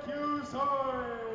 Syracuse Orange.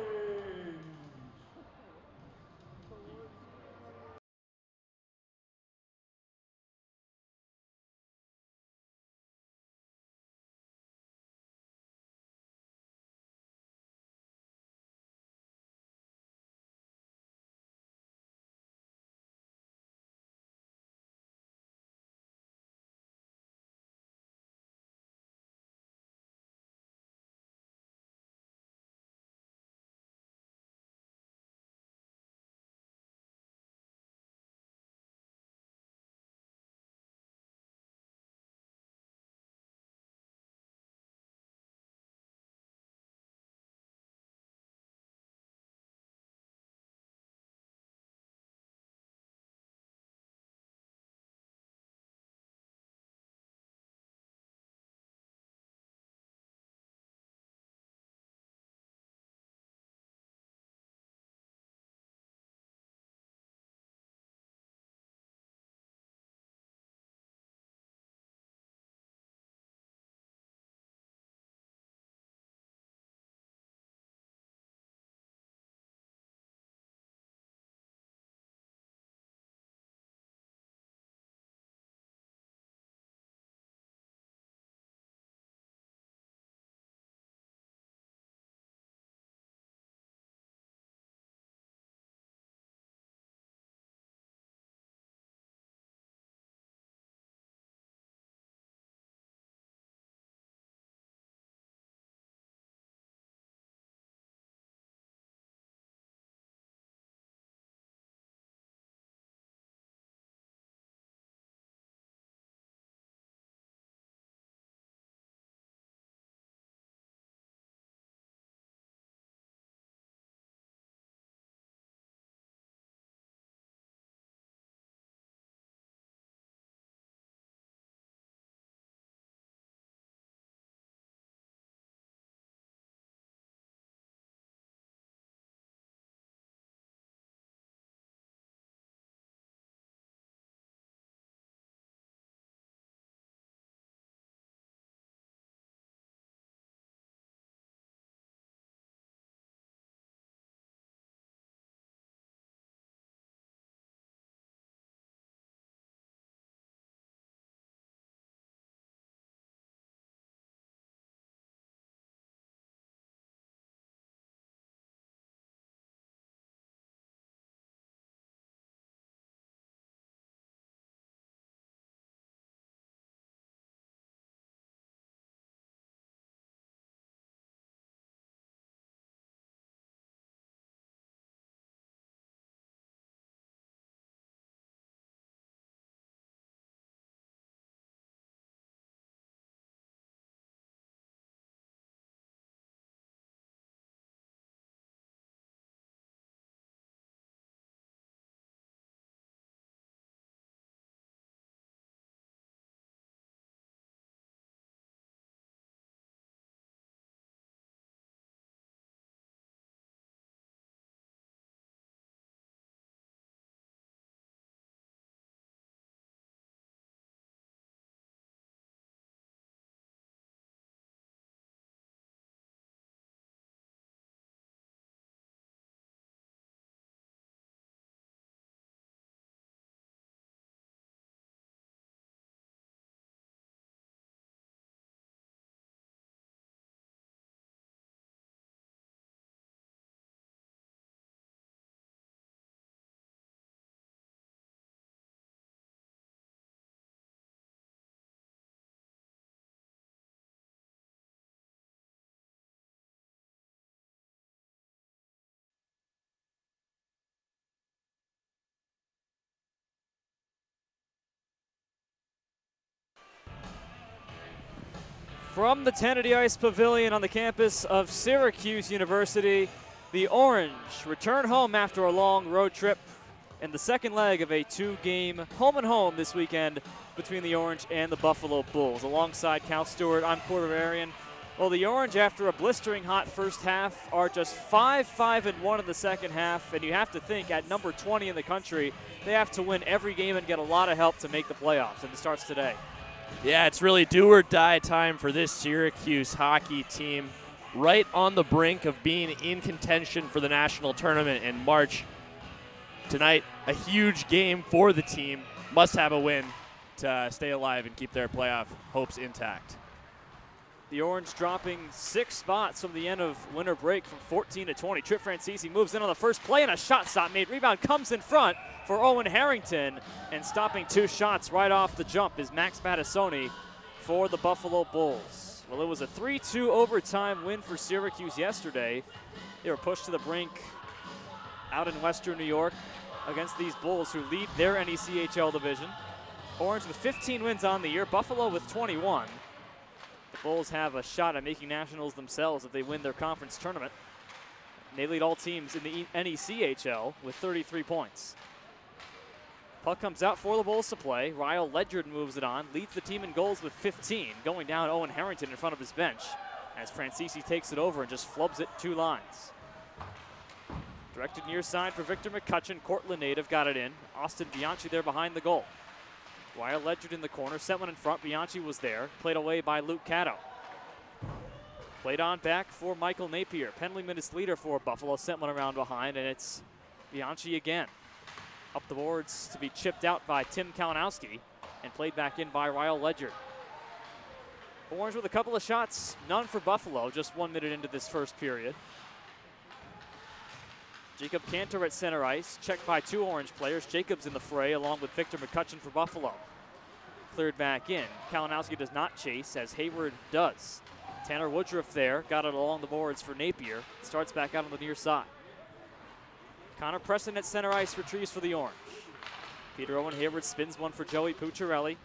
From the Tennessee Ice Pavilion on the campus of Syracuse University, the Orange return home after a long road trip in the second leg of a two-game home-and-home this weekend between the Orange and the Buffalo Bulls. Alongside Cal Stewart, I'm Cory Berberian. Well, the Orange, after a blistering hot first half, are just 5-5-1 in the second half, and you have to think at number 20 in the country, they have to win every game and get a lot of help to make the playoffs, and it starts today. Yeah, it's really do or die time for this Syracuse hockey team. right on the brink of being in contention for the national tournament in March. Tonight, a huge game for the team. Must have a win to stay alive and keep their playoff hopes intact. The Orange dropping 6 spots from the end of winter break from 14 to 20. Trip Francisi moves in on the first play and a shot stop made. Rebound comes in front for Owen Harrington, and stopping 2 shots right off the jump is Max Battassoni for the Buffalo Bulls. Well, it was a 3-2 overtime win for Syracuse yesterday. They were pushed to the brink out in Western New York against these Bulls who lead their NECHL division. Orange with 15 wins on the year, Buffalo with 21. The Bulls have a shot at making nationals themselves if they win their conference tournament. They lead all teams in the NECHL with 33 points. Puck comes out for the Bulls to play. Ryle Ledgerd moves it on, leads the team in goals with 15, going down Owen Harrington in front of his bench as Francisi takes it over and just flubs it 2 lines. Directed near side for Victor McCutcheon. Cortland native got it in. Austin Bianchi there behind the goal. Ryle Ledgerd in the corner, set one in front. Bianchi was there, played away by Luke Caddo. Played on back for Michael Napier. Penalty minutes leader for Buffalo, sent one around behind, and it's Bianchi again. Up the boards to be chipped out by Tim Kalinowski and played back in by Ryle Ledgerd. Orange with a couple of shots, none for Buffalo, just 1 minute into this first period. Jacob Cantor at center ice, checked by 2 Orange players. Jacobs in the fray along with Victor McCutcheon for Buffalo. Cleared back in. Kalinowski does not chase as Hayward does. Tanner Woodruff there, got it along the boards for Napier. Starts back out on the near side. Connor Preston at center ice retrieves for the Orange. Peter Owen Hayward spins one for Joey Pucciarelli.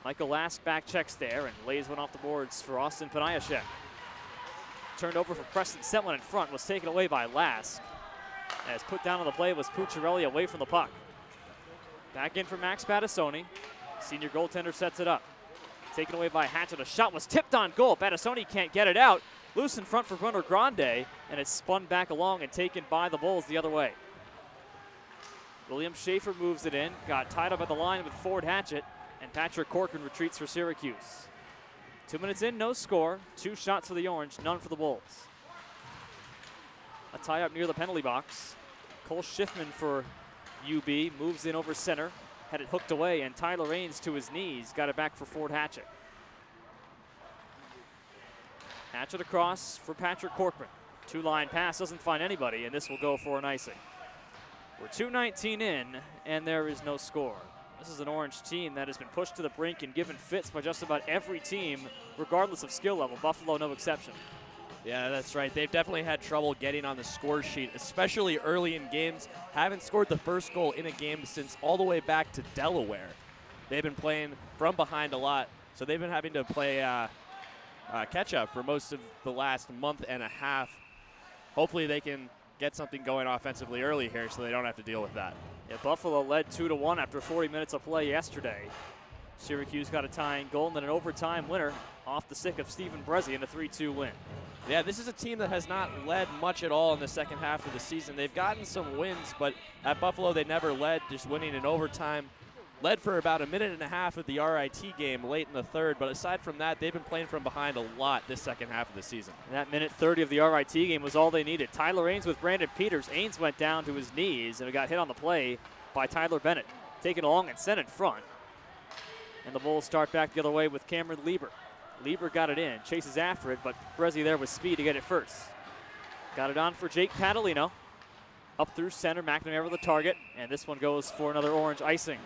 Michael Lask back checks there and lays one off the boards for Austin Panayashek. Turned over for Preston, sent one in front, was taken away by Lask. As put down on the play was Pucciarelli away from the puck. Back in for Max Battassoni. Senior goaltender sets it up. Taken away by Hatchett. A shot was tipped on goal. Battassoni can't get it out. Loose in front for Brunner Grande, and it's spun back along and taken by the Bulls the other way. William Schaefer moves it in. Got tied up at the line with Ford Hatchett, and Patrick Corcoran retreats for Syracuse. 2 minutes in, no score. 2 shots for the Orange, none for the Bulls. A tie up near the penalty box. Cole Schiffman for UB moves in over center, had it hooked away, and Tyler Raines to his knees got it back for Ford Hatchett. Hatchett across for Patrick Corcoran. 2-line pass, doesn't find anybody, and this will go for an icing. We're 2:19 in, and there is no score. This is an Orange team that has been pushed to the brink and given fits by just about every team, regardless of skill level. Buffalo no exception. Yeah, that's right. They've definitely had trouble getting on the score sheet, especially early in games. Haven't scored the first goal in a game since all the way back to Delaware. They've been playing from behind a lot, so they've been having to play catch-up for most of the last month and a half. Hopefully they can get something going offensively early here so they don't have to deal with that. Yeah, Buffalo led 2-1 after 40 minutes of play yesterday. Syracuse got a tying goal and then an overtime winner off the stick of Stephen Brezzi in a 3-2 win. Yeah, this is a team that has not led much at all in the second half of the season. They've gotten some wins, but at Buffalo they never led, just winning in overtime. Led for about 1.5 minutes of the RIT game late in the third, but aside from that, they've been playing from behind a lot this second half of the season. And that minute 30 of the RIT game was all they needed. Tyler Ains with Brandon Peters. Ains went down to his knees and got hit on the play by Tyler Bennett. Taken along and sent in front. And the Bulls start back the other way with Cameron Lieber. Lieber got it in, chases after it, but Brezzi there with speed to get it first. Got it on for Jake Padalino. Up through center, McNamara with the target, and this one goes for another Orange icing.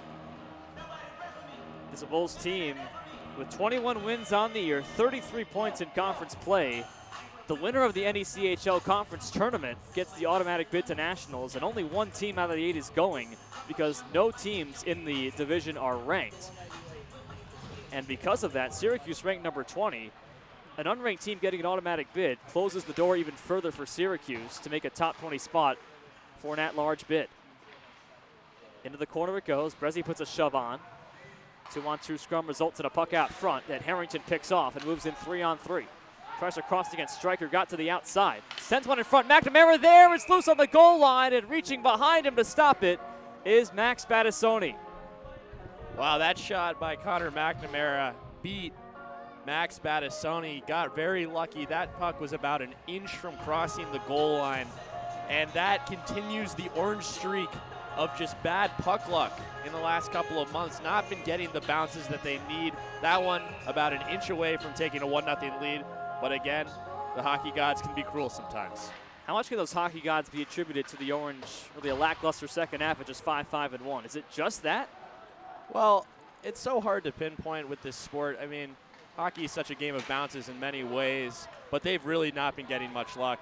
This is a Bulls team with 21 wins on the year, 33 points in conference play. The winner of the NECHL conference tournament gets the automatic bid to nationals, and only 1 team out of the 8 is going because no teams in the division are ranked. And because of that, Syracuse ranked number 20. An unranked team getting an automatic bid closes the door even further for Syracuse to make a top 20 spot for an at-large bid. Into the corner it goes. Brezzi puts a shove on. 2-on-2 scrum results in a puck out front that Harrington picks off and moves in 3-on-3. Tries to cross against Stryker, got to the outside. Sends one in front. McNamara there. It's loose on the goal line, and reaching behind him to stop it is Max Battassoni. Wow, that shot by Connor McNamara beat Max Battassoni got very lucky. That puck was about an inch from crossing the goal line, and that continues the orange streak of just bad puck luck in the last couple of months. Not been getting the bounces that they need. That one about an inch away from taking a 1-0 lead, but again, the hockey gods can be cruel sometimes. How much can those hockey gods be attributed to the Orange, really a lackluster second half at just 5-5-1? Is it just that? Well, it's so hard to pinpoint with this sport. I mean, hockey is such a game of bounces in many ways, but they've really not been getting much luck.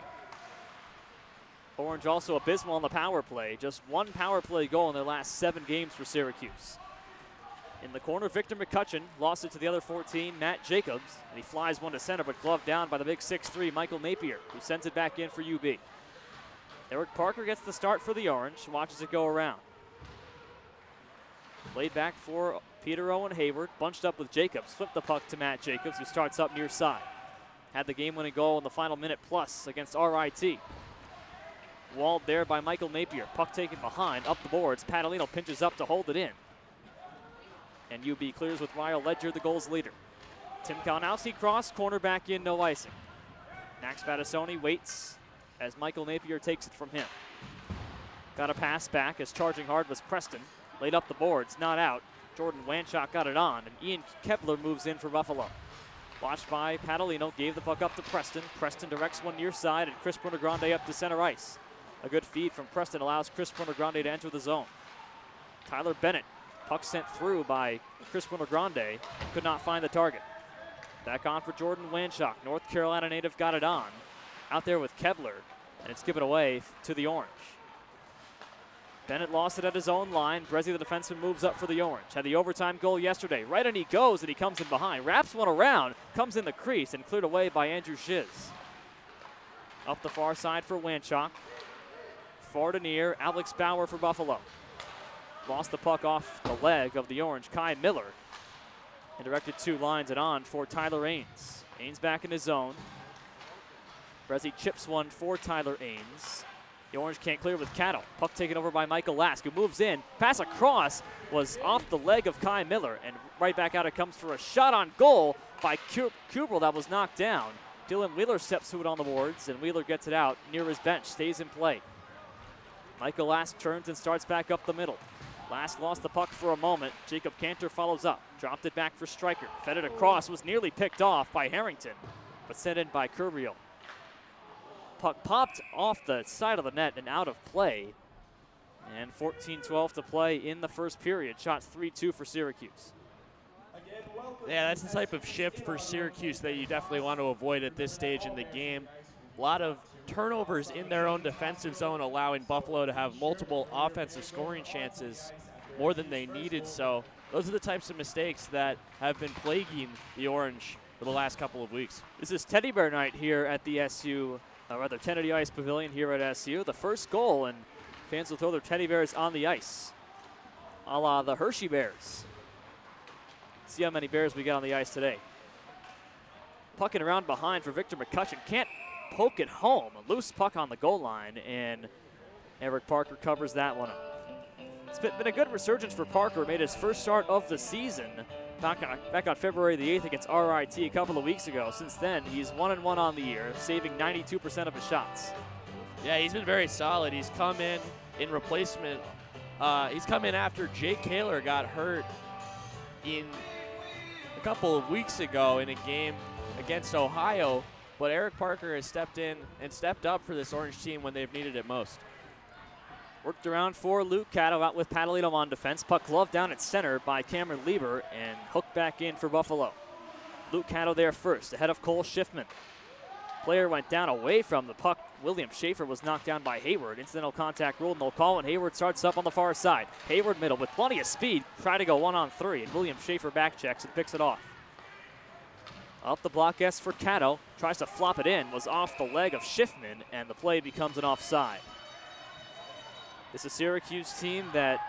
Orange also abysmal on the power play. Just one power play goal in their last 7 games for Syracuse. In the corner, Victor McCutcheon lost it to the other 14, Matt Jacobs, and he flies one to center, but gloved down by the big 6'3", Michael Napier, who sends it back in for UB. Eric Parker gets the start for the Orange, watches it go around. Played back for Peter Owen Hayward, bunched up with Jacobs, flipped the puck to Matt Jacobs, who starts up near side. Had the game-winning goal in the final minute plus against RIT. Walled there by Michael Napier, puck taken behind, up the boards. Padalino pinches up to hold it in. And UB clears with Ryle Ledger, the goal's leader. Tim Kalinowski cross, corner back in, no icing. Max Battassoni waits as Michael Napier takes it from him. Got a pass back as charging hard was Preston. Laid up the boards, not out. Jordan Wanchuk got it on, and Ian Kepler moves in for Buffalo. Watched by Padalino, gave the puck up to Preston. Preston directs one near side, and Chris Grande up to center ice. A good feed from Preston allows Chris Grande to enter the zone. Tyler Bennett, puck sent through by Chris Grande, could not find the target. Back on for Jordan Wanchuk. North Carolina native got it on. Out there with Kepler, and it's given away to the Orange. Bennett lost it at his own line. Brezzi, the defenseman, moves up for the Orange. Had the overtime goal yesterday. Right and he goes, and he comes in behind. Wraps one around, comes in the crease, and cleared away by Andrew Shiz. Up the far side for Wanchuk. Far to near, Alex Bauer for Buffalo. Lost the puck off the leg of the Orange, Kai Miller. And directed 2 lines and on for Tyler Ains. Ains back in his zone. Brezzi chips one for Tyler Ains. The Orange can't clear with Cattle. Puck taken over by Michael Lask, who moves in. Pass across was off the leg of Kai Miller, and right back out it comes for a shot on goal by Kubrel that was knocked down. Dylan Wheeler steps to it on the boards, and Wheeler gets it out near his bench, stays in play. Michael Lask turns and starts back up the middle. Lask lost the puck for a moment. Jacob Cantor follows up, dropped it back for Stryker. Fed it across, was nearly picked off by Harrington, but sent in by Curbio. Puck popped off the side of the net and out of play. And 14-12 to play in the first period. Shots 3-2 for Syracuse. Yeah, that's the type of shift for Syracuse that you definitely want to avoid at this stage in the game. A lot of turnovers in their own defensive zone, allowing Buffalo to have multiple offensive scoring chances, more than they needed. So those are the types of mistakes that have been plaguing the Orange for the last couple of weeks. This is Teddy Bear night here at the SU, or rather Tennedy Ice Pavilion here at SU. The first goal, and fans will throw their teddy bears on the ice, a la the Hershey Bears. See how many bears we got on the ice today. Pucking around behind for Victor McCutcheon. Can't poke it home. A loose puck on the goal line, and Eric Parker covers that one up. It's been a good resurgence for Parker. Made his first start of the season back on February the 8th against RIT a couple of weeks ago. Since then, he's 1-1 on the year, saving 92% of his shots. Yeah, he's been very solid. He's come in replacement. He's come in after Jake Kaler got hurt in a couple of weeks ago in a game against Ohio. But Eric Parker has stepped in and stepped up for this Orange team when they've needed it most. Worked around for Luke Catto, out with Padalino on defense. Puck gloved down at center by Cameron Lieber and hooked back in for Buffalo. Luke Catto there first, ahead of Cole Schiffman. Player went down away from the puck. William Schaefer was knocked down by Hayward. Incidental contact rule, no call, and Hayward starts up on the far side. Hayward middle with plenty of speed, try to go 1-on-3, and William Schaefer back checks and picks it off. Up the block S for Catto, tries to flop it in, was off the leg of Schiffman, and the play becomes an offside. This is a Syracuse team that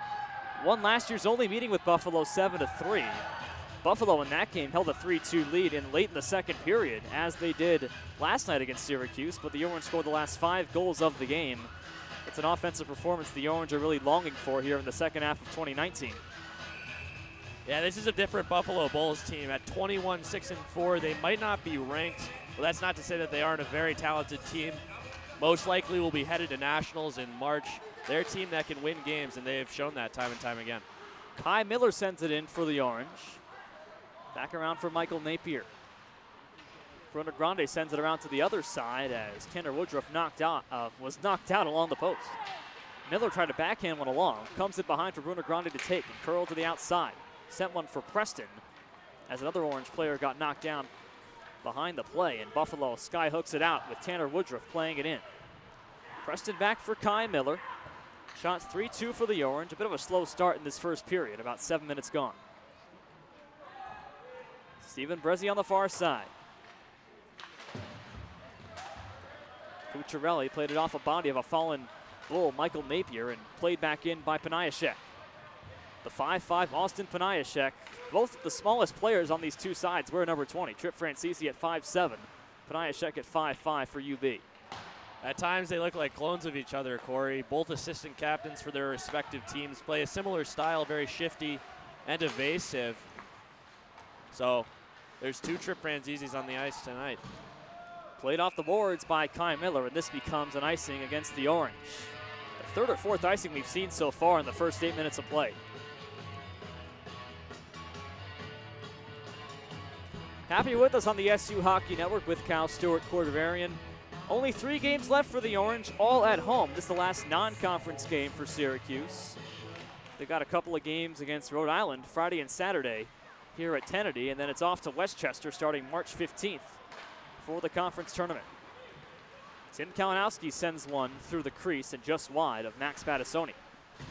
won last year's only meeting with Buffalo 7-3. Buffalo in that game held a 3-2 lead in late in the second period, as they did last night against Syracuse, but the Orange scored the last 5 goals of the game. It's an offensive performance the Orange are really longing for here in the second half of 2019. Yeah, this is a different Buffalo Bulls team. At 21-6-4, they might not be ranked. Well, that's not to say that they aren't a very talented team. Most likely will be headed to Nationals in March. They're a team that can win games, and they have shown that time and time again. Kai Miller sends it in for the Orange. Back around for Michael Napier. Bruno Grande sends it around to the other side as Tanner Woodruff was knocked out along the post. Miller tried to backhand one along. Comes it behind for Bruno Grande to take and curl to the outside. Sent one for Preston as another Orange player got knocked down behind the play, and Buffalo sky hooks it out with Tanner Woodruff playing it in. Preston back for Kai Miller. Shots 3-2 for the Orange. A bit of a slow start in this first period, about 7 minutes gone. Steven Brezzi on the far side. Cucciarelli played it off a body of a fallen Bull, Michael Napier, and played back in by Paniashek. The 5'5" Austin Paniashek, both the smallest players on these two sides wear number 20. Trip Francisi at 5'7", Paniashek at 5'5" for UB. At times they look like clones of each other, Cory. Both assistant captains for their respective teams play a similar style, very shifty and evasive. So there's two Trip Francisis on the ice tonight. Played off the boards by Kai Miller, and this becomes an icing against the Orange. The third or fourth icing we've seen so far in the first 8 minutes of play. Happy with us on the SU Hockey Network with Cal Stewart, Berberian. Only 3 games left for the Orange, all at home. This is the last non-conference game for Syracuse. They got a couple of games against Rhode Island Friday and Saturday here at Kennedy, and then it's off to Westchester starting March 15th for the conference tournament. Tim Kalinowski sends one through the crease and just wide of Max Battassoni.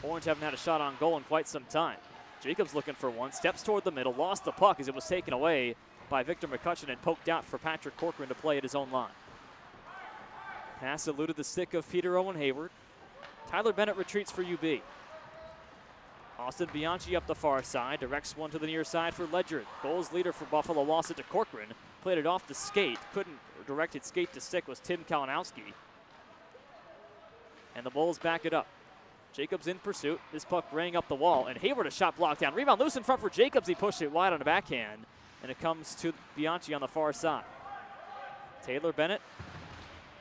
Orange haven't had a shot on goal in quite some time. Jacobs looking for one, steps toward the middle, lost the puck as it was taken away by Victor McCutcheon and poked out for Patrick Corcoran to play at his own line. Pass eluded the stick of Peter Owen Hayward. Tyler Bennett retreats for UB. Austin Bianchi up the far side, directs one to the near side for Ledger. Goals leader for Buffalo lost it to Corcoran. Played it off the skate, couldn't direct it skate to stick was Tim Kalinowski. And the Bulls back it up. Jacobs in pursuit. This puck rang up the wall, and Hayward a shot blocked down. Rebound loose in front for Jacobs. He pushed it wide on the backhand, and it comes to Bianchi on the far side. Taylor Bennett,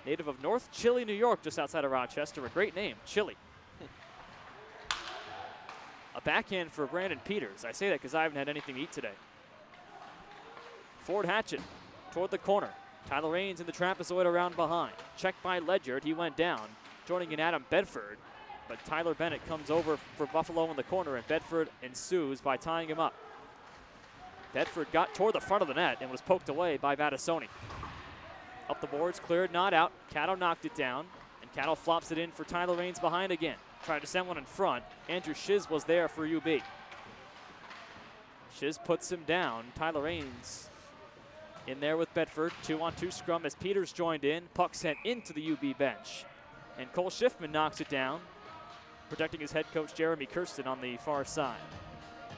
native of North Chile, New York, just outside of Rochester. A great name, Chile. A backhand for Brandon Peters. I say that because I haven't had anything to eat today. Ford Hatchet toward the corner. Tyler Raines in the trapezoid around behind. Checked by Ledyard. He went down, joining in Adam Bedford. But Tyler Bennett comes over for Buffalo in the corner, and Bedford ensues by tying him up. Bedford got toward the front of the net and was poked away by Battassoni. Up the boards, cleared, not out. Catto knocked it down, and Catto flops it in for Tyler Raines behind again. Tried to send one in front. Andrew Shiz was there for UB. Shiz puts him down. Tyler Raines in there with Bedford. 2-on-2 scrum as Peters joined in. Puck sent into the UB bench. And Cole Schiffman knocks it down, protecting his head coach Jeremy Kirsten on the far side.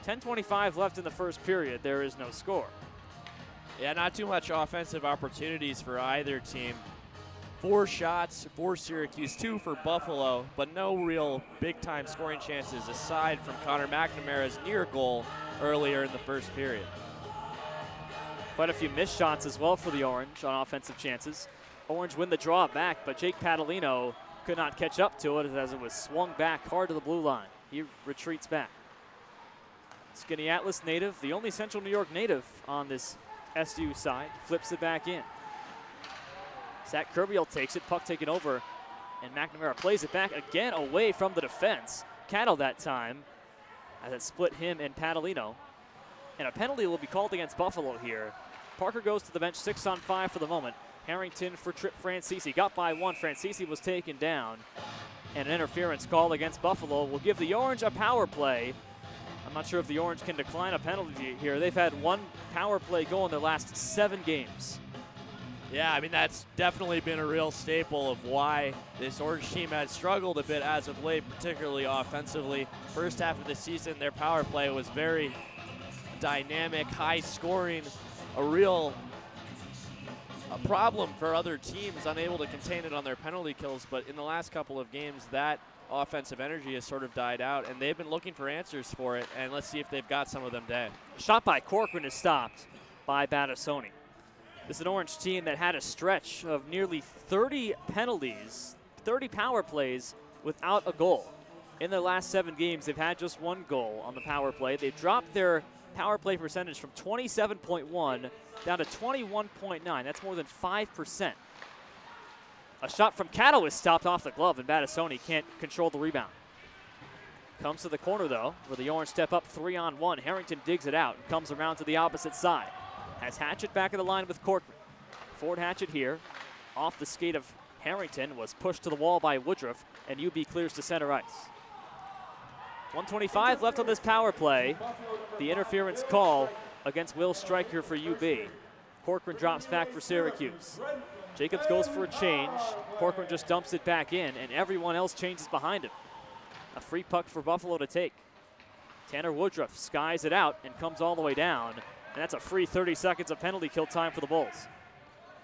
10:25 left in the first period. There is no score. Yeah, not too much offensive opportunities for either team. 4 shots for Syracuse, 2 for Buffalo, but no real big-time scoring chances aside from Connor McNamara's near goal earlier in the first period. Quite a few missed shots as well for the Orange on offensive chances. Orange win the draw back, but Jake Padalino could not catch up to it as it was swung back hard to the blue line. He retreats back. Skinny Atlas native, the only Central New York native on this SU side, flips it back in. Zach Kerbiel takes it, puck taken over, and McNamara plays it back again away from the defense. Cattle that time as it split him and Padalino. And a penalty will be called against Buffalo here. Parker goes to the bench, 6-on-5 for the moment. Harrington for Trip Francisi. Got by one. Francisi was taken down. And an interference call against Buffalo will give the Orange a power play. I'm not sure if the Orange can decline a penalty here. They've had 1 power play goal in their last 7 games. Yeah, I mean, that's definitely been a real staple of why this Orange team has struggled a bit as of late, particularly offensively. First half of the season, their power play was very dynamic, high scoring, a problem for other teams, unable to contain it on their penalty kills. But in the last couple of games, that offensive energy has sort of died out, and they've been looking for answers for it, and let's see if they've got some of them today. Shot by Corcoran is stopped by Battisoni. This is an Orange team that had a stretch of nearly 30 penalties, 30 power plays without a goal. In their last 7 games, they've had just 1 goal on the power play. They've dropped their power play percentage from 27.1 down to 21.9. That's more than 5%. A shot from Caddo is stopped off the glove, and Battisoni can't control the rebound. Comes to the corner, though, where the Orange step up 3-on-1. Harrington digs it out and comes around to the opposite side. Has Hatchett back in the line with Corcoran. Ford Hatchett here, off the skate of Harrington, was pushed to the wall by Woodruff, and UB clears to center ice. 1:25 left on this power play. The interference call against Will Stryker for UB. Corcoran drops back for Syracuse. Jacobs goes for a change. Corcoran just dumps it back in, and everyone else changes behind him. A free puck for Buffalo to take. Tanner Woodruff skies it out and comes all the way down, and that's a free 30 seconds of penalty kill time for the Bulls.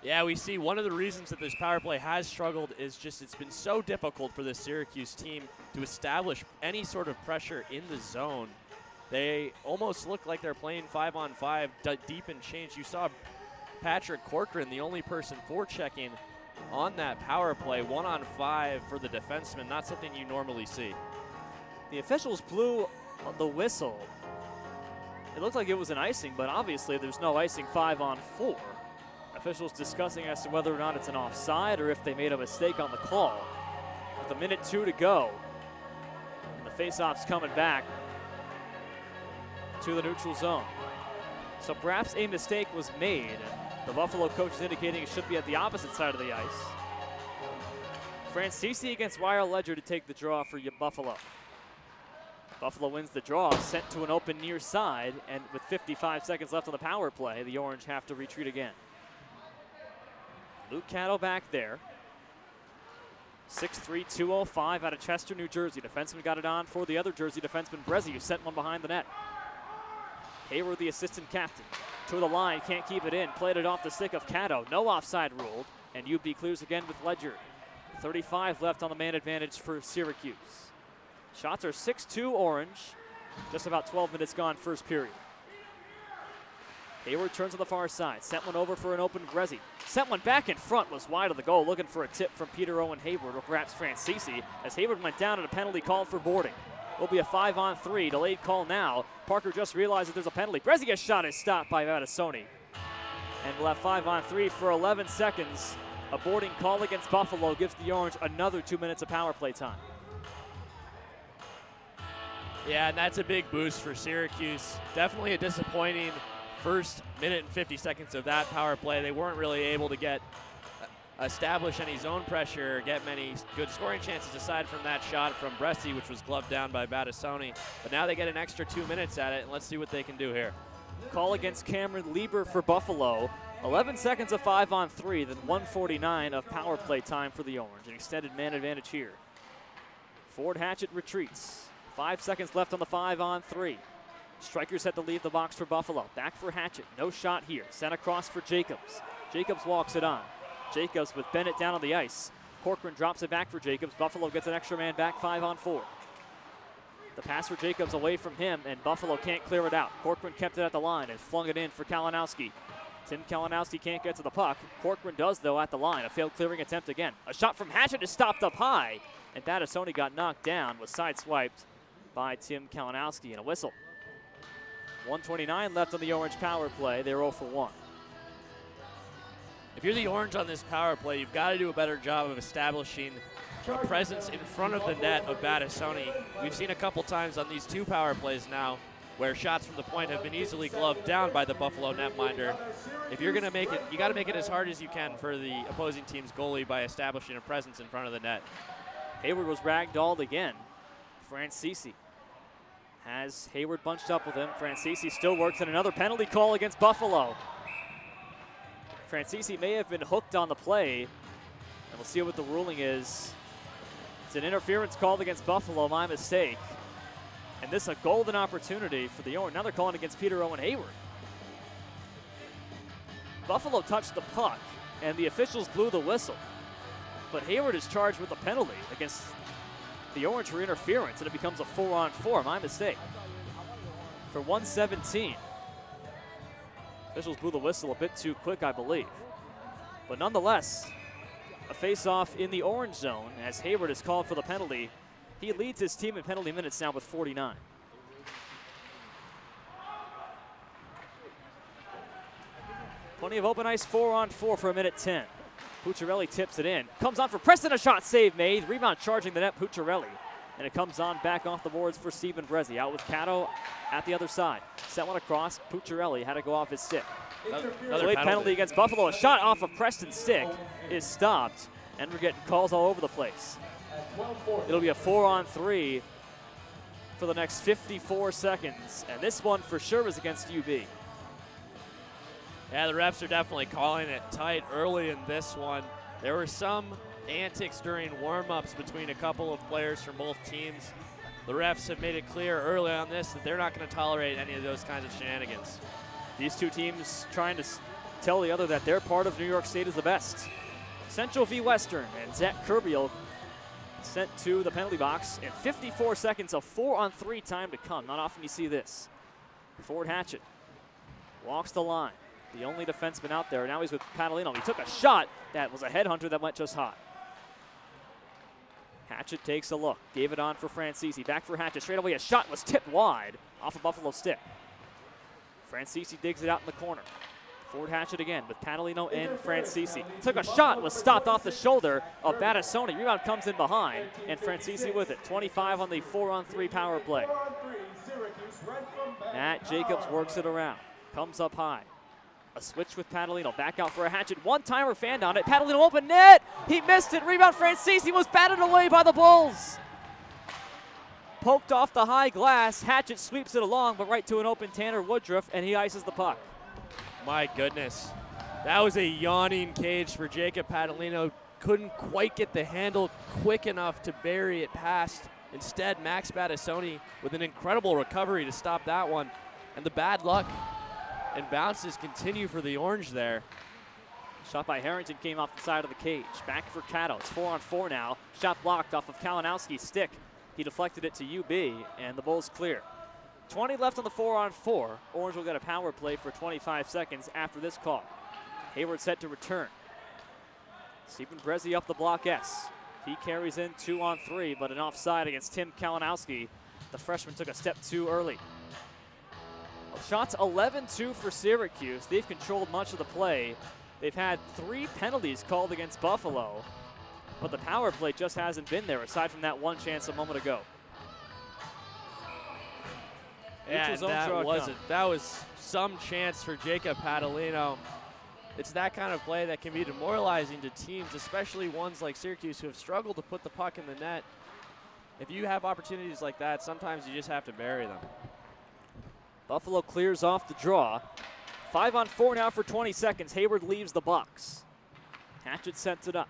Yeah, we see one of the reasons that this power play has struggled is just it's been so difficult for this Syracuse team to establish any sort of pressure in the zone. They almost look like they're playing 5-on-5 deep in change. You saw Patrick Corcoran, the only person forechecking on that power play, 1-on-5 for the defenseman, not something you normally see. The officials blew the whistle. It looked like it was an icing, but obviously there's no icing 5-on-4. Officials discussing as to whether or not it's an offside or if they made a mistake on the call. With 1:02 to go, and the faceoff's coming back to the neutral zone. So perhaps a mistake was made. The Buffalo coach is indicating it should be at the opposite side of the ice. Francisi against Wire Ledger to take the draw for Buffalo. Buffalo wins the draw, sent to an open near side, and with 55 seconds left on the power play, the Orange have to retreat again. Luke Caddo back there. 6'3", 205 out of Chester, New Jersey. Defenseman got it on for the other Jersey defenseman, Brezzi, who sent one behind the net. Hayward, the assistant captain, to the line, can't keep it in. Played it off the stick of Caddo. No offside ruled, and UB clears again with Ledger. 35 left on the man advantage for Syracuse. Shots are 6-2 Orange. Just about 12 minutes gone first period. Hayward turns on the far side. Sent one over for an open Brezzi. Sent one back in front, was wide of the goal, looking for a tip from Peter Owen Hayward, or perhaps Francisi, as Hayward went down and a penalty called for boarding. Will be a 5-on-3, delayed call now. Parker just realized that there's a penalty. Brezzi's shot is stopped by Battisoni. And we'll have 5-on-3 for 11 seconds. A boarding call against Buffalo gives the Orange another 2 minutes of power play time. Yeah, and that's a big boost for Syracuse. Definitely a disappointing first minute and 50 seconds of that power play. They weren't really able to establish any zone pressure, get many good scoring chances aside from that shot from Brezzi, which was gloved down by Battisoni. But now they get an extra 2 minutes at it, and let's see what they can do here. Call against Cameron Lieber for Buffalo. 11 seconds of 5-on-3, then 1:49 of power play time for the Orange. An extended man advantage here. Ford Hatchett retreats. 5 seconds left on the 5-on-3. Strikers had to leave the box for Buffalo. Back for Hatchett. No shot here. Sent across for Jacobs. Jacobs walks it on. Jacobs with Bennett down on the ice. Corcoran drops it back for Jacobs. Buffalo gets an extra man back, 5-on-4. The pass for Jacobs away from him, and Buffalo can't clear it out. Corcoran kept it at the line and flung it in for Kalinowski. Tim Kalinowski can't get to the puck. Corcoran does, though, at the line. A failed clearing attempt again. A shot from Hatchett is stopped up high, and Battisoni got knocked down, was sideswiped by Tim Kalinowski, and a whistle. 1:29 left on the Orange power play. They're 0 for 1. If you're the Orange on this power play, you've got to do a better job of establishing a presence in front of the net of Battisoni. We've seen a couple times on these 2 power plays now where shots from the point have been easily gloved down by the Buffalo netminder. If you're going to make it, you got to make it as hard as you can for the opposing team's goalie by establishing a presence in front of the net. Hayward was ragdolled again. Francisi has Hayward bunched up with him. Francisi still works, and another penalty call against Buffalo. Francisi may have been hooked on the play, and we'll see what the ruling is. It's an interference called against Buffalo, my mistake. And this is a golden opportunity for the Orange. Now they're calling against Peter Owen Hayward. Buffalo touched the puck, and the officials blew the whistle. But Hayward is charged with a penalty against the orange for interference, and it becomes a 4-on-4. My mistake. For 117. Officials blew the whistle a bit too quick, I believe. But nonetheless, a face-off in the orange zone as Hayward is called for the penalty. He leads his team in penalty minutes now with 49. Plenty of open ice, 4-on-4 for a minute 10. Pucciarelli tips it in. Comes on for Preston, a shot save made. Rebound charging the net, Pucciarelli. And it comes on back off the boards for Stephen Brezzi. Out with Cato at the other side. Set one across, Pucciarelli had to go off his stick. Another penalty against Buffalo. A shot off of Preston's stick is stopped, and we're getting calls all over the place. It'll be a 4-on-3 for the next 54 seconds, and this one for sure is against UB. Yeah, the refs are definitely calling it tight early in this one. There were some antics during warm-ups between a couple of players from both teams. The refs have made it clear early on this that they're not going to tolerate any of those kinds of shenanigans. These two teams trying to tell the other that their part of New York State is the best. Central v. Western, and Zach Kerbiel sent to the penalty box in 54 seconds of 4-on-3 time to come. Not often you see this. Ford Hatchett walks the line. The only defenseman out there. Now he's with Padalino. He took a shot that was a headhunter that went just hot. Hatchett takes a look. Gave it on for Francisi. Back for Hatchett. Straight away, a shot was tipped wide off of Buffalo's stick. Francisi digs it out in the corner. Ford Hatchett again with Padalino and Francisi. Took a shot, was stopped off the shoulder of Battisoni. Rebound comes in behind, and Francisi with it. 25 on the 4-on-3 power play. Matt Jacobs works it around. Comes up high. A switch with Padalino. Back out for a Hatchet. One-timer fanned on it. Padalino open net. He missed it. Rebound Francisi was batted away by the Bulls. Poked off the high glass. Hatchet sweeps it along, but right to an open Tanner Woodruff, and he ices the puck. My goodness. That was a yawning cage for Jacob Padalino. Couldn't quite get the handle quick enough to bury it past. Instead, Max Battisoni with an incredible recovery to stop that one. And the bad luck and bounces continue for the Orange there. Shot by Harrington came off the side of the cage. Back for Cato. It's 4-on-4 now. Shot blocked off of Kalinowski's stick. He deflected it to UB, and the Bulls clear. 20 left on the 4-on-4. Orange will get a power play for 25 seconds after this call. Hayward set to return. Stephen Brezzi up the block S. He carries in 2-on-3, but an offside against Tim Kalinowski. The freshman took a step too early. Shots 11-2 for Syracuse. They've controlled much of the play. They've had 3 penalties called against Buffalo, but the power play just hasn't been there aside from that one chance a moment ago. Yeah, that was some chance for Jacob Padalino. It's that kind of play that can be demoralizing to teams, especially ones like Syracuse who have struggled to put the puck in the net. If you have opportunities like that, sometimes you just have to bury them. Buffalo clears off the draw. 5-on-4 now for 20 seconds. Hayward leaves the box. Hatchett sets it up.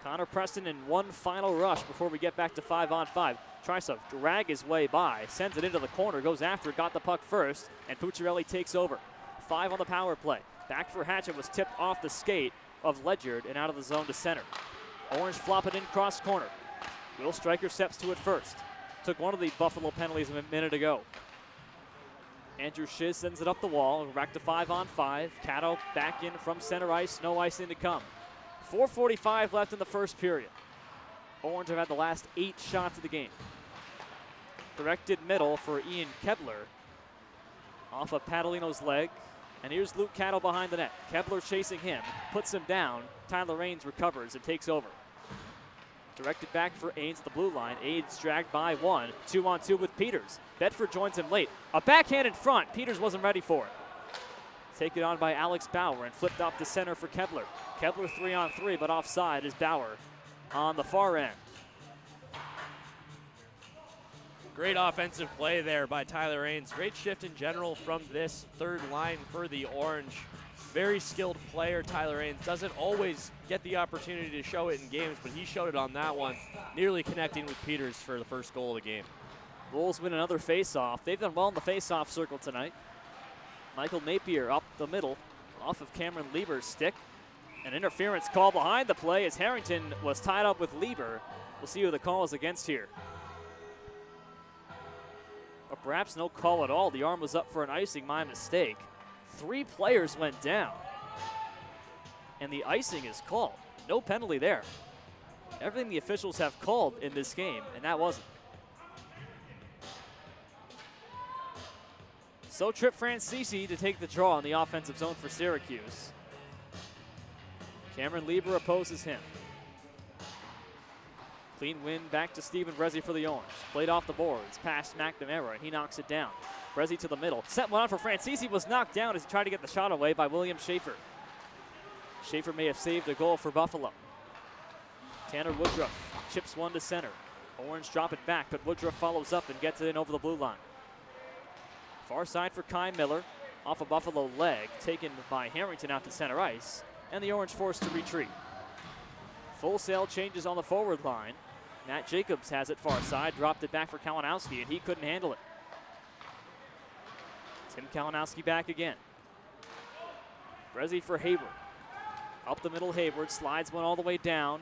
Connor Preston in one final rush before we get back to 5-on-5. Tries to drag his way by, sends it into the corner, goes after it, got the puck first, and Pucciarelli takes over. 5 on the power play. Back for Hatchett was tipped off the skate of Ledyard and out of the zone to center. Orange flop it in cross corner. Will Stryker steps to it first. Took one of the Buffalo penalties a minute ago. Andrew Shiz sends it up the wall. We're back to 5-on-5. Cato back in from center ice. No icing to come. 4:45 left in the first period. Orange have had the last 8 shots of the game. Directed middle for Ian Kebler. Off of Padalino's leg. And here's Luke Cato behind the net. Kebler chasing him. Puts him down. Tyler Raines recovers and takes over. Directed back for Ains at the blue line. Ains dragged by 1. 2-on-2 with Peters. Bedford joins him late. A backhand in front. Peters wasn't ready for it. Taken on by Alex Bauer and flipped up to center for Kebler. Kebler 3-on-3, but offside is Bauer on the far end. Great offensive play there by Tyler Ains. Great shift in general from this third line for the Orange. Very skilled player, Tyler Ains. Doesn't always get the opportunity to show it in games, but he showed it on that one, nearly connecting with Peters for the first goal of the game. Bulls win another face-off. They've done well in the face-off circle tonight. Michael Napier up the middle, off of Cameron Lieber's stick. An interference call behind the play as Harrington was tied up with Lieber, We'll see who the call is against here. Or perhaps no call at all. The arm was up for an icing, my mistake. 3 players went down. And the icing is called. No penalty there. Everything the officials have called in this game, and that wasn't. So Trip Francisi to take the draw in the offensive zone for Syracuse. Cameron Lieber opposes him. Clean win back to Stephen Brezzi for the Orange. Played off the boards, past McNamara, and he knocks it down. Brezzi to the middle. Set one on for Francisi, was knocked down as he tried to get the shot away by William Schaefer. Schaefer may have saved a goal for Buffalo. Tanner Woodruff chips one to center. Orange drop it back, but Woodruff follows up and gets it in over the blue line. Far side for Kai Miller. Off a Buffalo leg, taken by Harrington out to center ice, and the Orange forced to retreat. Full sail changes on the forward line. Matt Jacobs has it far side, dropped it back for Kalinowski, and he couldn't handle it. Tim Kalinowski back again. Brezzi for Hayward. Up the middle, Hayward slides one all the way down.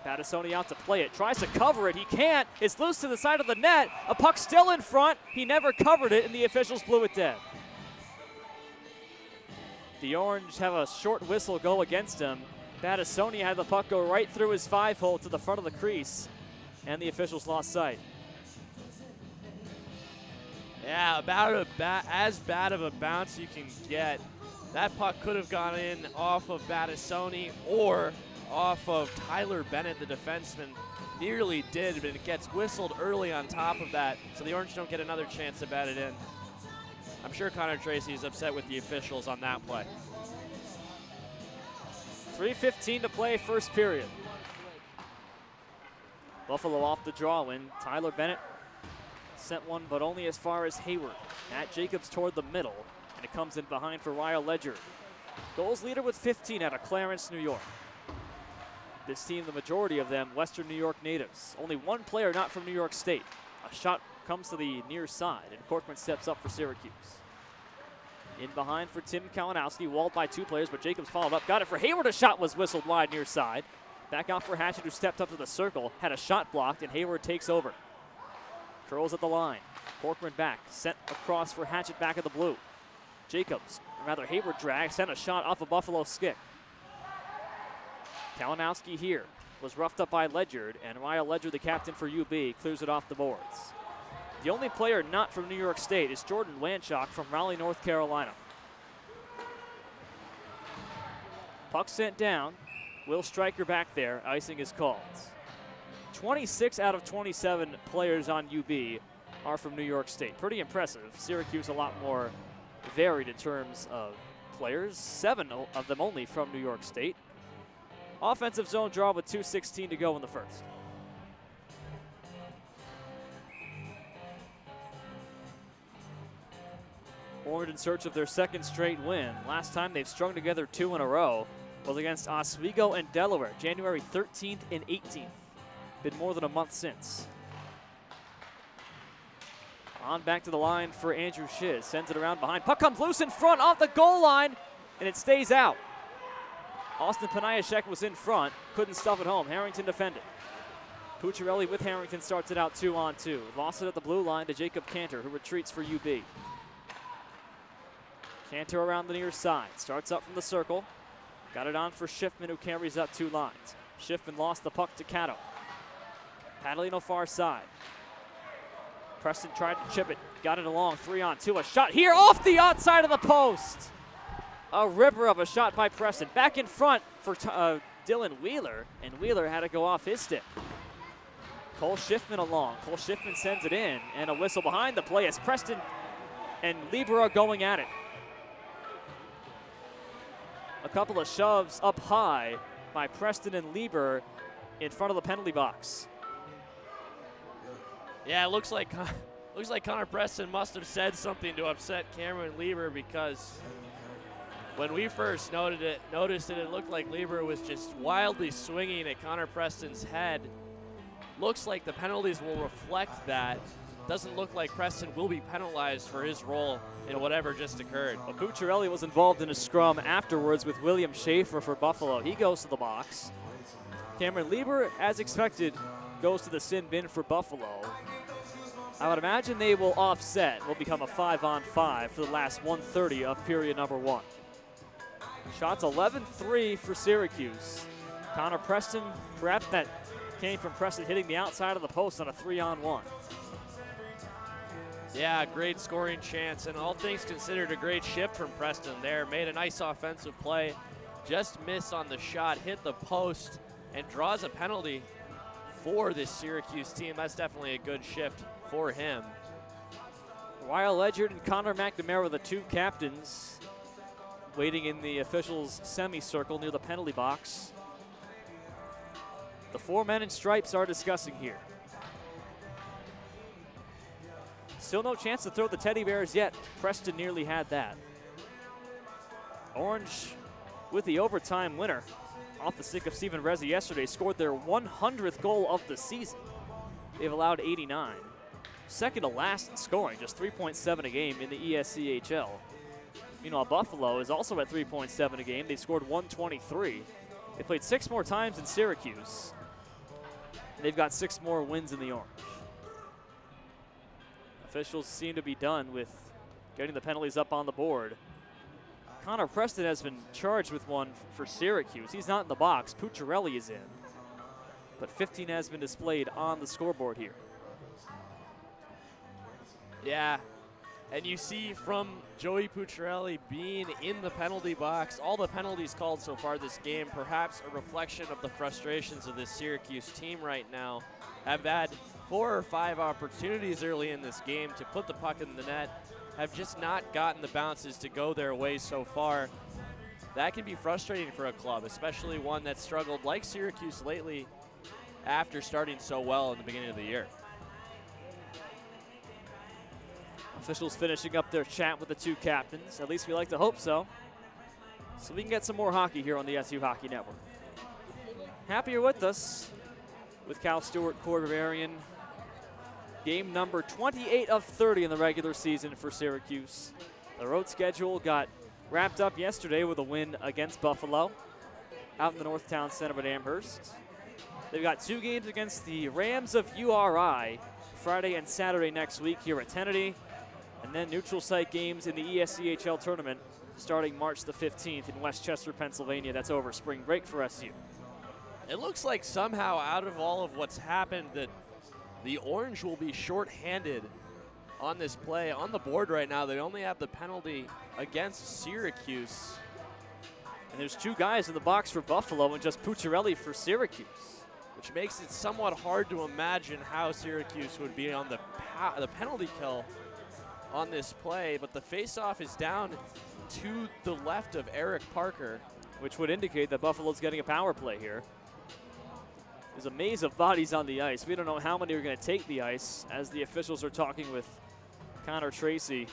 Battisoni out to play it, tries to cover it, he can't. It's loose to the side of the net. A puck still in front. He never covered it, and the officials blew it dead. The Orange have a short whistle go against him. Battisoni had the puck go right through his 5-hole to the front of the crease, and the officials lost sight. Yeah, about as bad of a bounce you can get. That puck could have gone in off of Battisoni or off of Tyler Bennett, the defenseman. Nearly did, but it gets whistled early on top of that, so the Orange don't get another chance to bat it in. I'm sure Connor Tracy is upset with the officials on that play. 3:15 to play, first period. Buffalo off the draw win. Tyler Bennett sent one, but only as far as Hayward. Matt Jacobs toward the middle, and it comes in behind for Ryle Ledger. Goals leader with 15 out of Clarence, New York. This team, the majority of them, Western New York natives. Only one player not from New York State. A shot comes to the near side, and Corcoran steps up for Syracuse. In behind for Tim Kalinowski, walled by 2 players, but Jacobs followed up. Got it for Hayward. A shot was whistled wide near side. Back out for Hatchett, who stepped up to the circle, had a shot blocked, and Hayward takes over. Curls at the line. Corcoran back, sent across for Hatchett back of the blue. Jacobs, or rather Hayward drags, sent a shot off a Buffalo stick. Kalinowski here was roughed up by Ledger, and Ryle Ledger, the captain for UB, clears it off the boards. The only player not from New York State is Jordan Wanchok from Raleigh, North Carolina. Puck sent down. Will Stryker back there. Icing is called. 26 out of 27 players on UB are from New York State. Pretty impressive. Syracuse a lot more varied in terms of players. 7 of them only from New York State. Offensive zone draw with 2:16 to go in the first. Orange in search of their second straight win. Last time they've strung together 2 in a row was against Oswego and Delaware, January 13th and 18th. Been more than a month since. On back to the line for Andrew Shiz. Sends it around behind. Puck comes loose in front off the goal line, and it stays out. Austin Paniashek was in front. Couldn't stuff it home. Harrington defended. Pucciarelli with Harrington starts it out 2-on-2. Lost it at the blue line to Jacob Cantor, who retreats for UB. Cantor around the near side. Starts up from the circle. Got it on for Schiffman, who carries up 2 lines. Schiffman lost the puck to Cato. Padalino far side. Preston tried to chip it. Got it along. 3-on-2. A shot here off the outside of the post. A ripper of a shot by Preston. Back in front for Dylan Wheeler, and Wheeler had to go off his stick. Cole Schiffman along. Cole Schiffman sends it in, and a whistle behind the play as Preston and Lieber are going at it. A couple of shoves up high by Preston and Lieber in front of the penalty box. Yeah, it looks like Connor Preston must have said something to upset Cameron Lieber, because when we first noticed it, it looked like Lieber was just wildly swinging at Connor Preston's head. Looks like the penalties will reflect that. Doesn't look like Preston will be penalized for his role in whatever just occurred. Well, Pucciarelli was involved in a scrum afterwards with William Schaefer for Buffalo. He goes to the box. Cameron Lieber, as expected, goes to the sin bin for Buffalo. I would imagine they will offset, will become a 5-on-5 for the last 1:30 of period number 1. Shots 11-3 for Syracuse. Connor Preston, perhaps that came from Preston hitting the outside of the post on a 3-on-1. Yeah, great scoring chance, and all things considered, a great shift from Preston there. Made a nice offensive play, just missed on the shot, hit the post, and draws a penalty for this Syracuse team. That's definitely a good shift for him. Ryle Ledyard and Connor McNamara, the two captains, waiting in the officials' semicircle near the penalty box. The 4 men in stripes are discussing here. Still no chance to throw the teddy bears yet. Preston nearly had that. Orange with the overtime winner off the stick of Steven Rezi yesterday, scored their 100th goal of the season. They've allowed 89. Second to last in scoring, just 3.7 a game in the ESCHL. Meanwhile, Buffalo is also at 3.7 a game. They scored 123. They played 6 more times in Syracuse. And they've got 6 more wins in the Orange. Officials seem to be done with getting the penalties up on the board. Connor Preston has been charged with one for Syracuse. He's not in the box. Pucciarelli is in. But 15 has been displayed on the scoreboard here. Yeah, and you see from Joey Pucciarelli being in the penalty box, all the penalties called so far this game, perhaps a reflection of the frustrations of this Syracuse team right now. Have had 4 or 5 opportunities early in this game to put the puck in the net, have just not gotten the bounces to go their way so far. That can be frustrating for a club, especially one that struggled like Syracuse lately after starting so well in the beginning of the year. Officials finishing up their chat with the two captains. At least we like to hope so. So we can get some more hockey here on the SU Hockey Network. Happy you're with us with Cal Stewart, Cory Berberian. Game number 28 of 30 in the regular season for Syracuse. The road schedule got wrapped up yesterday with a win against Buffalo out in the Northtown Center at Amherst. They've got 2 games against the Rams of URI Friday and Saturday next week here at Tennedy, and then neutral site games in the ESCHL tournament starting March the 15th in Westchester, Pennsylvania. That's over spring break for SU. It looks like somehow out of all of what's happened that the Orange will be shorthanded on this play. On the board right now, they only have the penalty against Syracuse. And there's 2 guys in the box for Buffalo and just Pucciarelli for Syracuse. Which makes it somewhat hard to imagine how Syracuse would be on the penalty kill on this play. But the faceoff is down to the left of Eric Parker, which would indicate that Buffalo's getting a power play here. There's a maze of bodies on the ice. We don't know how many are going to take the ice as the officials are talking with Connor Tracy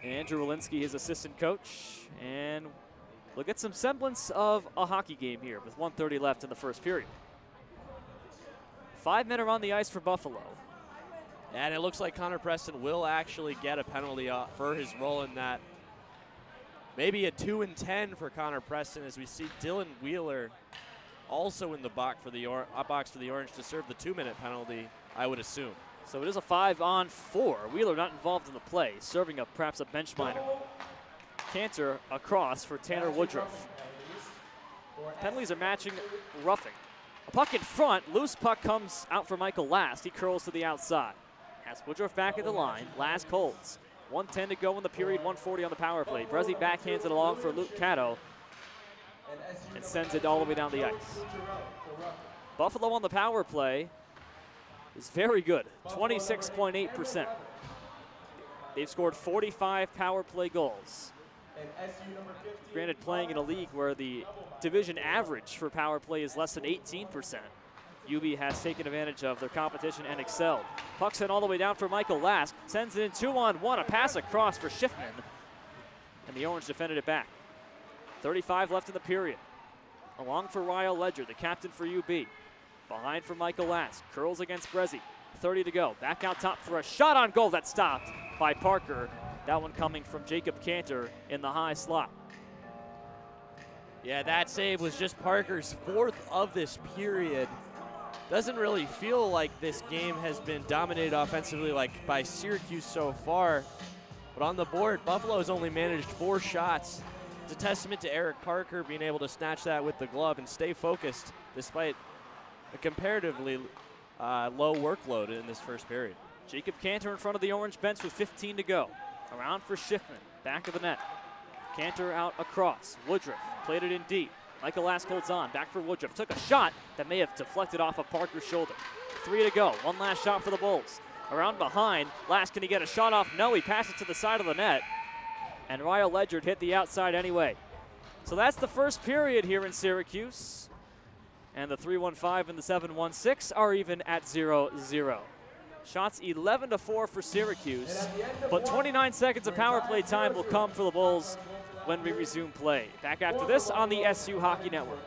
and Andrew Walensky, his assistant coach. And we'll get some semblance of a hockey game here with 1:30 left in the first period. 5 men are on the ice for Buffalo. And it looks like Connor Preston will actually get a penalty for his role in that. Maybe a 2 and 10 for Connor Preston as we see Dylan Wheeler also in the box for the Orange to serve the 2-minute penalty, I would assume. So it is a 5-on-4. Wheeler not involved in the play, serving up perhaps a bench minor. Cantor across for Tanner Woodruff. Penalties are matching roughing. A puck in front, loose puck comes out for Michael Last. He curls to the outside. Has Woodruff back at the line. Last holds. 1:10 to go in the period, 1:40 on the power play. Brezzi backhands it along for Luke Cato and sends it all the way down the ice. Buffalo on the power play is very good, 26.8%. They've scored 45 power play goals. Granted, playing in a league where the division average for power play is less than 18%. UB has taken advantage of their competition and excelled. Puck sent all the way down for Michael Last. Sends it in 2-on-1, a pass across for Schiffman. And the Orange defended it back. 35 left in the period. Along for Ryle Ledyard, the captain for UB. Behind for Michael Last. Curls against Brezzi. 30 to go. Back out top for a shot on goal that's stopped by Parker. That one coming from Jacob Cantor in the high slot. Yeah, that save was just Parker's 4th of this period. Doesn't really feel like this game has been dominated offensively like by Syracuse so far. But on the board, Buffalo has only managed 4 shots. It's a testament to Eric Parker being able to snatch that with the glove and stay focused despite a comparatively low workload in this first period. Jacob Cantor in front of the orange bench with 15 to go. Around for Schiffman, back of the net. Cantor out across. Woodruff played it in deep. Michael Lask holds on, back for Woodruff. Took a shot that may have deflected off of Parker's shoulder. 3 to go, one last shot for the Bulls. Around behind, Lask, can he get a shot off? No, he passes to the side of the net. And Ryle Ledgerd hit the outside anyway. So that's the first period here in Syracuse. And the 3-1-5 and the 7-1-6 are even at 0-0. Shots 11-4 for Syracuse, but 29 seconds of power play time will come for the Bulls when we resume play. Back after this on the SU Hockey Network.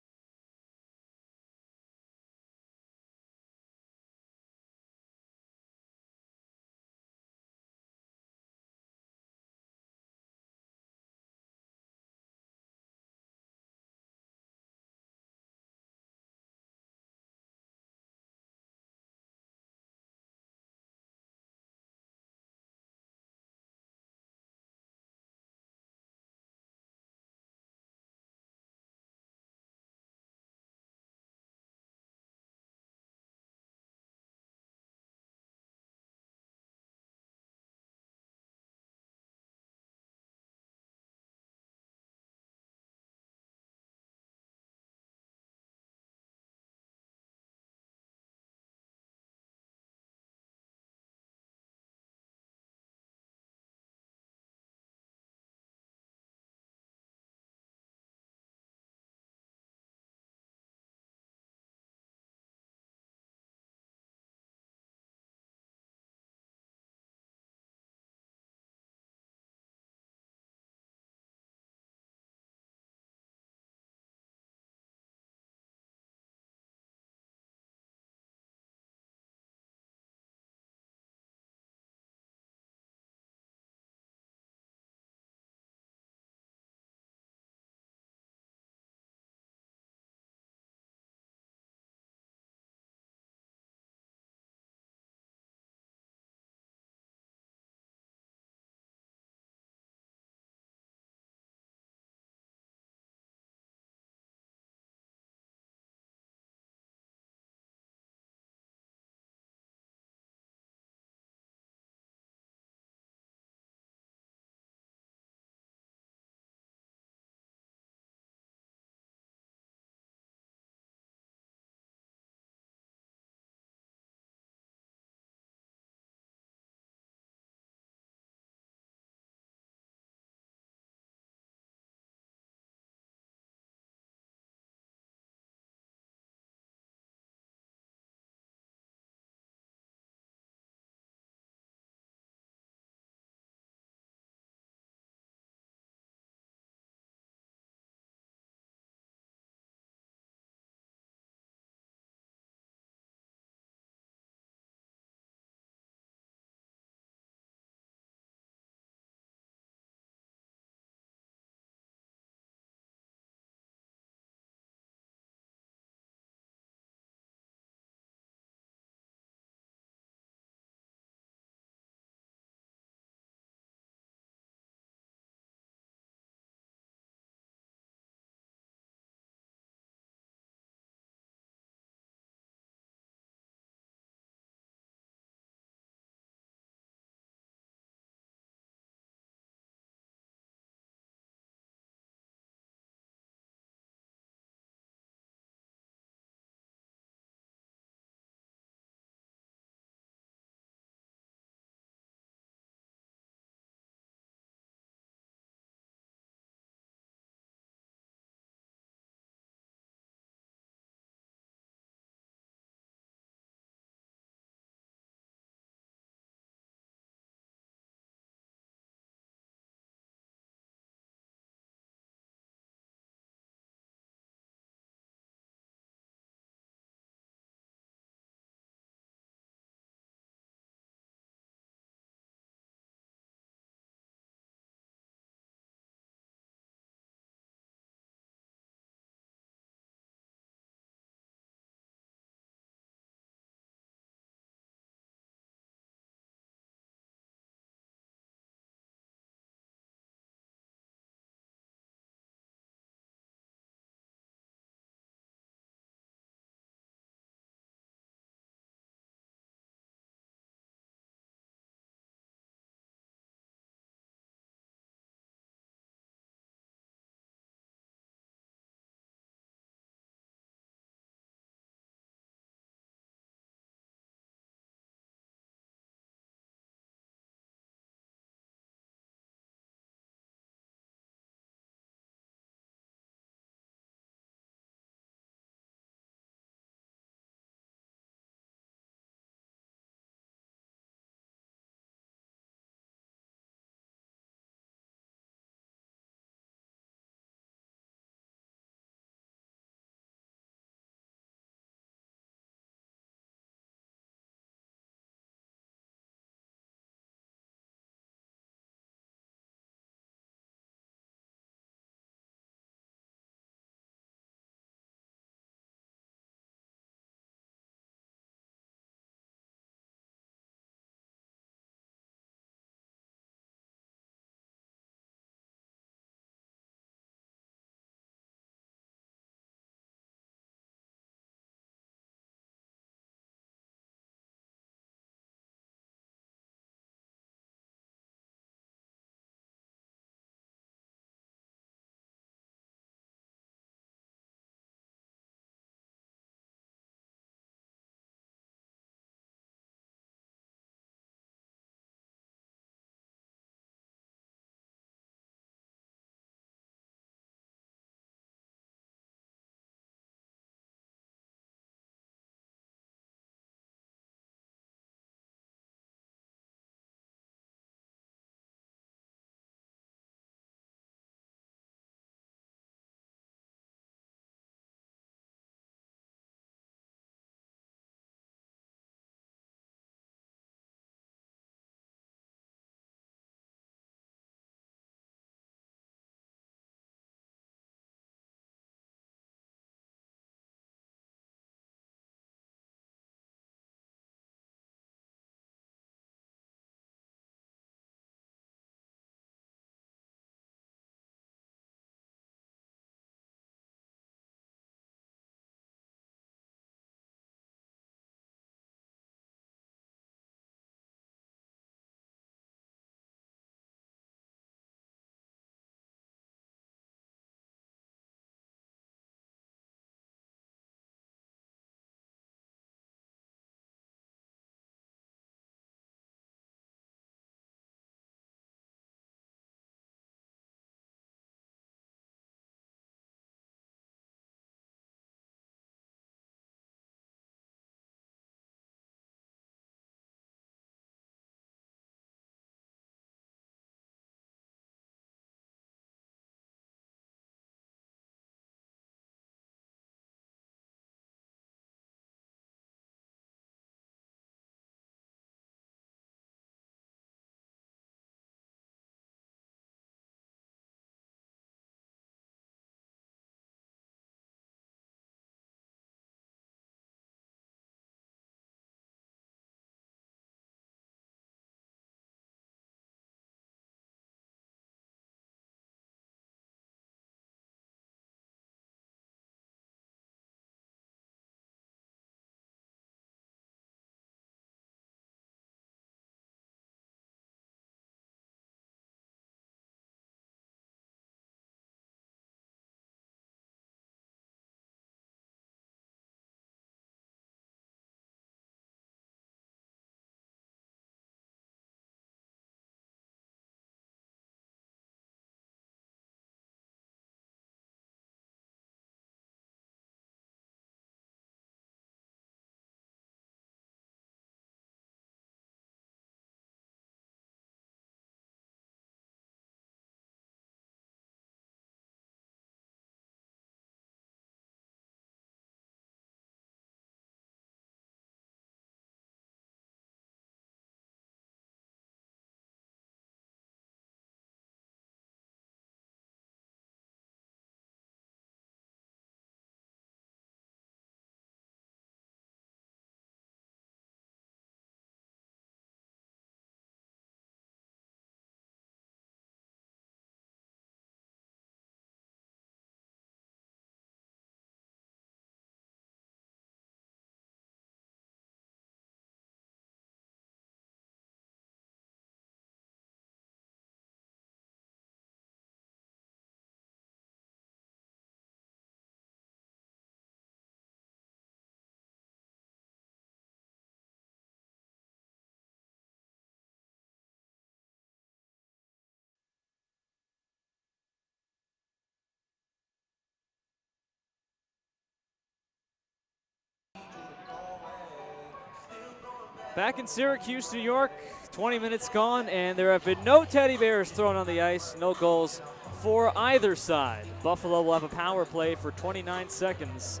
Back in Syracuse, New York, 20 minutes gone, and there have been no teddy bears thrown on the ice, no goals for either side. Buffalo will have a power play for 29 seconds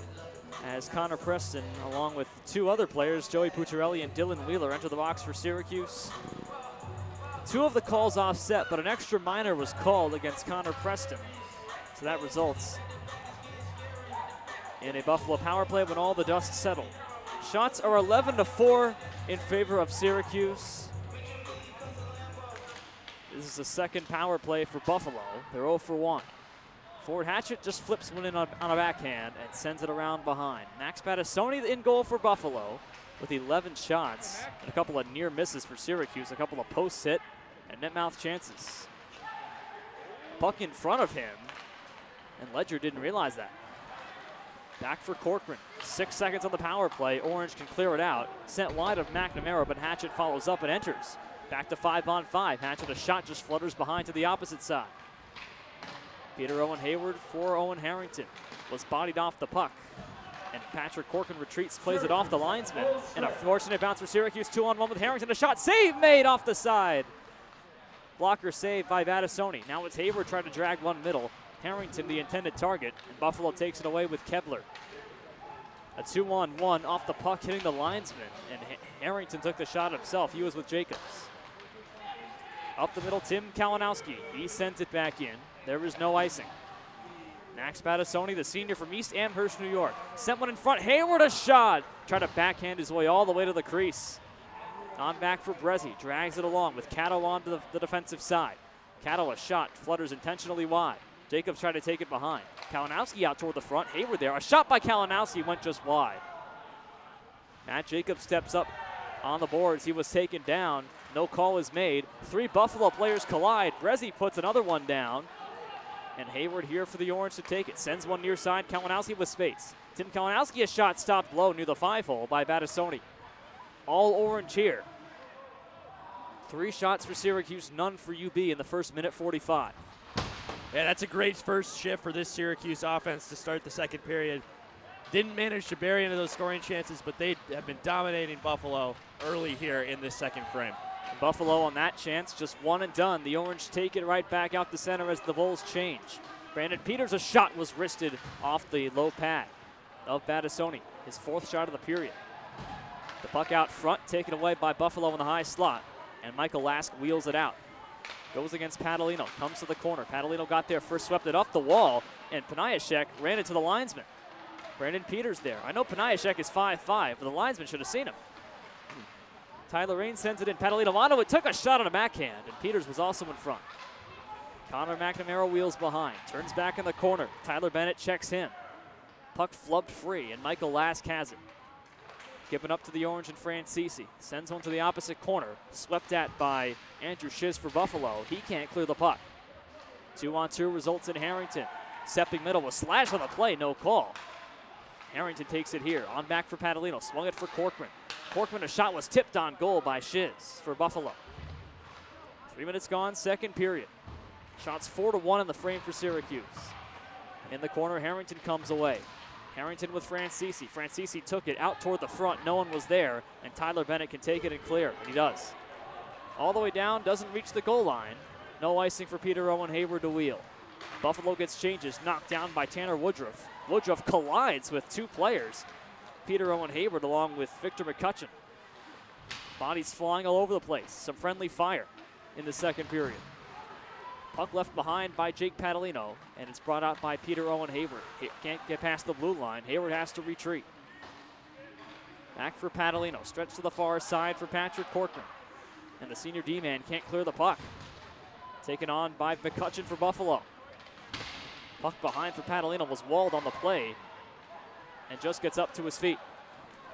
as Connor Preston, along with two other players, Joey Pucciarelli and Dylan Wheeler, enter the box for Syracuse. Two of the calls offset, but an extra minor was called against Connor Preston. So that results in a Buffalo power play when all the dust settled. Shots are 11-4 in favor of Syracuse. This is the second power play for Buffalo. They're 0 for 1. Ford Hatchett just flips one in on a backhand and sends it around behind. Max Battassoni in goal for Buffalo with 11 shots and a couple of near misses for Syracuse, a couple of posts hit and net mouth chances. Puck in front of him, and Ledger didn't realize that. Back for Corcoran. 6 seconds on the power play. Orange can clear it out. Sent wide of McNamara, but Hatchett follows up and enters. Back to 5-on-5. Hatchett, a shot just flutters behind to the opposite side. Peter Owen Hayward for Owen Harrington was bodied off the puck. And Patrick Corcoran retreats, plays it off the linesman. And a fortunate bounce for Syracuse, 2-on-1 with Harrington. A shot save made off the side. Blocker saved by Battassoni. Now it's Hayward trying to drag one middle. Harrington the intended target, and Buffalo takes it away with Kebler. A 2-on-1 off the puck hitting the linesman, and Harrington took the shot himself. He was with Jacobs. Up the middle, Tim Kalinowski. He sends it back in. There is no icing. Max Battassoni, the senior from East Amherst, New York. Sent one in front. Hayward a shot. Trying to backhand his way all the way to the crease. On back for Brezzi. Drags it along with Catto on to the defensive side. Catto a shot. Flutters intentionally wide. Jacobs tried to take it behind. Kalinowski out toward the front. Hayward there. A shot by Kalinowski went just wide. Matt Jacobs steps up on the boards. He was taken down. No call is made. 3 Buffalo players collide. Brezzi puts another one down. And Hayward here for the Orange to take it. Sends one near side. Kalinowski with space. Tim Kalinowski, a shot stopped low near the 5-hole by Battassoni. All Orange here. 3 shots for Syracuse, none for UB in the first minute 45. Yeah, that's a great first shift for this Syracuse offense to start the second period. Didn't manage to bury into those scoring chances, but they have been dominating Buffalo early here in this second frame. Buffalo on that chance, just one and done. The Orange take it right back out the center as the Bulls change. Brandon Peters, a shot was wristed off the low pad of Battassoni, his 4th shot of the period. The puck out front, taken away by Buffalo in the high slot, and Michael Lask wheels it out. Goes against Padalino, comes to the corner. Padalino got there, first swept it off the wall, and Paniashek ran into the linesman. Brandon Peters there. I know Paniashek is 5'5", but the linesman should have seen him. Tyler Rain sends it in. Padalino Mono, it took a shot on a backhand, and Peters was also in front. Connor McNamara wheels behind, turns back in the corner. Tyler Bennett checks him. Puck flubbed free, and Michael Lask has it. Given up to the Orange and Francisi. Sends one to the opposite corner. Swept at by Andrew Schiz for Buffalo. He can't clear the puck. 2-on-2 results in Harrington. Stepping middle, a slash on the play, no call. Harrington takes it here. On back for Padalino. Swung it for Corcoran. Corcoran, a shot was tipped on goal by Schiz for Buffalo. 3 minutes gone, second period. Shots 4-1 in the frame for Syracuse. In the corner, Harrington comes away. Harrington with Francisi. Francisi took it out toward the front. No one was there, and Tyler Bennett can take it and clear, and he does. All the way down, doesn't reach the goal line. No icing for Peter Owen Hayward to wheel. Buffalo gets changes, knocked down by Tanner Woodruff. Woodruff collides with 2 players. Peter Owen Hayward along with Victor McCutcheon. Bodies flying all over the place. Some friendly fire in the second period. Puck left behind by Jake Padalino, and it's brought out by Peter Owen Hayward. He can't get past the blue line. Hayward has to retreat. Back for Padalino. Stretch to the far side for Patrick Corcoran. And the senior D-man can't clear the puck. Taken on by McCutcheon for Buffalo. Puck behind for Padalino was walled on the play and just gets up to his feet.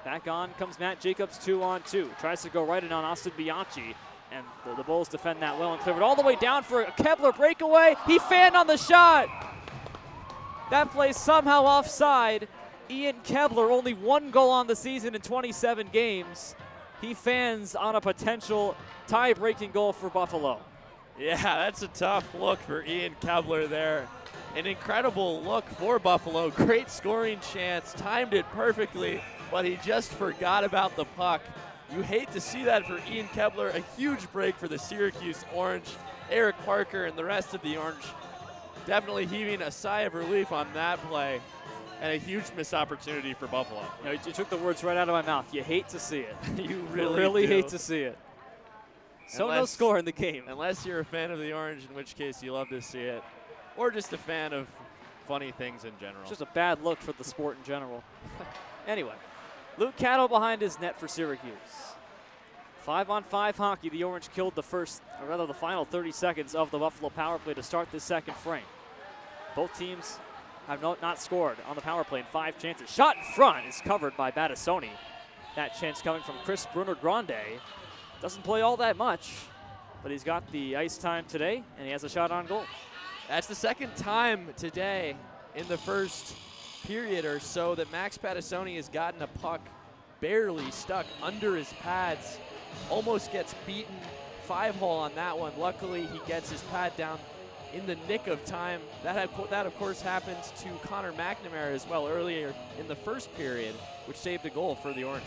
Back on comes Matt Jacobs, 2-on-2. Tries to go right in on Austin Bianchi, and the Bulls defend that well and clear it all the way down for a Kebler breakaway. He fanned on the shot. That play somehow offside. Ian Kebler, only 1 goal on the season in 27 games. He fans on a potential tie-breaking goal for Buffalo. Yeah, that's a tough look for Ian Kebler there. An incredible look for Buffalo. Great scoring chance, timed it perfectly, but he just forgot about the puck. You hate to see that for Ian Kepler. A huge break for the Syracuse Orange. Eric Parker and the rest of the Orange definitely heaving a sigh of relief on that play, and a huge missed opportunity for Buffalo. You know, you took the words right out of my mouth. You hate to see it. You really hate to see it. So no score in the game. Unless you're a fan of the Orange, in which case you love to see it, or just a fan of funny things in general. It's just a bad look for the sport in general. Anyway, Luke Cattle behind his net for Syracuse. 5-on-5 hockey. The Orange killed the final 30 seconds of the Buffalo power play to start this second frame. Both teams have not scored on the power play in 5 chances. Shot in front is covered by Battisoni. That chance coming from Chris Bruner Grande. Doesn't play all that much, but he's got the ice time today, and he has a shot on goal. That's the second time today in the first period or so that Max Battisoni has gotten a puck barely stuck under his pads. Almost gets beaten 5-hole on that one. Luckily, he gets his pad down in the nick of time. That of course, happened to Connor McNamara as well earlier in the first period, which saved a goal for the Orange.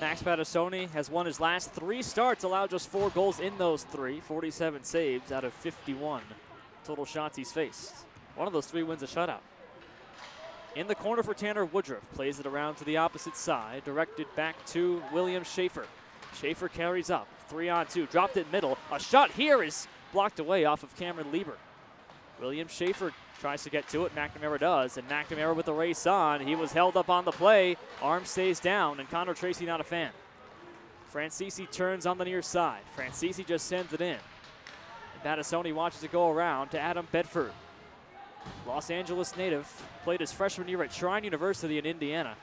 Max Battisoni has won his last 3 starts, allowed just 4 goals in those 3, 47 saves out of 51 total shots he's faced. One of those 3 wins a shutout. In the corner for Tanner Woodruff, plays it around to the opposite side, directed back to William Schaefer. Schaefer carries up, 3-on-2, dropped it middle. A shot here is blocked away off of Cameron Lieber. William Schaefer tries to get to it, McNamara does, and McNamara with the race on. He was held up on the play, arm stays down, and Connor Tracy not a fan. Francisi turns on the near side. Francisi just sends it in. And Battisoni watches it go around to Adam Bedford. Los Angeles native, played his freshman year at Shrine University in Indiana.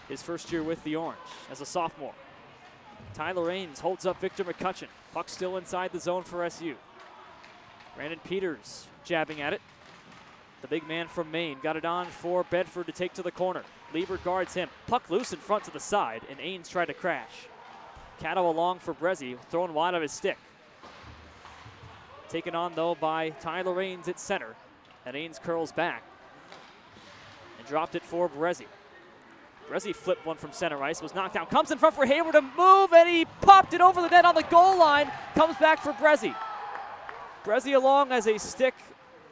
His first year with the Orange as a sophomore. Tyler Ains holds up Victor McCutcheon. Puck still inside the zone for SU. Brandon Peters jabbing at it. The big man from Maine got it on for Bedford to take to the corner. Lieber guards him. Puck loose in front to the side, and Ains tried to crash. Cato along for Brezzi, thrown wide of his stick. Taken on, though, by Tyler Ains at center. And Ains curls back and dropped it for Brezzi. Brezzi flipped one from center ice, was knocked down. Comes in front for Hayward to move, and he popped it over the net on the goal line. Comes back for Brezzi. Brezzi along as a stick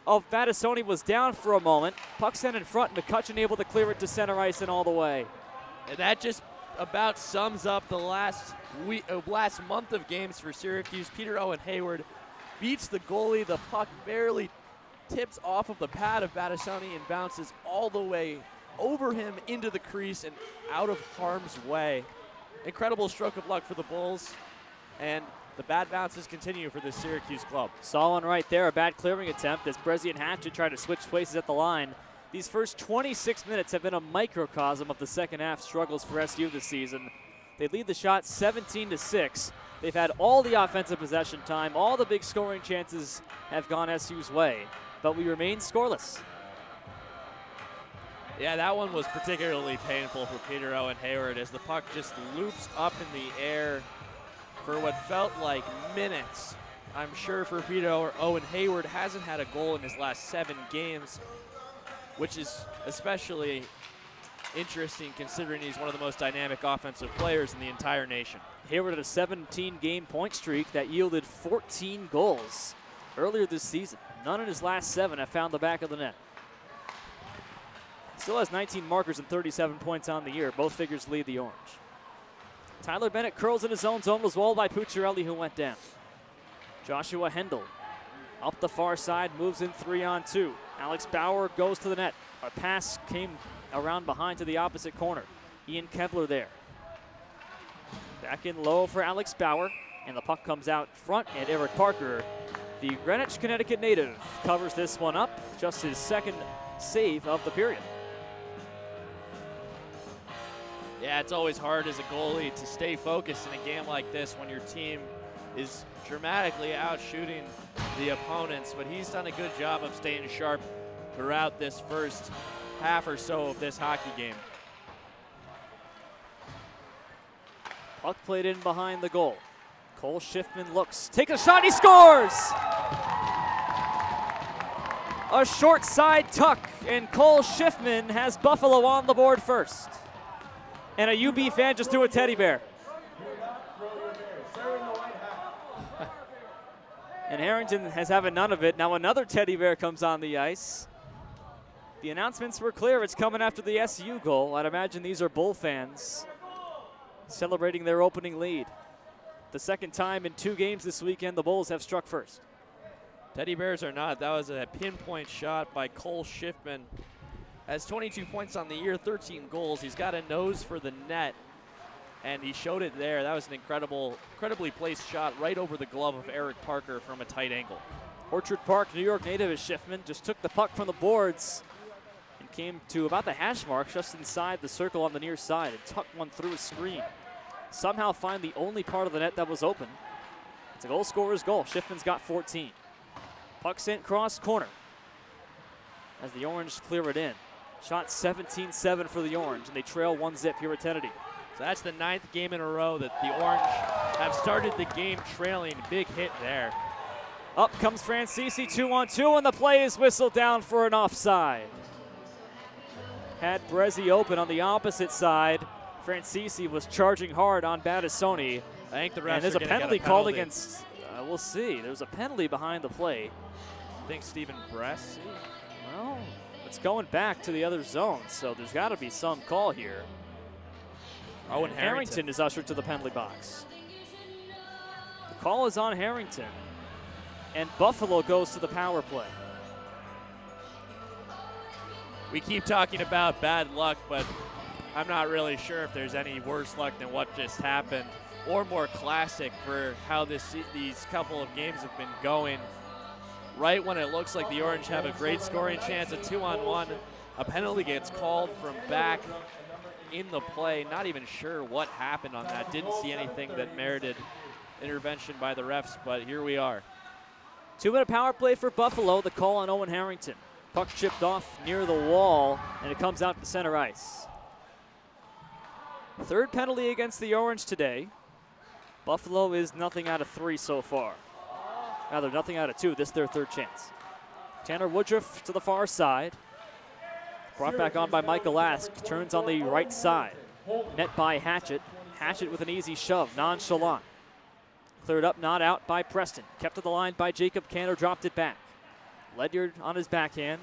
of Battisoni was down for a moment. Puck sent in front, and McCutcheon able to clear it to center ice and all the way. And that just about sums up the last month of games for Syracuse. Peter Owen Hayward beats the goalie. The puck barely tips off of the pad of Battisoni and bounces all the way over him into the crease and out of harm's way. Incredible stroke of luck for the Bulls, and the bad bounces continue for this Syracuse club. Saw one right there, a bad clearing attempt as Brezzi and Hatchet try to switch places at the line. These first 26 minutes have been a microcosm of the second half struggles for SU this season. They lead the shot 17-6. They've had all the offensive possession time, all the big scoring chances have gone SU's way, but we remain scoreless. Yeah, that one was particularly painful for Peter Owen Hayward as the puck just loops up in the air for what felt like minutes. I'm sure for Peter Owen Hayward hasn't had a goal in his last 7 games, which is especially interesting considering he's one of the most dynamic offensive players in the entire nation. Hayward had a 17-game point streak that yielded 14 goals earlier this season. None in his last 7 have found the back of the net. Still has 19 markers and 37 points on the year. Both figures lead the Orange. Tyler Bennett curls in his own zone, was walled by Pucciarelli, who went down. Joshua Hendel up the far side, moves in 3-on-2. Alex Bauer goes to the net. A pass came around behind to the opposite corner. Ian Kepler there. Back in low for Alex Bauer, and the puck comes out front, and Eric Parker, the Greenwich, Connecticut native, covers this one up. Just his second save of the period. Yeah, it's always hard as a goalie to stay focused in a game like this when your team is dramatically out shooting the opponents, but he's done a good job of staying sharp throughout this first half or so of this hockey game. Puck played in behind the goal. Cole Schiffman looks, takes a shot, he scores! A short side tuck, and Cole Schiffman has Buffalo on the board first. And a UB fan just threw a teddy bear. And Harrington has having none of it. Now another teddy bear comes on the ice. The announcements were clear. It's coming after the SU goal. I'd imagine these are Bull fans celebrating their opening lead. The second time in 2 games this weekend the Bulls have struck first. Teddy bears or not, that was a pinpoint shot by Cole Schiffman. Has 22 points on the year, 13 goals. He's got a nose for the net, and he showed it there. That was an incredibly placed shot right over the glove of Eric Parker from a tight angle. Orchard Park, New York native is Schiffman. Just took the puck from the boards and came to about the hash mark just inside the circle on the near side and tucked one through a screen. Somehow find the only part of the net that was open. It's a goal scorer's goal. Schiffman's got 14. Puck sent cross corner as the Orange clear it in. Shot 17-7 for the Orange, and they trail 1-0 here at Kennedy. So that's the 9th game in a row that the Orange have started the game trailing. Big hit there. Up comes Francisi, 2-on-2, and the play is whistled down for an offside. Had Brezzi open on the opposite side. Francisi was charging hard on Battassoni. I think the refs and there's are a gonna penalty get a called penalty. against, we'll see. There's a penalty behind the play. I think Stephen Bress. Well, it's going back to the other zone, so there's got to be some call here. Owen Harrington is ushered to the penalty box. The call is on Harrington, and Buffalo goes to the power play. We keep talking about bad luck, but I'm not really sure if there's any worse luck than what just happened, or more classic for how these couple of games have been going. Right when it looks like the Orange have a great scoring chance, a 2-on-1, a penalty gets called from back in the play. Not even sure what happened on that. Didn't see anything that merited intervention by the refs, but here we are. 2-minute power play for Buffalo. The call on Owen Harrington. Puck chipped off near the wall, and it comes out to center ice. 3rd penalty against the Orange today. Buffalo is nothing out of 3 so far. Rather, nothing out of 2. This is their 3rd chance. Tanner Woodruff to the far side. Brought back on by Michael Ask. Turns on the right side. Net by Hatchett. Hatchett with an easy shove, nonchalant. Cleared up, not out by Preston. Kept to the line by Jacob Cantor, dropped it back. Ledyard on his backhand.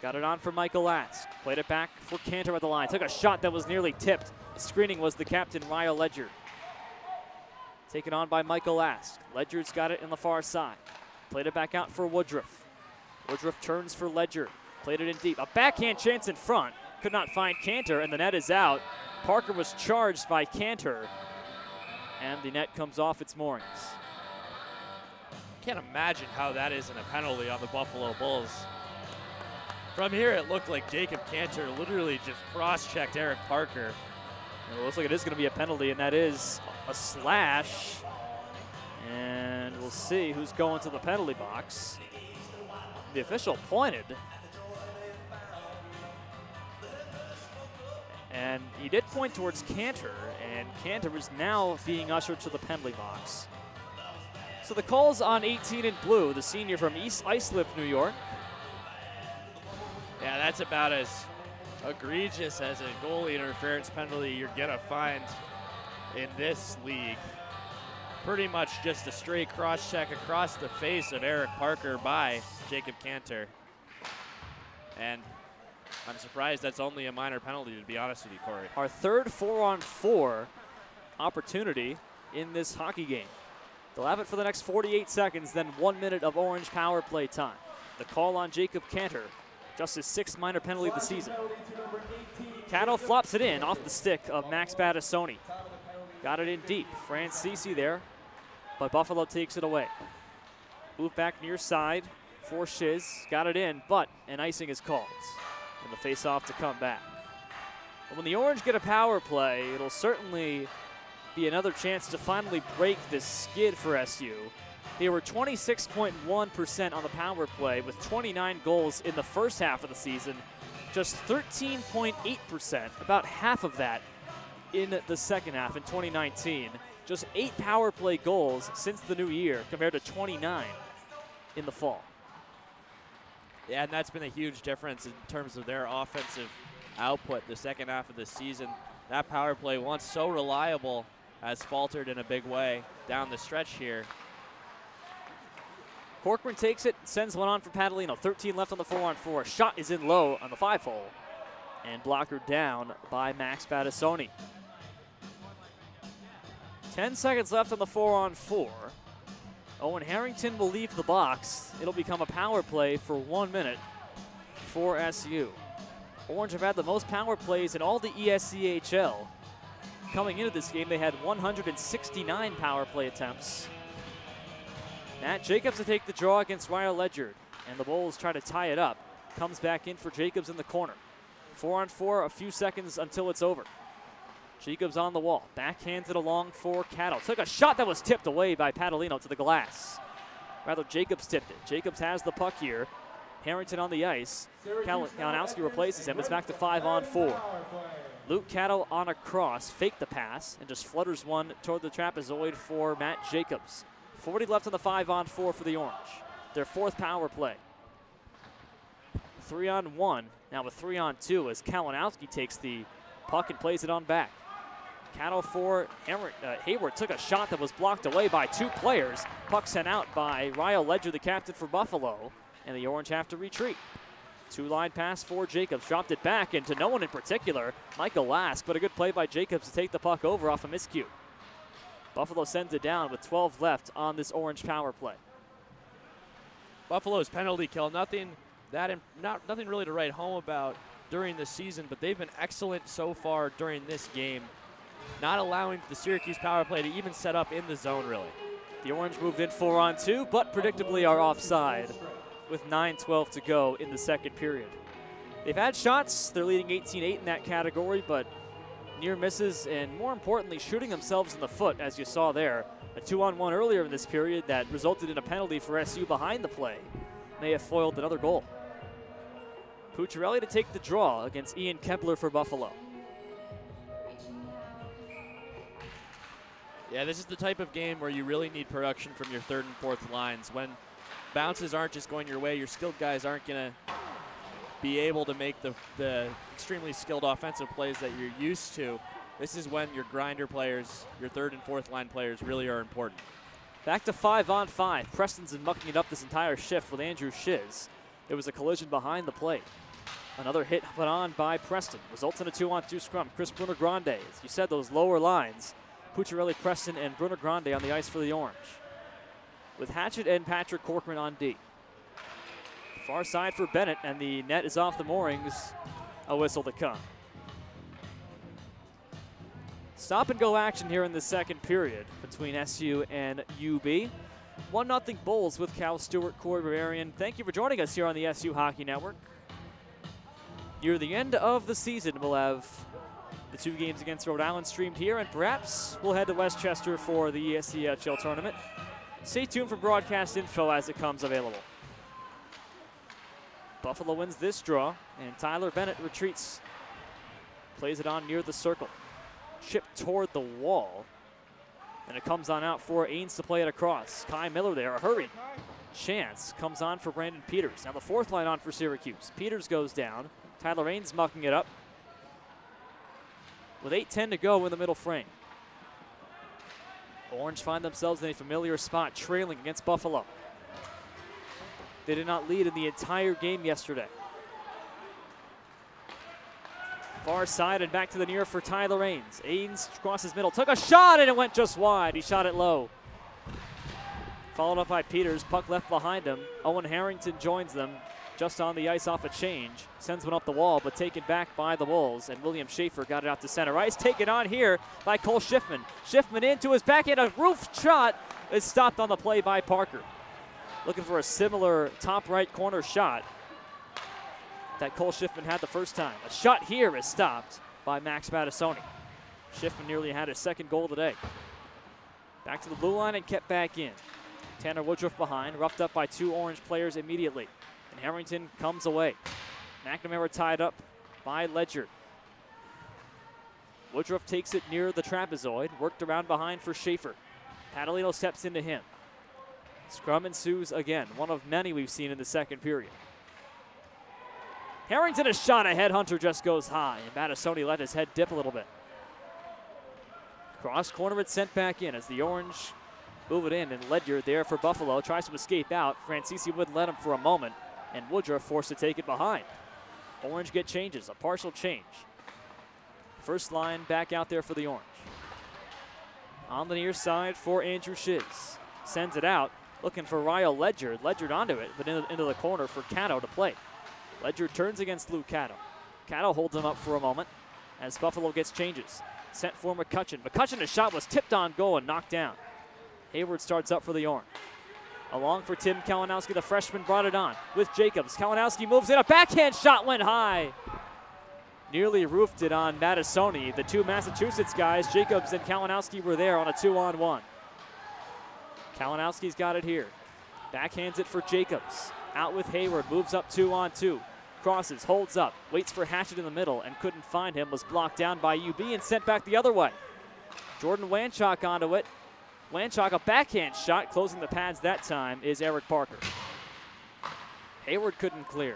Got it on for Michael Ask. Played it back for Cantor at the line. Took a shot that was nearly tipped. Screening was the captain, Ryle Ledyard. Taken on by Michael Ask. Ledyard's got it in the far side. Played it back out for Woodruff. Woodruff turns for Ledyard. Played it in deep. A backhand chance in front. Could not find Cantor, and the net is out. Parker was charged by Cantor, and the net comes off its moorings. Can't imagine how that isn't a penalty on the Buffalo Bulls. From here, it looked like Jacob Cantor literally just cross-checked Eric Parker. And it looks like it is going to be a penalty, and that is a slash. And we'll see who's going to the penalty box. The official pointed. And he did point towards Cantor, and Cantor is now being ushered to the penalty box. So the call's on 18 in blue, the senior from East Islip, New York. Yeah, that's about as egregious as a goalie interference penalty you're gonna find in this league. Pretty much just a straight cross-check across the face of Eric Parker by Jacob Cantor. And I'm surprised that's only a minor penalty, to be honest with you, Cory. Our 3rd 4-on-4 opportunity in this hockey game. They'll have it for the next 48 seconds, then 1 minute of Orange power play time. The call on Jacob Cantor, just his 6th minor penalty of the season. Cato flops it in off the stick of Max Battassoni. Got it in deep. Francisi there, but Buffalo takes it away. Move back near side for Shiz. Got it in, but an icing is called. And the face-off to come back. But when the Orange get a power play, it'll certainly be another chance to finally break this skid for SU. They were 26.1% on the power play with 29 goals in the first half of the season. Just 13.8%, about half of that in the second half in 2019. Just 8 power play goals since the new year compared to 29 in the fall. Yeah, and that's been a huge difference in terms of their offensive output the second half of the season. That power play, once so reliable, has faltered in a big way down the stretch here. Corcoran takes it, sends one on for Padalino. 13 left on the 4-on-4. Shot is in low on the 5-hole. And blocker down by Max Battassoni. 10 seconds left on the 4-on-4. Owen Harrington will leave the box. It'll become a power play for 1 minute for SU. Orange have had the most power plays in all the ESCHL. Coming into this game, they had 169 power play attempts. Matt Jacobs to take the draw against Ryle Ledyard, and the Bulls try to tie it up. Comes back in for Jacobs in the corner. 4-on-4, a few seconds until it's over. Jacobs on the wall, backhands it along for Cattle. Took a shot that was tipped away by Padalino to the glass. Rather, Jacobs tipped it. Jacobs has the puck here. Harrington on the ice. Kalinowski replaces him. It's back to 5-on-4. Luke Cattle on a cross, faked the pass, and just flutters one toward the trapezoid for Matt Jacobs. 40 left on the 5-on-4 for the Orange. Their 4th power play. 3-on-1, now a 3-on-2 as Kalinowski takes the puck and plays it on back. Cattle for Hayward took a shot that was blocked away by 2 players. Puck sent out by Ryle Ledyard, the captain for Buffalo, and the Orange have to retreat. 2-line pass for Jacobs, dropped it back into no one in particular, Michael Lask, but a good play by Jacobs to take the puck over off a miscue. Buffalo sends it down with 12 left on this Orange power play. Buffalo's penalty kill, nothing really to write home about during the season, but they've been excellent so far during this game, not allowing the Syracuse power play to even set up in the zone, really. The Orange moved in 4-on-2, but predictably are offside with 9:12 to go in the second period. They've had shots. They're leading 18-8 in that category, but near misses and, more importantly, shooting themselves in the foot, as you saw there. A 2-on-1 earlier in this period that resulted in a penalty for SU behind the play may have foiled another goal. Pucciarelli to take the draw against Ian Kepler for Buffalo. Yeah, this is the type of game where you really need production from your 3rd and 4th lines. When bounces aren't just going your way, your skilled guys aren't going to be able to make the extremely skilled offensive plays that you're used to. This is when your grinder players, your 3rd and 4th line players really are important. Back to 5-on-5. Preston's been mucking it up this entire shift with Andrew Shiz. There was a collision behind the plate. Another hit put on by Preston. Results in a 2-on-2 scrum. Chris Bruno Grande, as you said, those lower lines. Pucciarelli, Preston, and Bruno Grande on the ice for the Orange, with Hatchett and Patrick Corcoran on D. Far side for Bennett, and the net is off the moorings. A whistle to come. Stop-and-go action here in the second period between SU and UB. 1-0 Bulls with Cal Stewart, Cory Berberian. Thank you for joining us here on the SU Hockey Network. Near the end of the season, we'll have the 2 games against Rhode Island streamed here, and perhaps we'll head to Westchester for the ESCHL tournament. Stay tuned for broadcast info as it comes available. Buffalo wins this draw, and Tyler Bennett retreats. Plays it on near the circle. Chipped toward the wall, and it comes on out for Ains to play it across. Kai Miller there, a hurried chance. Comes on for Brandon Peters. Now the 4th line on for Syracuse. Peters goes down. Tyler Ains mucking it up, with 8:10 to go in the middle frame. Orange find themselves in a familiar spot, trailing against Buffalo. They did not lead in the entire game yesterday. Far side and back to the near for Tyler Ains. Ains crosses middle, took a shot, and it went just wide. He shot it low. Followed up by Peters, puck left behind him. Owen Harrington joins them. Just on the ice off a change. Sends one up the wall, but taken back by the Wolves. And William Schaefer got it out to center ice. Taken on here by Cole Schiffman. Schiffman into his backhand. A roof shot is stopped on the play by Parker. Looking for a similar top right corner shot that Cole Schiffman had the first time. A shot here is stopped by Max Battassoni. Schiffman nearly had his 2nd goal today. Back to the blue line and kept back in. Tanner Woodruff behind, roughed up by 2 Orange players immediately. And Harrington comes away. McNamara tied up by Ledyard. Woodruff takes it near the trapezoid, worked around behind for Schaefer. Padalino steps into him. Scrum ensues again, one of many we've seen in the second period. Harrington a shot ahead, Hunter just goes high, and Battassoni let his head dip a little bit. Cross corner, it's sent back in as the Orange Move it in, and Ledyard there for Buffalo. Tries to escape out. Francisi wouldn't let him for a moment, and Woodruff forced to take it behind. Orange get changes, a partial change. First line back out there for the Orange. On the near side for Andrew Shiz. Sends it out, looking for Ryle Ledyard. Ledyard onto it, but into the corner for Cato to play. Ledyard turns against Luke Cato. Cato holds him up for a moment as Buffalo gets changes. Sent for McCutcheon. McCutcheon's shot was tipped on goal and knocked down. Hayward starts up for the Orange. Along for Tim Kalinowski, the freshman brought it on with Jacobs. Kalinowski moves in, a backhand shot went high. Nearly roofed it on Mattisoni. The two Massachusetts guys, Jacobs and Kalinowski, were there on a 2-on-1. Kalinowski's got it here. Backhands it for Jacobs. Out with Hayward, moves up 2-on-2. Crosses, holds up, waits for Hatchett in the middle and couldn't find him, was blocked down by UB and sent back the other way. Jordan Wanchok onto it. Wanchok, a backhand shot, closing the pads that time is Eric Parker. Hayward couldn't clear.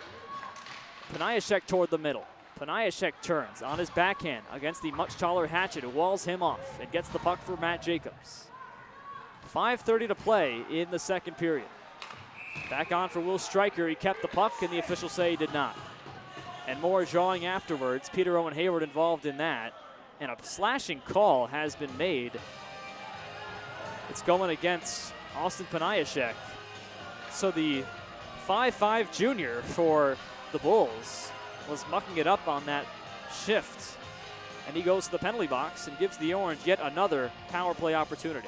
Paniashek toward the middle. Paniashek turns on his backhand against the much taller Hatchett, who walls him off and gets the puck for Matt Jacobs. 5:30 to play in the second period. Back on for Will Stryker. He kept the puck, and the officials say he did not. And more drawing afterwards. Peter Owen Hayward involved in that. And a slashing call has been made. It's going against Austin Paniashek. So the 5'5" junior for the Bulls was mucking it up on that shift. And he goes to the penalty box and gives the Orange yet another power play opportunity.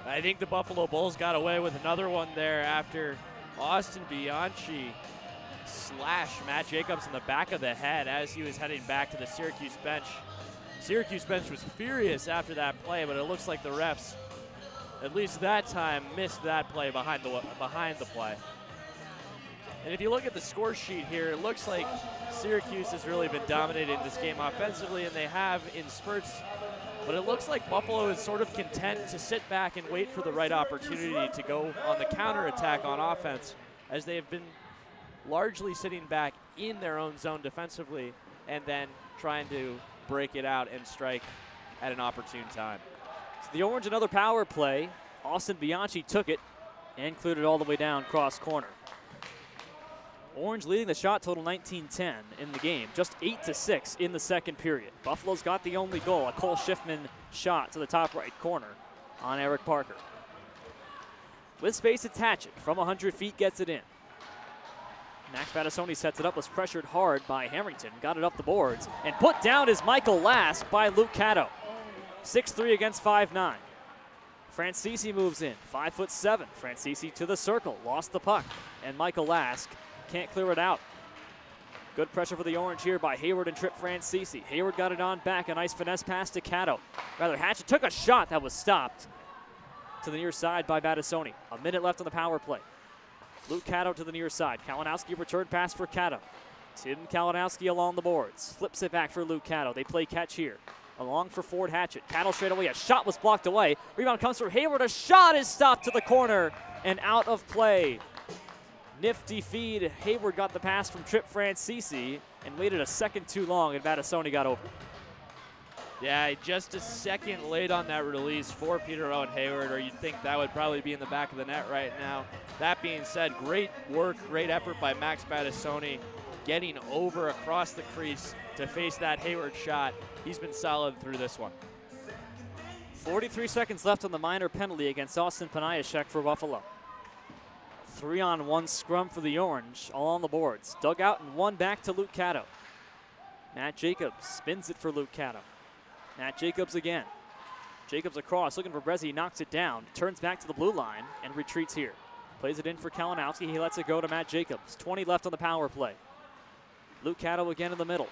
I think the Buffalo Bulls got away with another one there after Austin Bianchi slashed Matt Jacobs in the back of the head as he was heading back to the Syracuse bench. Syracuse bench was furious after that play, but it looks like the refs, at least that time, missed that play behind the play. And if you look at the score sheet here, it looks like Syracuse has really been dominating this game offensively, and they have in spurts. But it looks like Buffalo is sort of content to sit back and wait for the right opportunity to go on the counterattack on offense, as they have been largely sitting back in their own zone defensively and then trying to break it out and strike at an opportune time. So the Orange, another power play. Austin Bianchi took it and cleared it all the way down cross corner. Orange leading the shot total 19-10 in the game, just 8-6 in the second period. Buffalo's got the only goal, a Cole Schiffman shot to the top right corner on Eric Parker. With space, it's Hatchett from 100 feet, gets it in. Max Battisoni sets it up, was pressured hard by Harrington, got it up the boards, and put down is Michael Lask by Luke Cato. 6'3" against 5'9". Francisi moves in, 5'7". Francisi to the circle, lost the puck, and Michael Lask can't clear it out. Good pressure for the Orange here by Hayward and Trip Francisi. Hayward got it on back, a nice finesse pass to Cato. Rather, Hatchett took a shot that was stopped to the near side by Battisoni. A minute left on the power play. Luke Cato to the near side. Kalinowski return pass for Cato. Tim Kalinowski along the boards. Flips it back for Luke Cato. They play catch here. Along for Ford Hatchett. Cato straight away. A shot was blocked away. Rebound comes from Hayward. A shot is stopped to the corner and out of play. Nifty feed. Hayward got the pass from Trip Francisi and waited a second too long, and Battisoni got over. Yeah, just a second late on that release for Peter Owen Hayward, or you'd think that would probably be in the back of the net right now. That being said, great work, great effort by Max Battisoni, getting over across the crease to face that Hayward shot. He's been solid through this one. 43 seconds left on the minor penalty against Austin Paniashek for Buffalo. 3-on-1 scrum for the Orange, all on the boards. Dug out and one back to Luke Cato. Matt Jacobs spins it for Luke Cato. Matt Jacobs again. Jacobs across, looking for Brezzi, knocks it down, turns back to the blue line and retreats here. Plays it in for Kalinowski, he lets it go to Matt Jacobs. 20 left on the power play. Luke Cato again in the middle.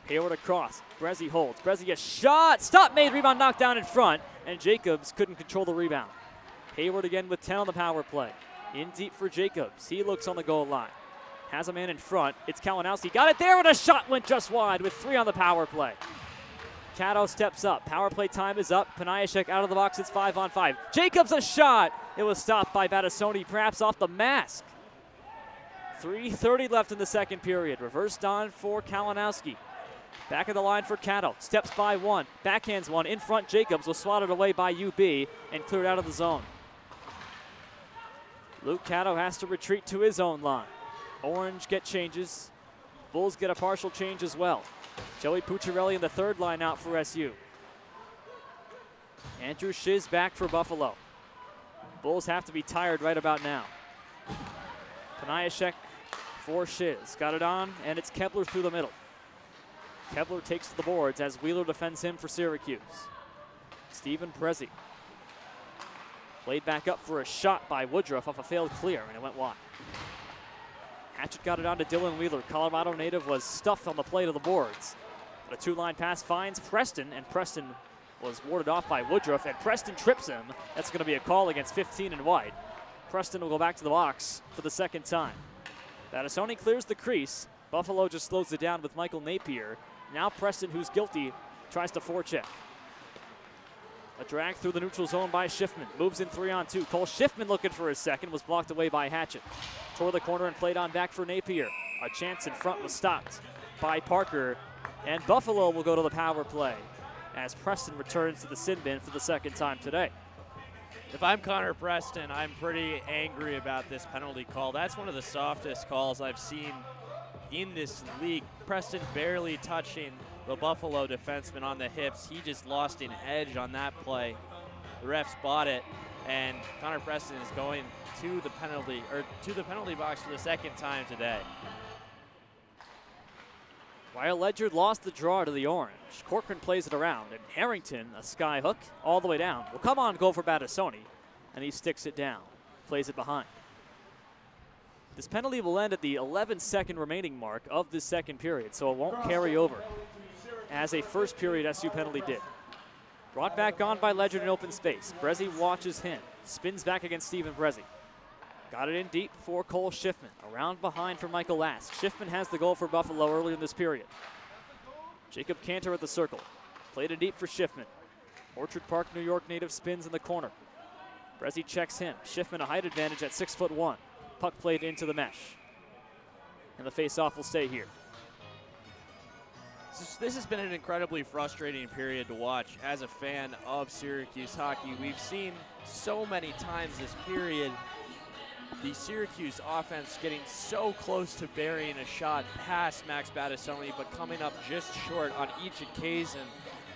Hayward across, Brezzi holds. Brezzi a shot, stop made, rebound knocked down in front, and Jacobs couldn't control the rebound. Hayward again with 10 on the power play. In deep for Jacobs. He looks on the goal line. Has a man in front. It's Kalinowski. Got it there, and a shot went just wide with 3 on the power play. Cato steps up. Power play time is up. Paniashek out of the box. It's 5-on-5. Jacobs a shot. It was stopped by Battisoni, perhaps off the mask. 3:30 left in the second period. Reversed on for Kalinowski. Back of the line for Cato. Steps by one. Backhands one. In front, Jacobs was swatted away by UB and cleared out of the zone. Luke Cato has to retreat to his own line. Orange get changes. Bulls get a partial change as well. Joey Pucciarelli in the third line out for SU. Andrew Shiz back for Buffalo. Bulls have to be tired right about now. Panayashek for Shiz. Got it on, and it's Kepler through the middle. Kepler takes to the boards as Wheeler defends him for Syracuse. Stephen Prezi. Played back up for a shot by Woodruff off a failed clear, and it went wide. Hatchett got it on to Dylan Wheeler. Colorado native was stuffed on the play to the boards. But a two-line pass finds Preston, and Preston was warded off by Woodruff, and Preston trips him. That's going to be a call against 15 and white. Preston will go back to the box for the second time. Battisoni clears the crease. Buffalo just slows it down with Michael Napier. Now Preston, who's guilty, tries to forecheck. A drag through the neutral zone by Schiffman. Moves in 3-on-2. Cole Schiffman looking for his second, was blocked away by Hatchett. Tore the corner and played on back for Napier. A chance in front was stopped by Parker. And Buffalo will go to the power play as Preston returns to the sin bin for the second time today. If I'm Connor Preston, I'm pretty angry about this penalty call. That's one of the softest calls I've seen in this league. Preston barely touching the Buffalo defenseman on the hips. He just lost an edge on that play. The refs bought it, and Connor Preston is going to the penalty box for the second time today. While Ledyard lost the draw to the Orange, Corcoran plays it around, and Harrington, a sky hook all the way down, will come on goal for Battisoni, and he sticks it down, plays it behind. This penalty will end at the 11-second remaining mark of this second period, so it won't carry over, as a first period SU penalty did. Brought back on by Ledyard in open space. Brezzi watches him, spins back against Stephen Brezzi. Got it in deep for Cole Schiffman. Around behind for Michael Lask. Schiffman has the goal for Buffalo early in this period. Jacob Cantor at the circle. Played it deep for Schiffman. Orchard Park, New York native spins in the corner. Brezzi checks him. Schiffman a height advantage at 6'1". Puck played into the mesh. And the face-off will stay here. This has been an incredibly frustrating period to watch as a fan of Syracuse hockey. We've seen so many times this period the Syracuse offense getting so close to burying a shot past Max Battisoni, but coming up just short on each occasion,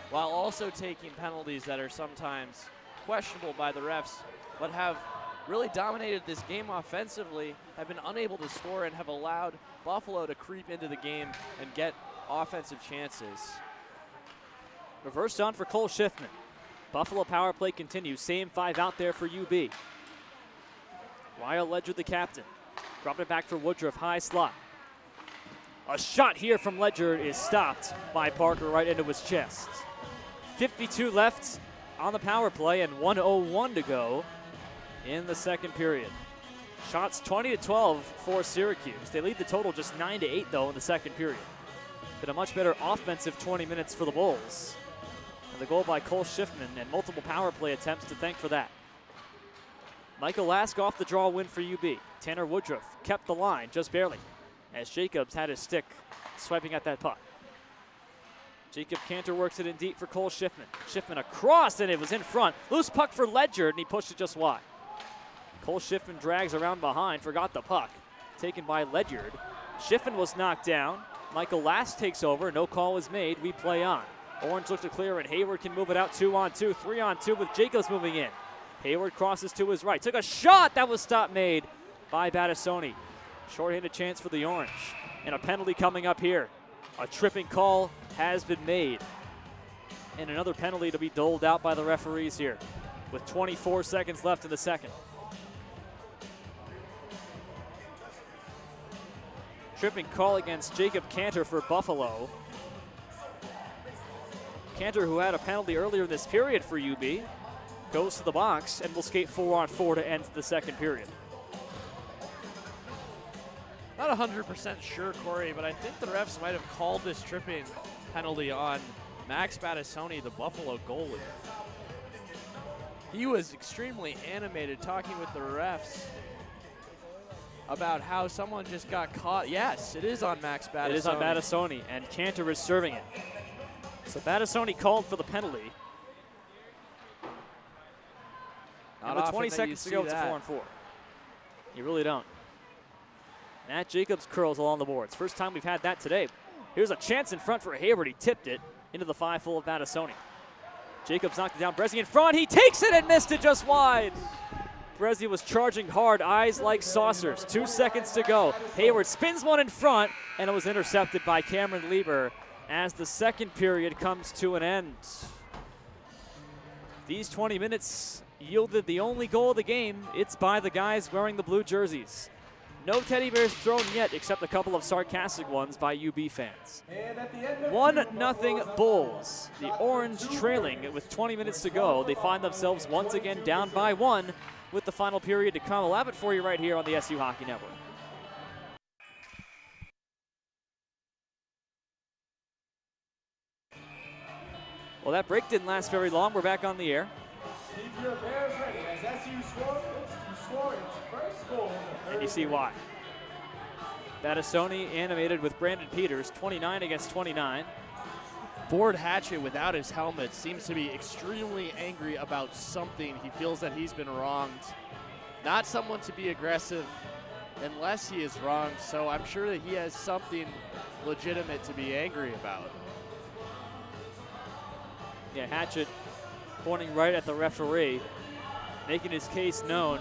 while also taking penalties that are sometimes questionable by the refs, but have really dominated this game offensively, have been unable to score, and have allowed Buffalo to creep into the game and get offensive chances. Reversed on for Cole Schiffman. Buffalo power play continues. Same five out there for UB. Lyle Ledyard, the captain. Dropped it back for Woodruff, high slot. A shot here from Ledyard is stopped by Parker right into his chest. 52 left on the power play and 1:01 to go in the second period. Shots 20-12 for Syracuse. They lead the total just 9-8 though in the second period. Been a much better offensive 20 minutes for the Bulls. And the goal by Cole Schiffman and multiple power play attempts to thank for that. Michael Lask off the draw win for UB. Tanner Woodruff kept the line just barely as Jacobs had his stick swiping at that puck. Jacob Cantor works it in deep for Cole Schiffman. Schiffman across, and it was in front. Loose puck for Ledyard, and he pushed it just wide. Cole Schiffman drags around behind, forgot the puck. Taken by Ledyard. Schiffman was knocked down. Michael Lask takes over. No call was made. We play on. Orange looks to clear, and Hayward can move it out 2-on-2, 3-on-2 with Jacobs moving in. Hayward crosses to his right. Took a shot. That was stop made by Battisoni. Short-handed chance for the Orange. And a penalty coming up here. A tripping call has been made. And another penalty to be doled out by the referees here with 24 seconds left in the second. Tripping call against Jacob Cantor for Buffalo. Cantor, who had a penalty earlier in this period for UB, goes to the box and will skate 4-on-4 to end the second period. Not 100% sure, Cory, but I think the refs might have called this tripping penalty on Max Battisoni, the Buffalo goalie. He was extremely animated talking with the refs. about how someone just got caught. Yes, it is on Max Battassoni. It is on Battassoni, and Cantor is serving it. So Battassoni called for the penalty. And with 20 seconds to go, it's a 4-on-4. You really don't. Matt Jacobs curls along the boards. First time we've had that today. Here's a chance in front for Hayward. He tipped it into the 5-hole of Battassoni. Jacobs knocked it down. Brezzi in front. He takes it and missed it just wide. Brezzi was charging hard, eyes like saucers. 2 seconds to go. Hayward spins one in front, and it was intercepted by Cameron Lieber as the second period comes to an end. These 20 minutes yielded the only goal of the game. It's by the guys wearing the blue jerseys. No teddy bears thrown yet, except a couple of sarcastic ones by UB fans. 1-0 Bulls. The Orange trailing with 20 minutes to go. They find themselves once again down by 1 with the final period to come. We'll have it for you right here on the SU Hockey Network. Well, that break didn't last very long. We're back on the air. Keep your Bears ready as SU looks to score its first goal. And you see why. Battassoni animated with Brandon Peters, 29 against 29. Board Hatchet, without his helmet, seems to be extremely angry about something. He feels that he's been wronged. Not someone to be aggressive unless he is wronged, so I'm sure that he has something legitimate to be angry about. Yeah, Hatchet pointing right at the referee, making his case known.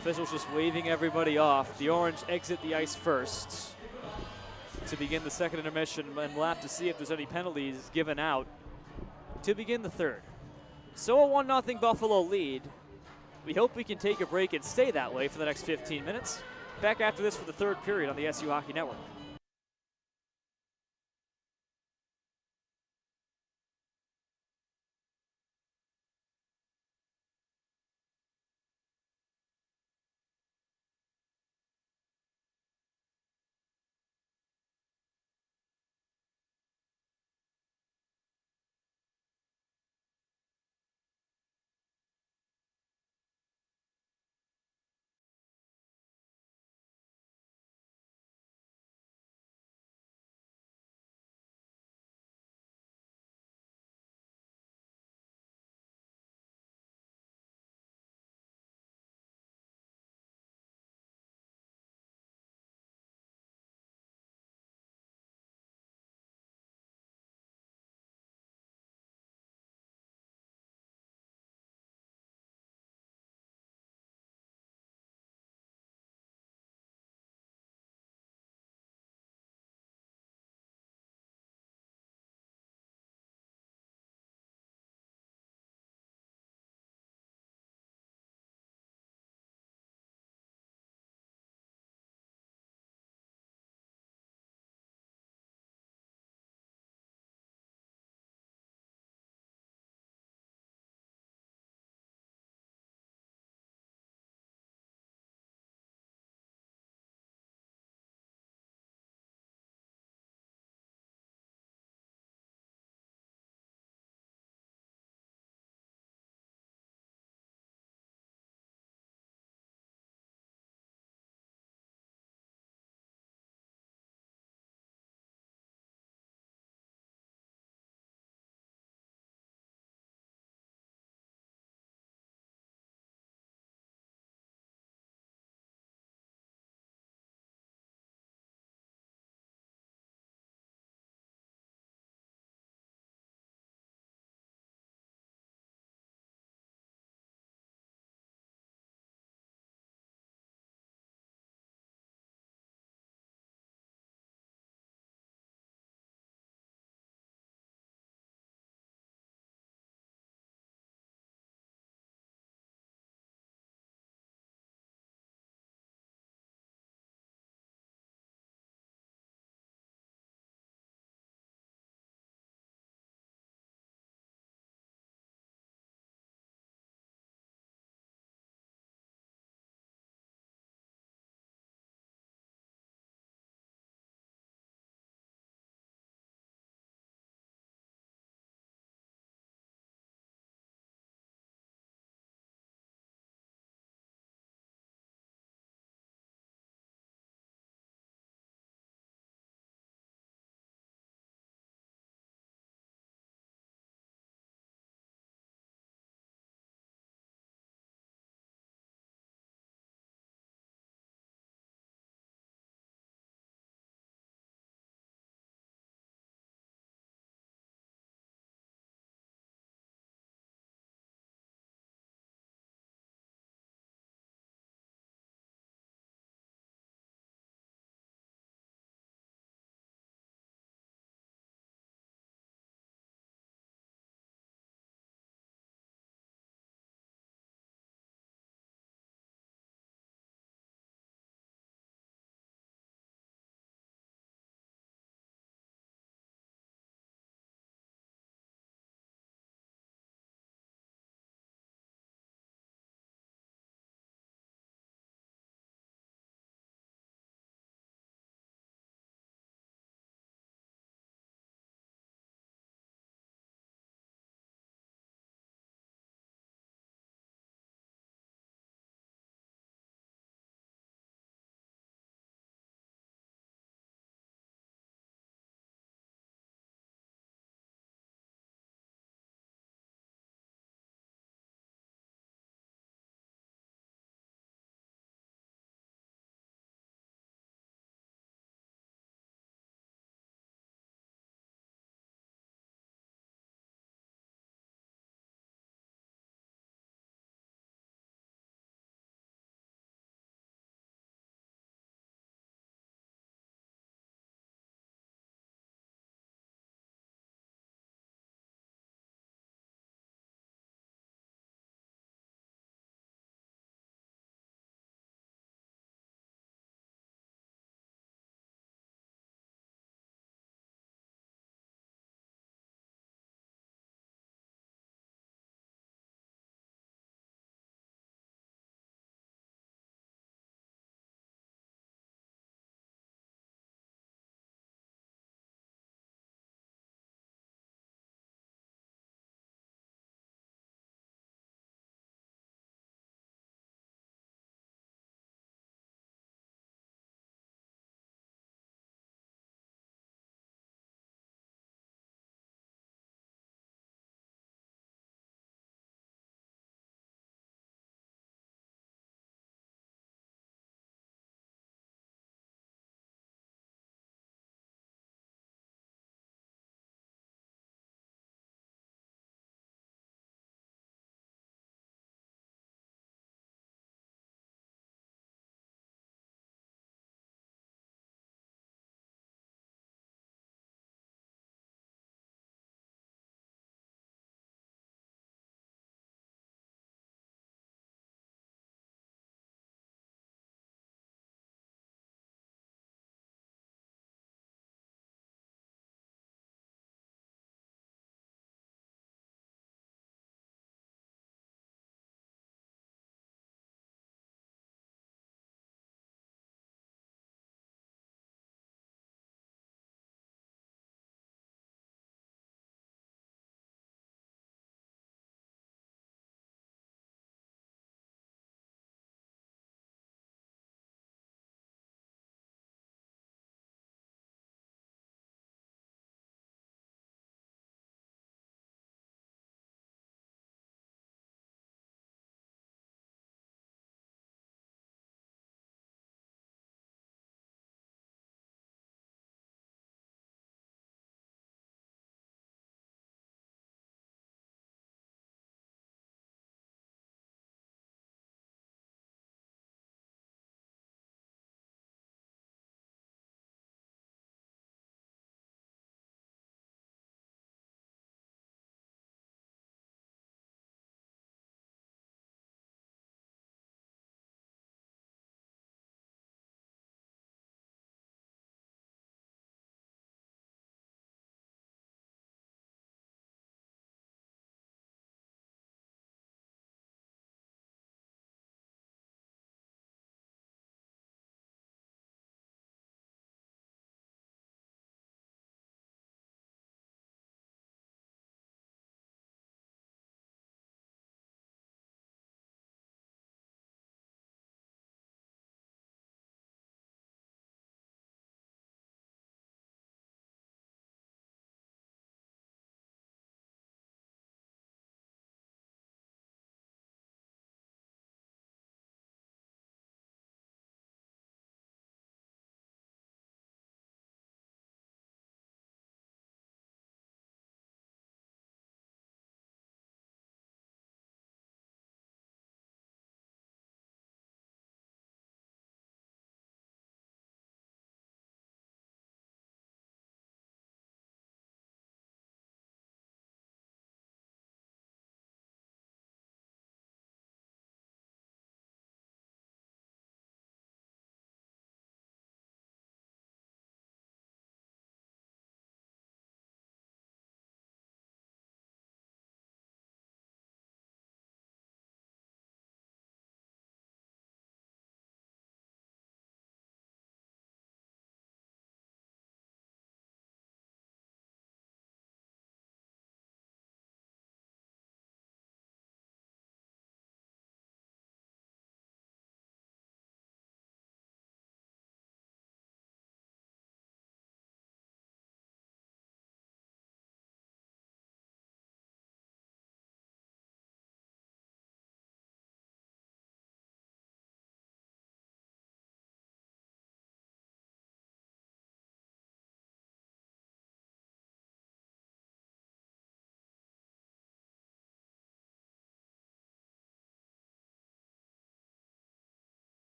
Officials just waving everybody off. The Orange exit the ice first to begin the second intermission, and we'll have to see if there's any penalties given out to begin the third. So a 1-0 Buffalo lead. We hope we can take a break and stay that way for the next 15 minutes. Back after this for the third period on the SU Hockey Network.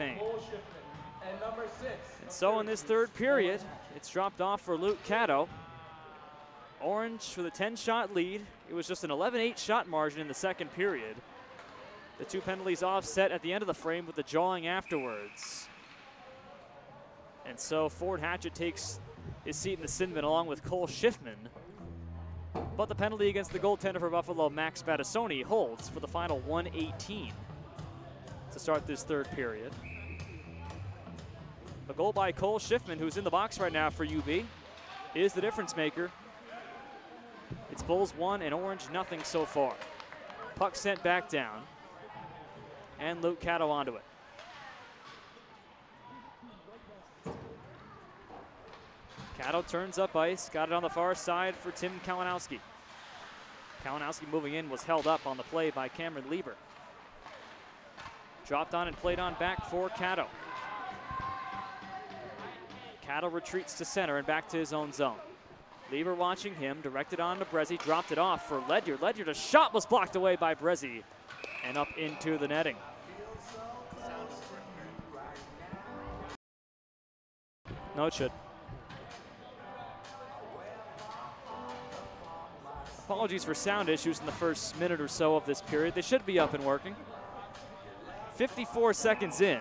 Payne. Cole Shipman. And number 6. And so in this third period, it's dropped off for Luke Caddo. Orange with a 10-shot lead. It was just an 11-8 shot margin in the second period. The 2 penalties offset at the end of the frame with the jawing afterwards. And so Ford Hatchett takes his seat in the sin bin along with Cole Schiffman. But the penalty against the goaltender for Buffalo, Max Battassoni, holds for the final 1:18 to start this third period. A goal by Cole Schiffman, who's in the box right now for UB, is the difference maker. It's Bulls 1 and Orange nothing so far. Puck sent back down. And Luke Caddo onto it. Caddo turns up ice, got it on the far side for Tim Kalinowski. Kalinowski moving in was held up on the play by Cameron Lieber. Dropped on and played on back for Caddo. Caddo retreats to center and back to his own zone. Lieber watching him, directed on to Brezzi, dropped it off for Ledyard. Ledyard's shot was blocked away by Brezzi and up into the netting. No, it should. Apologies for sound issues in the first minute or so of this period. They should be up and working. 54 seconds in.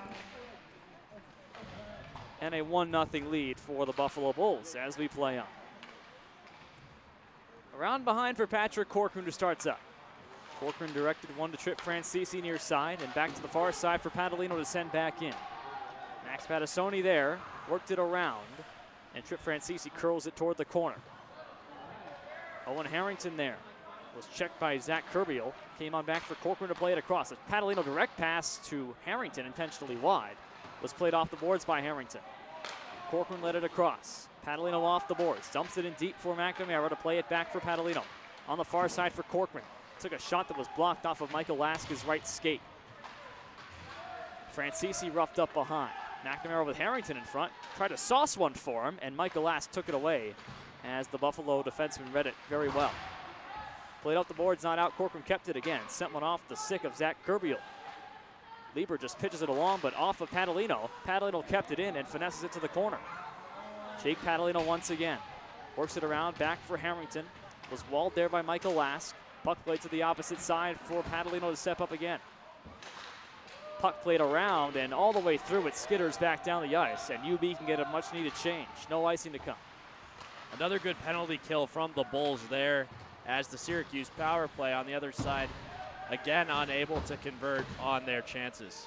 And a 1-0 lead for the Buffalo Bulls as we play on. Around behind for Patrick Corcoran, who starts up. Corcoran directed one to Trip Francisi near side and back to the far side for Padalino to send back in. Max Battassoni there, worked it around, and Trip Francisi curls it toward the corner. Owen Harrington there was checked by Zach Kerbiel. Came on back for Corcoran to play it across. A Padalino direct pass to Harrington, intentionally wide, was played off the boards by Harrington. Corcoran led it across. Padalino off the boards, dumps it in deep for McNamara to play it back for Padalino. On the far side for Corcoran. Took a shot that was blocked off of Michael Laska's right skate. Francisi roughed up behind. McNamara with Harrington in front, tried to sauce one for him, and Michael Lask took it away as the Buffalo defenseman read it very well. Played up the boards, not out. Corcoran kept it again. Sent one off the stick of Zach Kerbiel. Lieber just pitches it along, but off of Padalino. Padalino kept it in and finesses it to the corner. Jake Padalino once again. Works it around, back for Harrington. Was walled there by Michael Lask. Puck played to the opposite side for Padalino to step up again. Puck played around and all the way through, it skitters back down the ice, and UB can get a much needed change. No icing to come. Another good penalty kill from the Bulls there as the Syracuse power play on the other side, again unable to convert on their chances.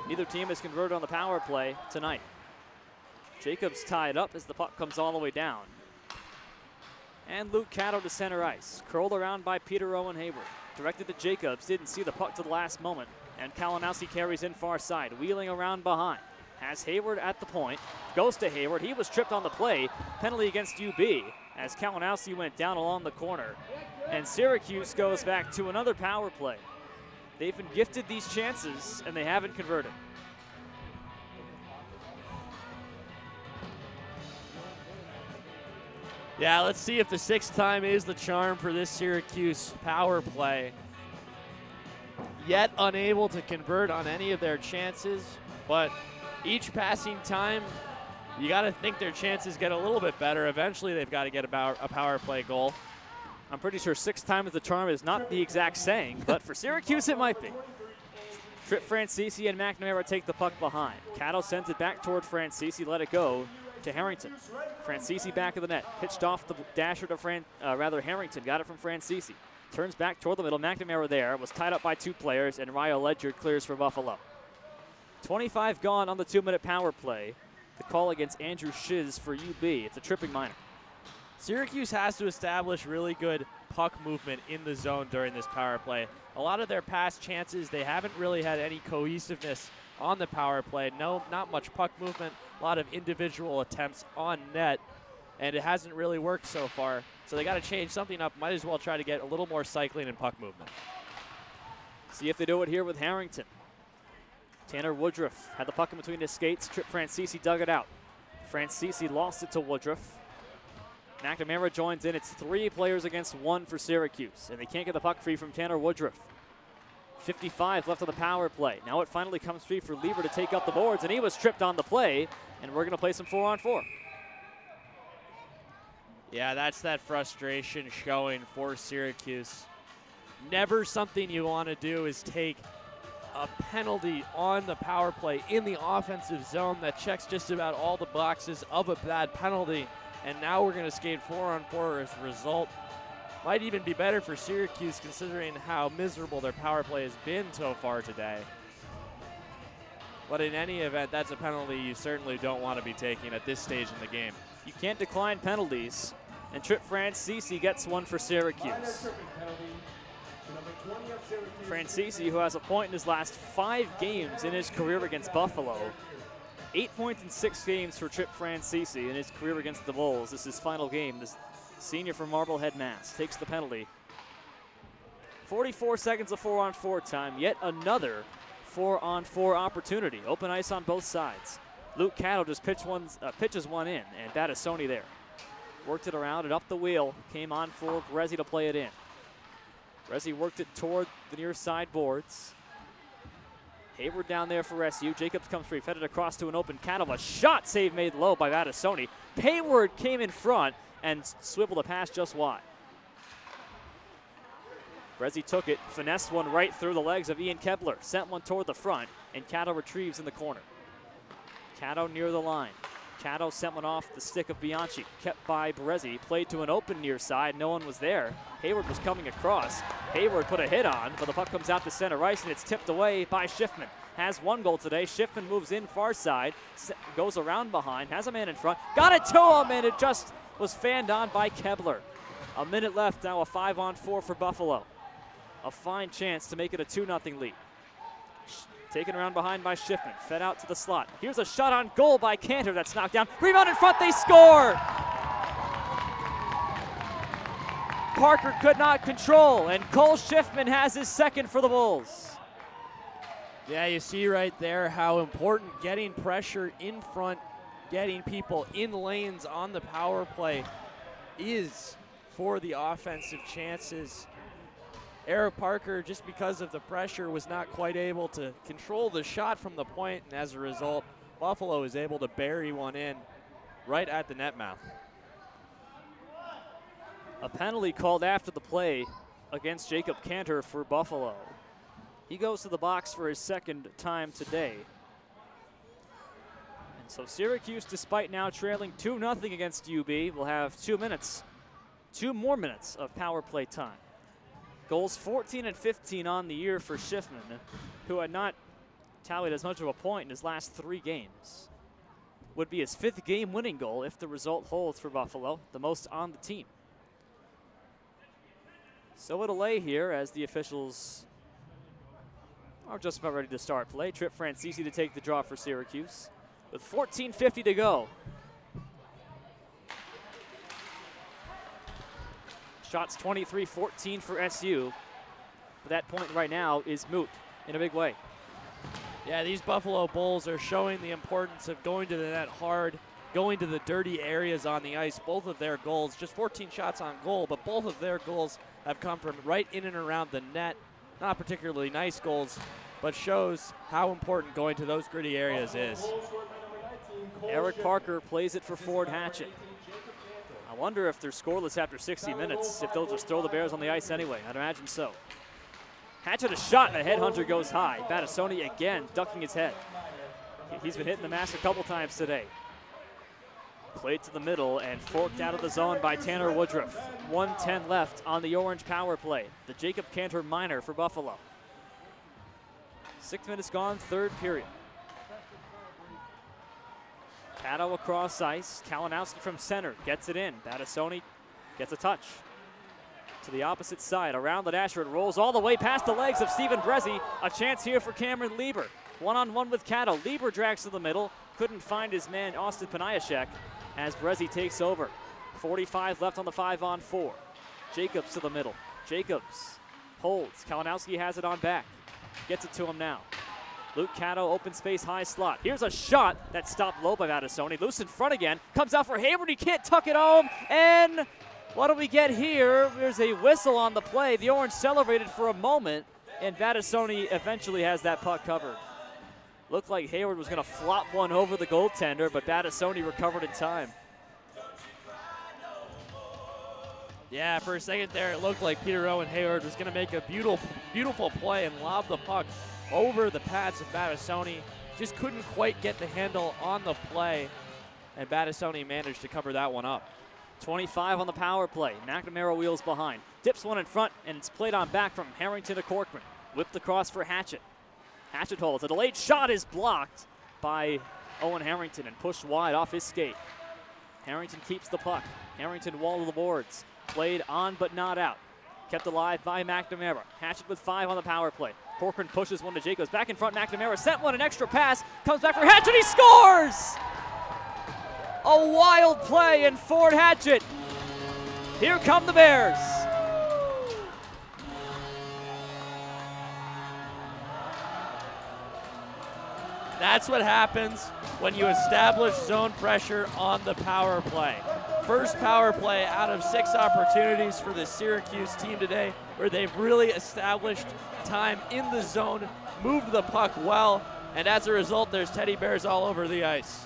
Neither team has converted on the power play tonight. Jacobs tied up as the puck comes all the way down. And Luke Caddo to center ice. Curled around by Peter Owen Hayward. Directed to Jacobs, didn't see the puck to the last moment. And Kalinowski carries in far side, wheeling around behind. Has Hayward at the point, goes to Hayward. He was tripped on the play. Penalty against UB as Kalinowski went down along the corner. And Syracuse goes back to another power play. They've been gifted these chances and they haven't converted. Yeah, let's see if the sixth time is the charm for this Syracuse power play. Yet unable to convert on any of their chances, but each passing time, you got to think their chances get a little bit better. Eventually, they've got to get about a power play goal. I'm pretty sure 6 times the charm is not the exact saying, but for Syracuse, it might be. Trip Francisi and McNamara take the puck behind. Caddo sends it back toward Francisi, let it go to Harrington. Francisi back of the net, pitched off the dasher to Harrington, got it from Francisi. Turns back toward the middle, McNamara there, was tied up by 2 players, and Ryo Ledyard clears for Buffalo. 25 gone on the 2-minute power play. The call against Andrew Shiz for UB. It's a tripping minor. Syracuse has to establish really good puck movement in the zone during this power play. A lot of their past chances, they haven't really had any cohesiveness on the power play. No, not much puck movement, a lot of individual attempts on net, and it hasn't really worked so far. So they got to change something up. Might as well try to get a little more cycling and puck movement. See if they do it here with Harrington. Tanner Woodruff had the puck in between his skates. Trip Francisi dug it out. Francisi lost it to Woodruff. McNamara joins in. It's 3 players against 1 for Syracuse, and they can't get the puck free from Tanner Woodruff. 55 left on the power play. Now it finally comes free for Lieber to take up the boards, and he was tripped on the play, and we're going to play some 4-on-4. Yeah, that's that frustration showing for Syracuse. Never something you want to do is take a penalty on the power play in the offensive zone that checks just about all the boxes of a bad penalty, and now we're going to skate 4-on-4 as a result. Might even be better for Syracuse considering how miserable their power play has been so far today. But in any event, that's a penalty you certainly don't want to be taking at this stage in the game. You can't decline penalties, and Trip Francisi gets one for Syracuse. Francisi, who has a point in his last 5 games in his career against Buffalo. 8 points in 6 games for Trip Francisi in his career against the Bulls. This is his final game. This senior from Marblehead, Mass. Takes the penalty. 44 seconds of 4-on-4 time. Yet another 4-on-4 opportunity. Open ice on both sides. Luke Cattle just pitches one in, and Battisoni there. Worked it around and up the wheel. Came on for Berberian to play it in. Berberian worked it toward the near side boards. Hayward down there for SU. Jacobs comes free, fed it across to an open Cattle. A shot save made low by Battisoni. Hayward came in front and swiveled a pass just wide. Berberian took it, finessed one right through the legs of Ian Kepler, sent one toward the front, and Catto retrieves in the corner. Catto near the line. Catto sent one off the stick of Bianchi, kept by Berberian, played to an open near side, no one was there. Hayward was coming across. Hayward put a hit on, but the puck comes out to center ice, and it's tipped away by Schiffman. Has 1 goal today. Schiffman moves in far side, goes around behind, has a man in front, got it to him, and it just was fanned on by Kepler. A minute left, now a 5-on-4 for Buffalo. A fine chance to make it a 2-0 lead. Taken around behind by Schiffman, fed out to the slot. Here's a shot on goal by Cantor that's knocked down. Rebound in front, they score! Parker could not control, and Cole Schiffman has his second for the Bulls. Yeah, you see right there how important getting pressure in front, getting people in lanes on the power play is for the offensive chances. Eric Parker, just because of the pressure, was not quite able to control the shot from the point, and as a result, Buffalo is able to bury one in right at the net mouth. A penalty called after the play against Jacob Cantor for Buffalo. He goes to the box for his second time today. And so Syracuse, despite now trailing 2-0 against UB, will have 2 more minutes of power play time. Goals 14 and 15 on the year for Schiffman, who had not tallied as much of a point in his last 3 games. Would be his 5th game winning goal if the result holds for Buffalo, the most on the team. So a delay here as the officials are just about ready to start play. Trip Francisi to take the draw for Syracuse with 14:50 to go. Shots 23-14 for SU. But that point right now is moot in a big way. Yeah, these Buffalo Bulls are showing the importance of going to the net hard, going to the dirty areas on the ice. Both of their goals, just 14 shots on goal, but both of their goals have come from right in and around the net. Not particularly nice goals, but shows how important going to those gritty areas is. Eric Parker plays it for Ford Hatchett. I wonder if they're scoreless after 60 minutes, if they'll just throw the Bears on the ice anyway. I'd imagine so. Hatchett a shot, and the headhunter goes high. Battisoni again ducking his head. He's been hitting the mask a couple times today. Played to the middle and forked out of the zone by Tanner Woodruff. 1:10 left on the Orange power play. The Jacob Cantor minor for Buffalo. 6 minutes gone, 3rd period. Catto across ice. Kalinowski from center gets it in. Battisoni gets a touch. To the opposite side, around the dasher, it rolls all the way past the legs of Stephen Berberian. A chance here for Cameron Lieber. One-on-one with Catto. Lieber drags to the middle. Couldn't find his man, Austin Paniashek, as Berberian takes over. 45 left on the 5-on-4. Jacobs to the middle. Jacobs holds. Kalinowski has it on back. Gets it to him now. Luke Catto, open space, high slot. Here's a shot that's stopped low by Battisoni. Loose in front again. Comes out for Hayward. He can't tuck it home. And what do we get here? There's a whistle on the play. The Orange celebrated for a moment. And Battisoni eventually has that puck covered. Looked like Hayward was going to flop one over the goaltender, but Battisoni recovered in time. Yeah, for a second there, it looked like Peter Owen Hayward was going to make a beautiful play and lob the puck over the pads of Battisoni. Just couldn't quite get the handle on the play, and Battisoni managed to cover that one up. 25 on the power play. McNamara wheels behind. Dips one in front, and it's played on back from Harrington to Corcoran. Whipped across for Hatchett. Hatchett holds. A delayed shot is blocked by Owen Harrington and pushed wide off his skate. Harrington keeps the puck. Harrington wall to the boards. Played on but not out. Kept alive by McNamara. Hatchett with 5 on the power play. Corcoran pushes one to Jacobs. Back in front, McNamara sent one, an extra pass. Comes back for Hatchett, he scores! A wild play, and Ford Hatchett. Here come the Bears. That's what happens when you establish zone pressure on the power play. First power play out of 6 opportunities for the Syracuse team today, where they've really established time in the zone, moved the puck well, and as a result, there's teddy bears all over the ice.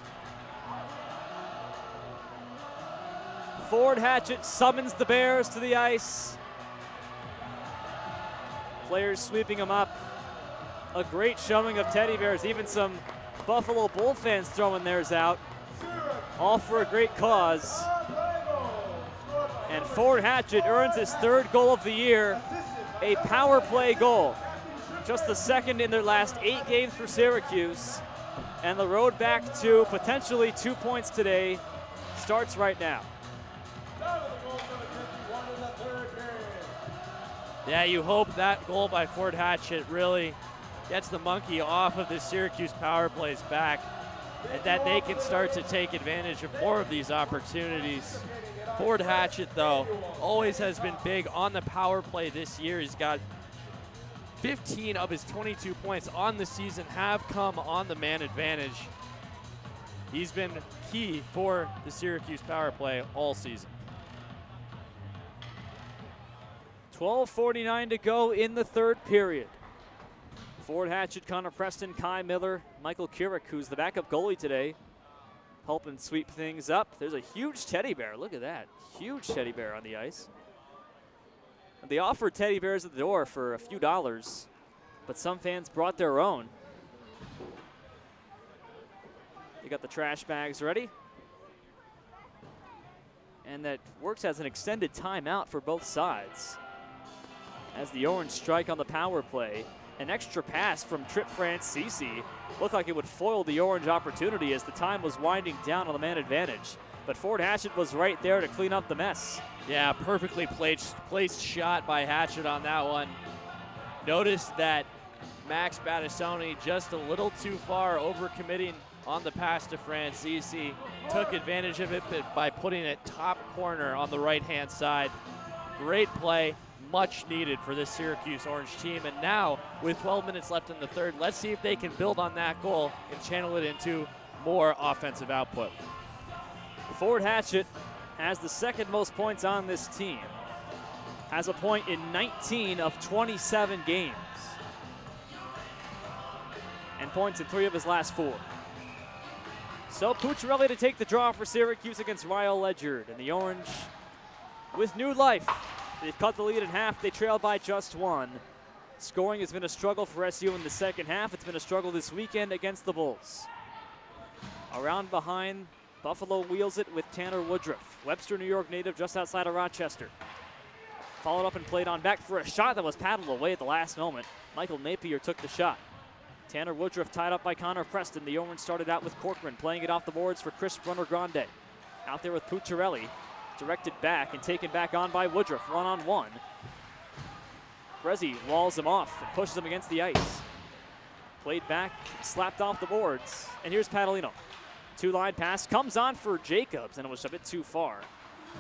Ford Hatchett summons the Bears to the ice. Players sweeping them up. A great showing of teddy bears, even some Buffalo Bull fans throwing theirs out. All for a great cause. And Ford Hatchett earns his 3rd goal of the year, a power play goal. Just the 2nd in their last 8 games for Syracuse. And the road back to potentially 2 points today starts right now. Yeah, you hope that goal by Ford Hatchett really gets the monkey off of the Syracuse power plays back, and that they can start to take advantage of more of these opportunities. Ford Hatchett, though, always has been big on the power play this year. He's got 15 of his 22 points on the season have come on the man advantage. He's been key for the Syracuse power play all season. 12:49 to go in the 3rd period. Ford Hatchett, Connor Preston, Kai Miller, Michael Keurig, who's the backup goalie today, helping sweep things up. There's a huge teddy bear. Look at that. Huge teddy bear on the ice. And they offered teddy bears at the door for a few dollars, but some fans brought their own. They got the trash bags ready. And that works as an extended timeout for both sides. As the Orange strike on the power play, an extra pass from Trip Francisi looked like it would foil the Orange opportunity as the time was winding down on the man advantage. But Ford Hatchett was right there to clean up the mess. Yeah, perfectly placed shot by Hatchett on that one. Notice that Max Battisoni just a little too far overcommitting on the pass to Francisi. Took advantage of it by putting it top corner on the right-hand side. Great play. Much needed for this Syracuse Orange team. And now, with 12 minutes left in the 3rd, let's see if they can build on that goal and channel it into more offensive output. Ford Hatchett has the 2nd most points on this team. Has a point in 19 of 27 games. And points in 3 of his last 4. So Pucciarelli to take the draw for Syracuse against Ryle Ledyard. And the Orange with new life. They've cut the lead in half. They trail by just 1. Scoring has been a struggle for SU in the 2nd half. It's been a struggle this weekend against the Bulls. Around behind, Buffalo wheels it with Tanner Woodruff. Webster, New York native, just outside of Rochester. Followed up and played on back for a shot that was paddled away at the last moment. Michael Napier took the shot. Tanner Woodruff tied up by Connor Preston. The Orange started out with Corcoran, playing it off the boards for Chris Brunner-Grande. Out there with Pucciarelli. Directed back and taken back on by Woodruff, one-on-one. Prezi walls him off and pushes him against the ice. Played back, slapped off the boards. And here's Padalino. 2-line pass, comes on for Jacobs, and it was a bit too far.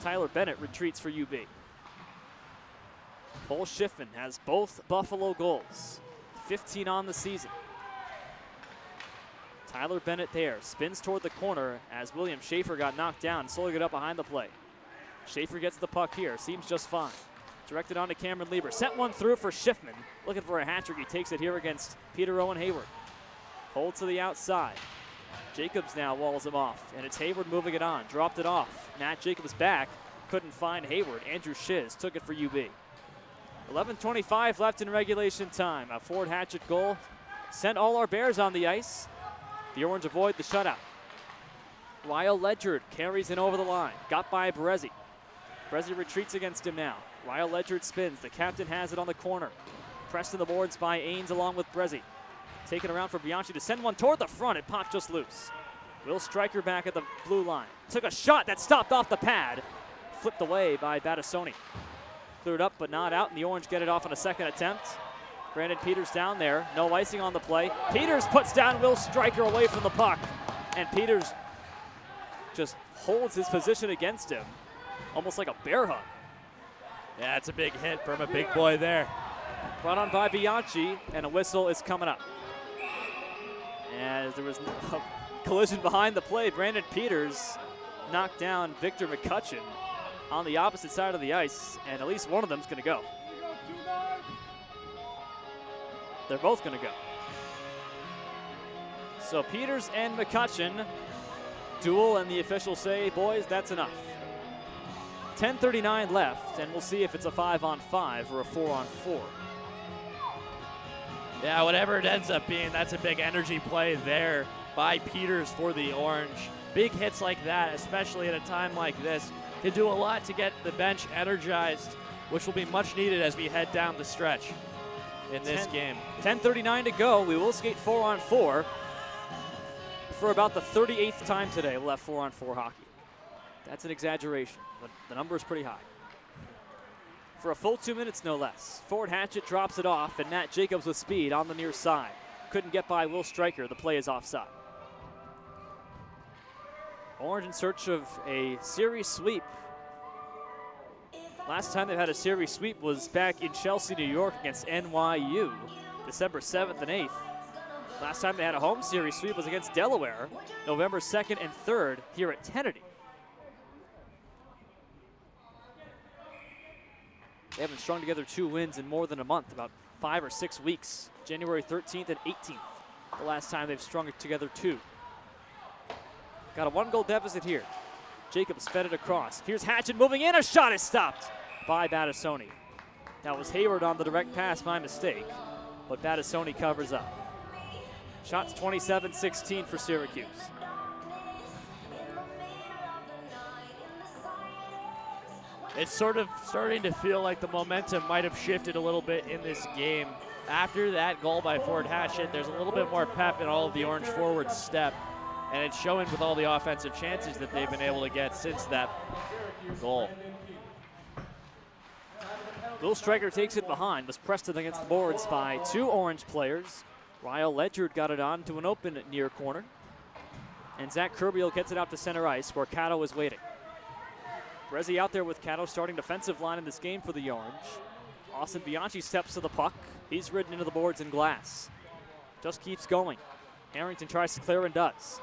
Tyler Bennett retreats for UB. Cole Schiffman has both Buffalo goals, 15 on the season. Tyler Bennett there, spins toward the corner as William Schaefer got knocked down, slowly got up behind the play. Schaefer gets the puck here, seems just fine. Directed on to Cameron Lieber. Sent one through for Schiffman. Looking for a hat trick. He takes it here against Peter Owen Hayward. Holds to the outside. Jacobs now walls him off, and it's Hayward moving it on. Dropped it off. Matt Jacobs back. Couldn't find Hayward. Andrew Shiz took it for UB. 11:25 left in regulation time. A Ford Hatchet goal sent all our Bears on the ice. The Orange avoid the shutout. Ryle Ledgerd carries in over the line. Got by Berezi. Berezi retreats against him now. Ryle Ledgerd spins. The captain has it on the corner. Pressed to the boards by Ains along with Berezi. Taken around for Bianchi to send one toward the front. It popped just loose. Will Stryker back at the blue line. Took a shot that stopped off the pad. Flipped away by Battisoni. Cleared up but not out, and the Orange get it off on a second attempt. Brandon Peters down there. No icing on the play. Peters puts down Will Stryker away from the puck. And Peters just holds his position against him. Almost like a bear hug. Yeah, it's a big hit from a big boy there. Brought on by Bianchi, and a whistle is coming up. As there was a collision behind the play, Brandon Peters knocked down Victor McCutcheon on the opposite side of the ice, and at least one of them's going to go. They're both going to go. So Peters and McCutcheon duel, and the officials say, boys, that's enough. 10:39 left, and we'll see if it's a 5-on-5 or a 4-on-4. Yeah, whatever it ends up being, that's a big energy play there by Peters for the Orange. Big hits like that, especially at a time like this, can do a lot to get the bench energized, which will be much needed as we head down the stretch in this game. 10:39 to go. We will skate 4-on-4 for about the 38th time today. We'll have 4-on-4 hockey. That's an exaggeration, but the number is pretty high. For a full 2 minutes, no less. Ford Hatchet drops it off, and Matt Jacobs with speed on the near side. Couldn't get by Will Stryker. The play is offside. Orange in search of a series sweep. Last time they had a series sweep was back in Chelsea, New York against NYU, December 7th and 8th. Last time they had a home series sweep was against Delaware, November 2nd and 3rd here at Kennedy. They haven't strung together 2 wins in more than a month, about 5 or 6 weeks. January 13th and 18th, the last time they've strung together 2. Got a 1-goal deficit here. Jacobs fed it across. Here's Hatchet moving in. A shot is stopped by Battisoni. That was Hayward on the direct pass by mistake, but Battisoni covers up. Shots 27-16 for Syracuse. It's sort of starting to feel like the momentum might have shifted a little bit in this game. After that goal by Ford Hatchet, there's a little bit more pep in all of the Orange forwards' step, and it's showing with all the offensive chances that they've been able to get since that goal. Will Stryker takes it behind, was pressed against the boards by 2 Orange players. Ryle Ledgerd got it on to an open near corner, and Zach Kerbiel gets it out to center ice where Cato is waiting. Berezi out there with Cato starting defensive line in this game for the Orange. Austin Bianchi steps to the puck. He's ridden into the boards and glass. Just keeps going. Harrington tries to clear and does.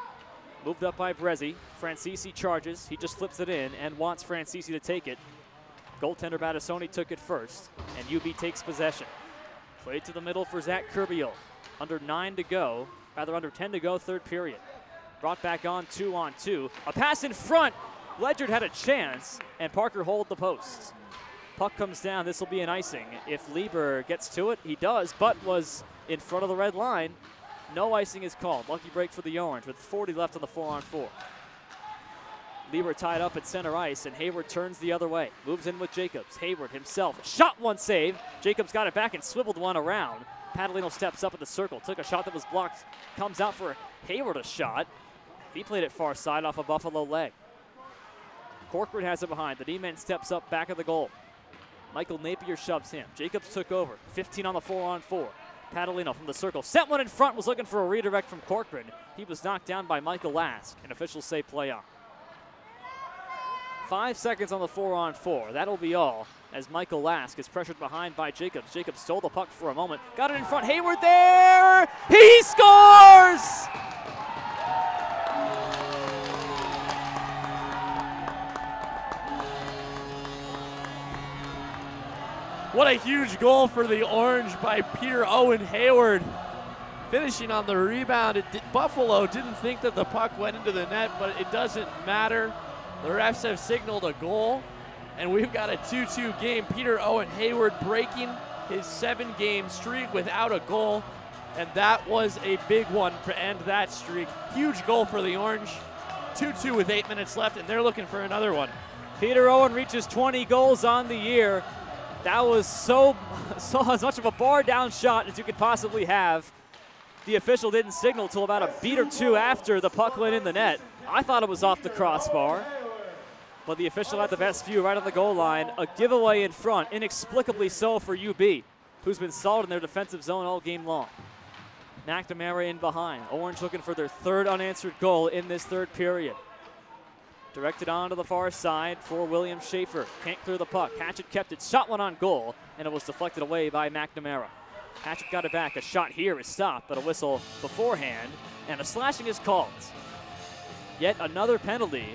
Moved up by Berezi. Francisi charges. He just flips it in and wants Francisi to take it. Goaltender Battisoni took it first, and UB takes possession. Played to the middle for Zach Kerbiel. Under 10 to go, 3rd period. Brought back on 2-on-2. A pass in front. Ledgerd had a chance, and Parker hold the post. Puck comes down. This will be an icing. If Lieber gets to it, he does, but was in front of the red line. No icing is called. Lucky break for the Orange with 40 left on the 4-on-4. Lieber tied up at center ice, and Hayward turns the other way. Moves in with Jacobs. Hayward himself. Shot one save. Jacobs got it back and swiveled one around. Padalino steps up at the circle. Took a shot that was blocked. Comes out for Hayward a shot. He played it far side off a Buffalo leg. Corcoran has it behind. The D-man steps up back of the goal. Michael Napier shoves him. Jacobs took over. 15 on the 4-on-4. Padalino from the circle. Sent one in front. Was looking for a redirect from Corcoran. He was knocked down by Michael Lask, and officials say play on. 5 seconds on the 4-on-4. That'll be all as Michael Lask is pressured behind by Jacobs. Jacobs stole the puck for a moment. Got it in front. Hayward there. He scores! What a huge goal for the Orange by Peter Owen Hayward. Finishing on the rebound. Buffalo didn't think that the puck went into the net, but it doesn't matter. The refs have signaled a goal, and we've got a 2-2 game. Peter Owen Hayward breaking his 7-game streak without a goal, and that was a big one to end that streak. Huge goal for the Orange. 2-2 with 8 minutes left, and they're looking for another one. Peter Owen reaches 20 goals on the year. That was so as much of a bar down shot as you could possibly have. The official didn't signal till about a beat or two after the puck went in the net. I thought it was off the crossbar, but the official had the best view right on the goal line. A giveaway in front, inexplicably so for UB, who's been solid in their defensive zone all game long. McNamara in behind. Orange looking for their third unanswered goal in this third period. Directed on to the far side for William Schaefer. Can't clear the puck. Hatchett kept it, shot one on goal, and it was deflected away by McNamara. Hatchett got it back. A shot here is stopped, but a whistle beforehand, and a slashing is called. Yet another penalty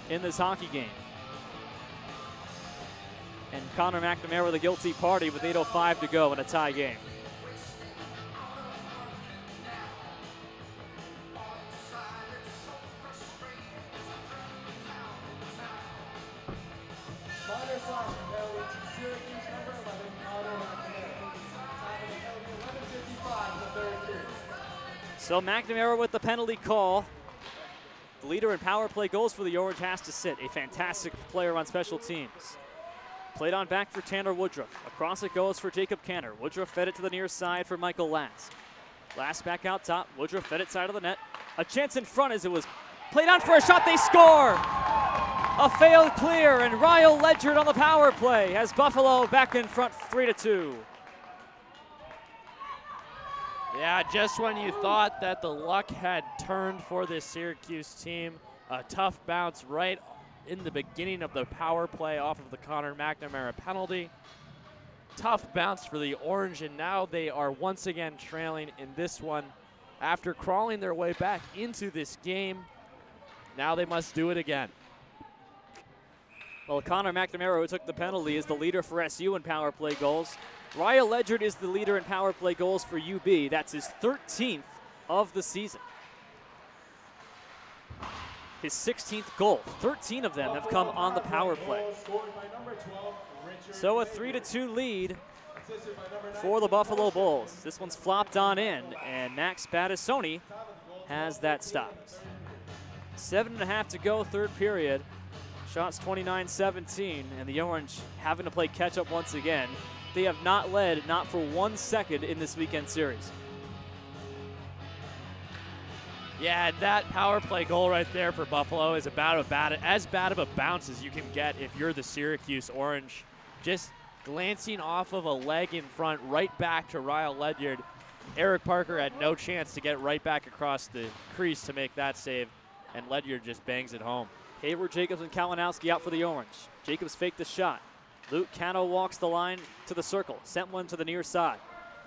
in this hockey game. And Connor McNamara the guilty party with 8:05 to go in a tie game. So McNamara with the penalty call. The leader in power play goals for the Orange has to sit. A fantastic player on special teams. Played on back for Tanner Woodruff. Across it goes for Jacob Canner. Woodruff fed it to the near side for Michael Lask. Lask back out top. Woodruff fed it side of the net. A chance in front as it was played on for a shot. They score! A failed clear, and Ryle Ledyard on the power play has Buffalo back in front 3-2. Yeah, just when you thought that the luck had turned for this Syracuse team, a tough bounce right in the beginning of the power play off of the Connor McNamara penalty. Tough bounce for the Orange, and now they are once again trailing in this one after crawling their way back into this game. Now they must do it again. Well, Connor McNamara, who took the penalty, is the leader for SU in power play goals. Ryle Ledyard is the leader in power play goals for UB. That's his 13th of the season. His 16th goal. 13 of them have come on the power play. So a 3-2 lead for the Buffalo Bulls. This one's flopped on in, and Max Battassoni has that stopped. 7.5 to go, third period. Shots 29-17, and the Orange having to play catch up once again. They have not led, not for 1 second in this weekend series. Yeah, that power play goal right there for Buffalo is as bad of a bounce as you can get if you're the Syracuse Orange. Just glancing off of a leg in front, right back to Ryle Ledyard. Eric Parker had no chance to get right back across the crease to make that save, and Ledyard just bangs it home. Hayward, Jacobs, and Kalinowski out for the Orange. Jacobs faked the shot. Luke Cano walks the line to the circle. Sent one to the near side.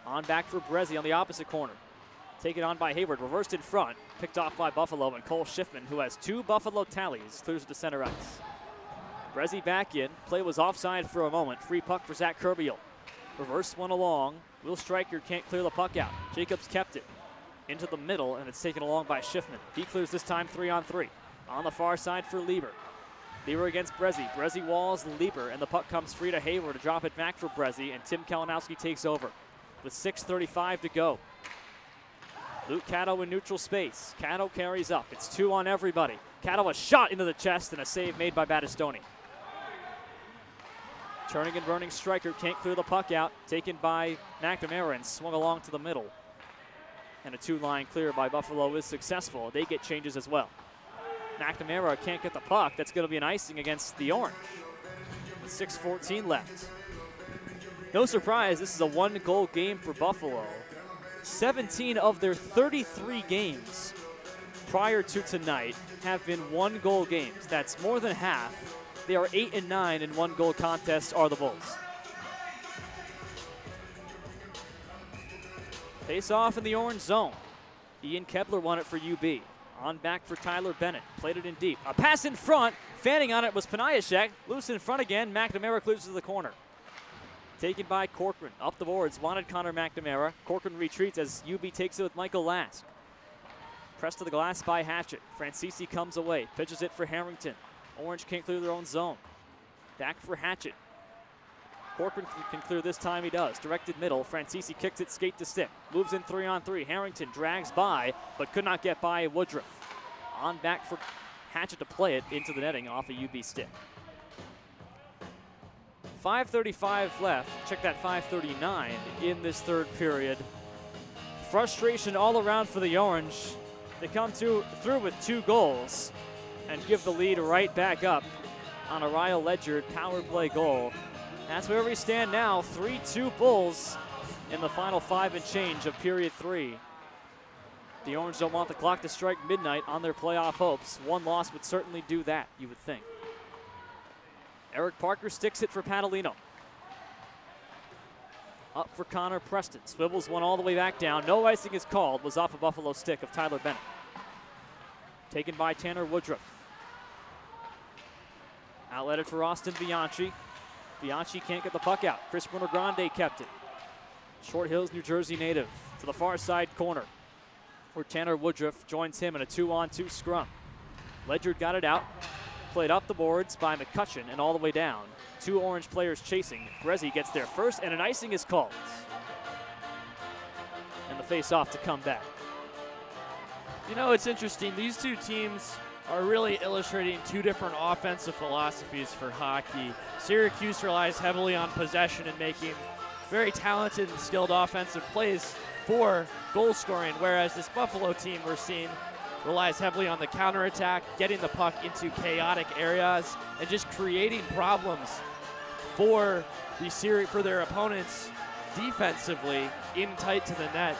On back for Brezzi on the opposite corner. Taken on by Hayward. Reversed in front. Picked off by Buffalo, and Cole Schiffman, who has 2 Buffalo tallies, clears to center ice. Brezzi back in. Play was offside for a moment. Free puck for Zach Kerbiel. Reverse one along. Will Stryker can't clear the puck out. Jacobs kept it into the middle, and it's taken along by Schiffman. He clears this time 3-on-3. On the far side for Lieber. Lieber against Brezzi. Brezzi walls Lieber, and the puck comes free to Hayward to drop it back for Brezzi, and Tim Kalinowski takes over with 6:35 to go. Luke Cato in neutral space. Cato carries up. It's 2 on everybody. Cato a shot into the chest and a save made by Battistoni. Turning and burning Stryker can't clear the puck out. Taken by McNamara and swung along to the middle. And a 2-line clear by Buffalo is successful. They get changes as well. McNamara can't get the puck. That's going to be an icing against the Orange. With 6:14 left. No surprise, this is a 1-goal game for Buffalo. 17 of their 33 games prior to tonight have been 1-goal games. That's more than half. They are 8-9 in 1-goal contests are the Bulls. Face off in the Orange zone. Ian Kepler won it for UB. On back for Tyler Bennett. Played it in deep. A pass in front. Fanning on it was Panayashek. Loose in front again. McNamara clears to the corner. taken by Corcoran. Up the boards, wanted Connor McNamara. Corcoran retreats as UB takes it with Michael Lask. Pressed to the glass by Hatchett. Francisi comes away, pitches it for Harrington. Orange can't clear their own zone. Back for Hatchett. Corcoran can clear this time, he does. Directed middle, Francisi kicks it skate to stick. Moves in 3-on-3, Harrington drags by, but could not get by Woodruff. On back for Hatchett to play it into the netting off a UB stick. 5:35 left, check that 5:39 in this third period. Frustration all around for the Orange. They come through with 2 goals and give the lead right back up on a Ryle Ledyard power play goal. That's where we stand now, 3-2 Bulls in the final 5 and change of period 3. The Orange don't want the clock to strike midnight on their playoff hopes. One loss would certainly do that, you would think. Eric Parker sticks it for Padalino. Up for Connor Preston. Swivels one all the way back down. No icing is called. Was off a Buffalo stick of Tyler Bennett. Taken by Tanner Woodruff. Outletted for Austin Bianchi. Bianchi can't get the puck out. Chris Bruno Grande kept it. Short Hills, New Jersey native. To the far side corner, where Tanner Woodruff joins him in a 2-on-2 scrum. Ledyard got it out. Played up the boards by McCutcheon and all the way down. 2 Orange players chasing. Brezzi gets there first, and an icing is called. And the face-off to come back. You know, it's interesting. These 2 teams are really illustrating 2 different offensive philosophies for hockey. Syracuse relies heavily on possession and making very talented and skilled offensive plays for goal scoring, whereas this Buffalo team we're seeing relies heavily on the counterattack, getting the puck into chaotic areas, and just creating problems for their opponents defensively in tight to the net.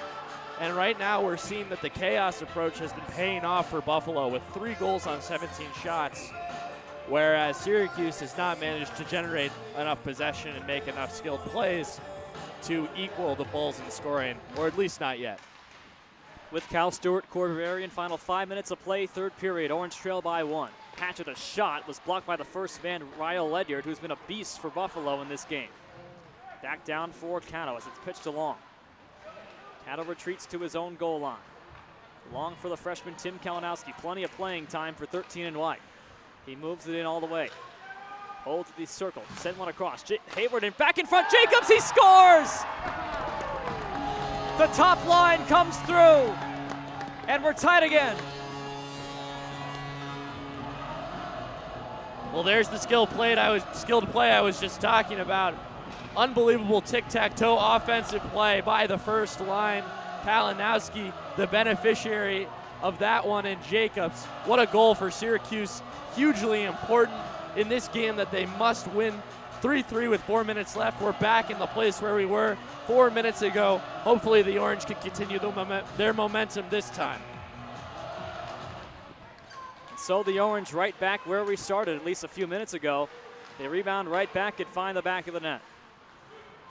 And right now we're seeing that the chaos approach has been paying off for Buffalo with 3 goals on 17 shots, whereas Syracuse has not managed to generate enough possession and make enough skilled plays to equal the Bulls in scoring, or at least not yet. With Cal Stewart, Cory Berberian, final 5 minutes of play, third period. Orange trail by 1. Hatchett, a shot, was blocked by the first man, Ryle Ledyard, who's been a beast for Buffalo in this game. Back down for Cato as it's pitched along. Cato retreats to his own goal line. Long for the freshman Tim Kalinowski. Plenty of playing time for 13 and white. He moves it in all the way. Holds the circle. Send one across. Hayward and back in front. Jacobs, he scores! The top line comes through. And we're tied again. Well, there's the skilled play I was just talking about. Unbelievable tic-tac-toe offensive play by the first line. Kalinowski, the beneficiary of that one, and Jacobs. What a goal for Syracuse. Hugely important in this game that they must win. 3-3 with 4 minutes left. We're back in the place where we were 4 minutes ago. Hopefully the Orange can continue their momentum this time. So the Orange right back where we started at least a few minutes ago. They rebound right back and find the back of the net.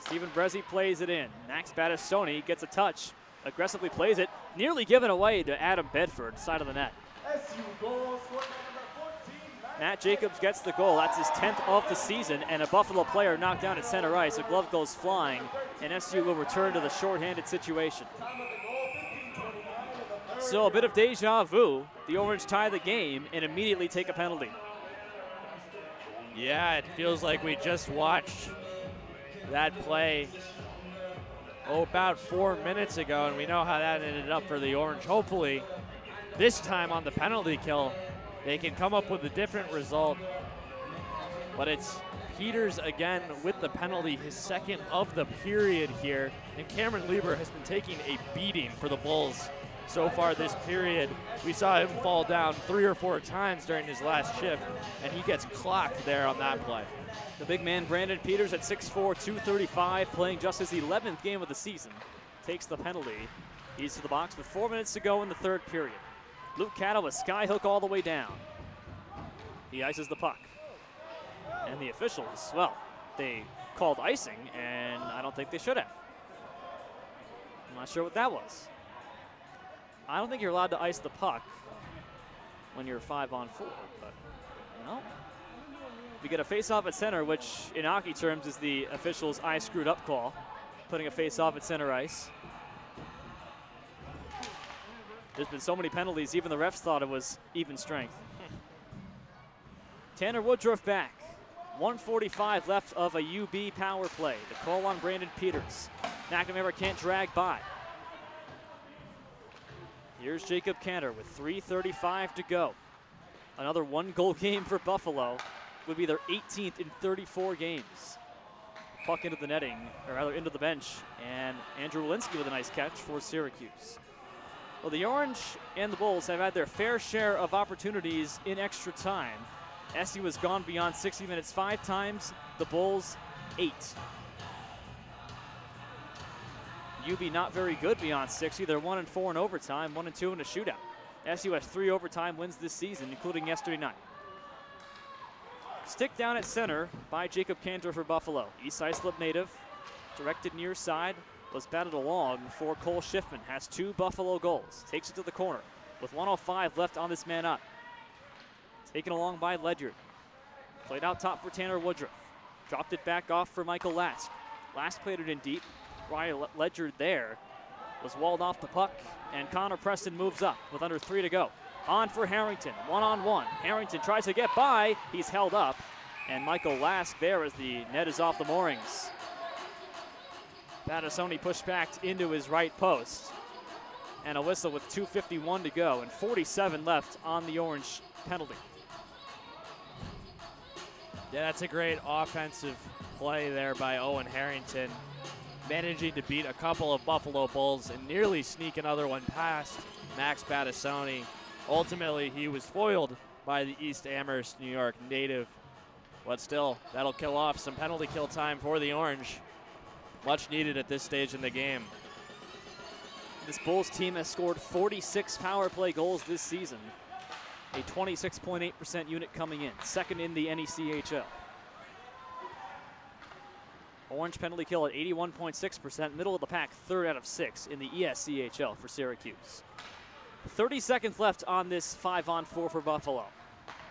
Steven Brezzi plays it in. Max Battistoni gets a touch, aggressively plays it, nearly given away to Adam Bedford, side of the net. Matt Jacobs gets the goal. That's his 10th of the season, and a Buffalo player knocked down at center ice. A glove goes flying, and SU will return to the shorthanded situation. So a bit of deja vu. The Orange tie the game and immediately take a penalty. Yeah, it feels like we just watched that play about 4 minutes ago, and we know how that ended up for the Orange. Hopefully, this time on the penalty kill, they can come up with a different result. But it's Peters again with the penalty, his second of the period here. And Cameron Lieber has been taking a beating for the Bulls so far this period. We saw him fall down 3 or 4 times during his last shift, and he gets clocked there on that play. The big man Brandon Peters at 6'4", 235, playing just his 11th game of the season, takes the penalty. He's to the box with 4 minutes to go in the third period. Luke Cato, a skyhook all the way down. He ices the puck. And the officials, well, they called icing, and I don't think they should have. I'm not sure what that was. I don't think you're allowed to ice the puck when you're 5-on-4, but no. We get a face-off at center, which in hockey terms is the official's "I screwed up" call, putting a face-off at center ice. There's been so many penalties, even the refs thought it was even strength. Tanner Woodruff back. 1:45 left of a UB power play. The call on Brandon Peters. McNamara can't drag by. Here's Jacob Cantor with 3:35 to go. Another one-goal game for Buffalo. Would be their 18th in 34 games. Puck into the netting, or rather into the bench, and Andrew Walensky with a nice catch for Syracuse. Well, the Orange and the Bulls have had their fair share of opportunities in extra time. SU has gone beyond 60 minutes 5 times, the Bulls 8. UB not very good beyond 60. They're 1-4 in overtime, 1-2 in a shootout. SU has 3 overtime wins this season, including yesterday night. Stick down at center by Jacob Cantor for Buffalo. East Islip native, directed near side, was batted along for Cole Schiffman. Has 2 Buffalo goals. Takes it to the corner with 1:05 left on this man up. Taken along by Ledyard. Played out top for Tanner Woodruff. Dropped it back off for Michael Lask. Lask played it in deep. Ryan Ledyard there was walled off the puck, and Connor Preston moves up with under 3 to go. On for Harrington, 1-on-1. Harrington tries to get by. He's held up, and Michael Lask there as the net is off the moorings. Battassoni pushed back into his right post, and a whistle with 2:51 to go and 47 left on the Orange penalty. Yeah, that's a great offensive play there by Owen Harrington, managing to beat a couple of Buffalo Bulls and nearly sneak another one past Max Battassoni. Ultimately, he was foiled by the East Amherst, New York native, but still, that'll kill off some penalty kill time for the Orange. Much needed at this stage in the game. This Bulls team has scored 46 power play goals this season, a 26.8% unit coming in, second in the NECHL. Orange penalty kill at 81.6%, middle of the pack, 3rd out of 6 in the ESCHL for Syracuse. 30 seconds left on this 5-on-4 for Buffalo.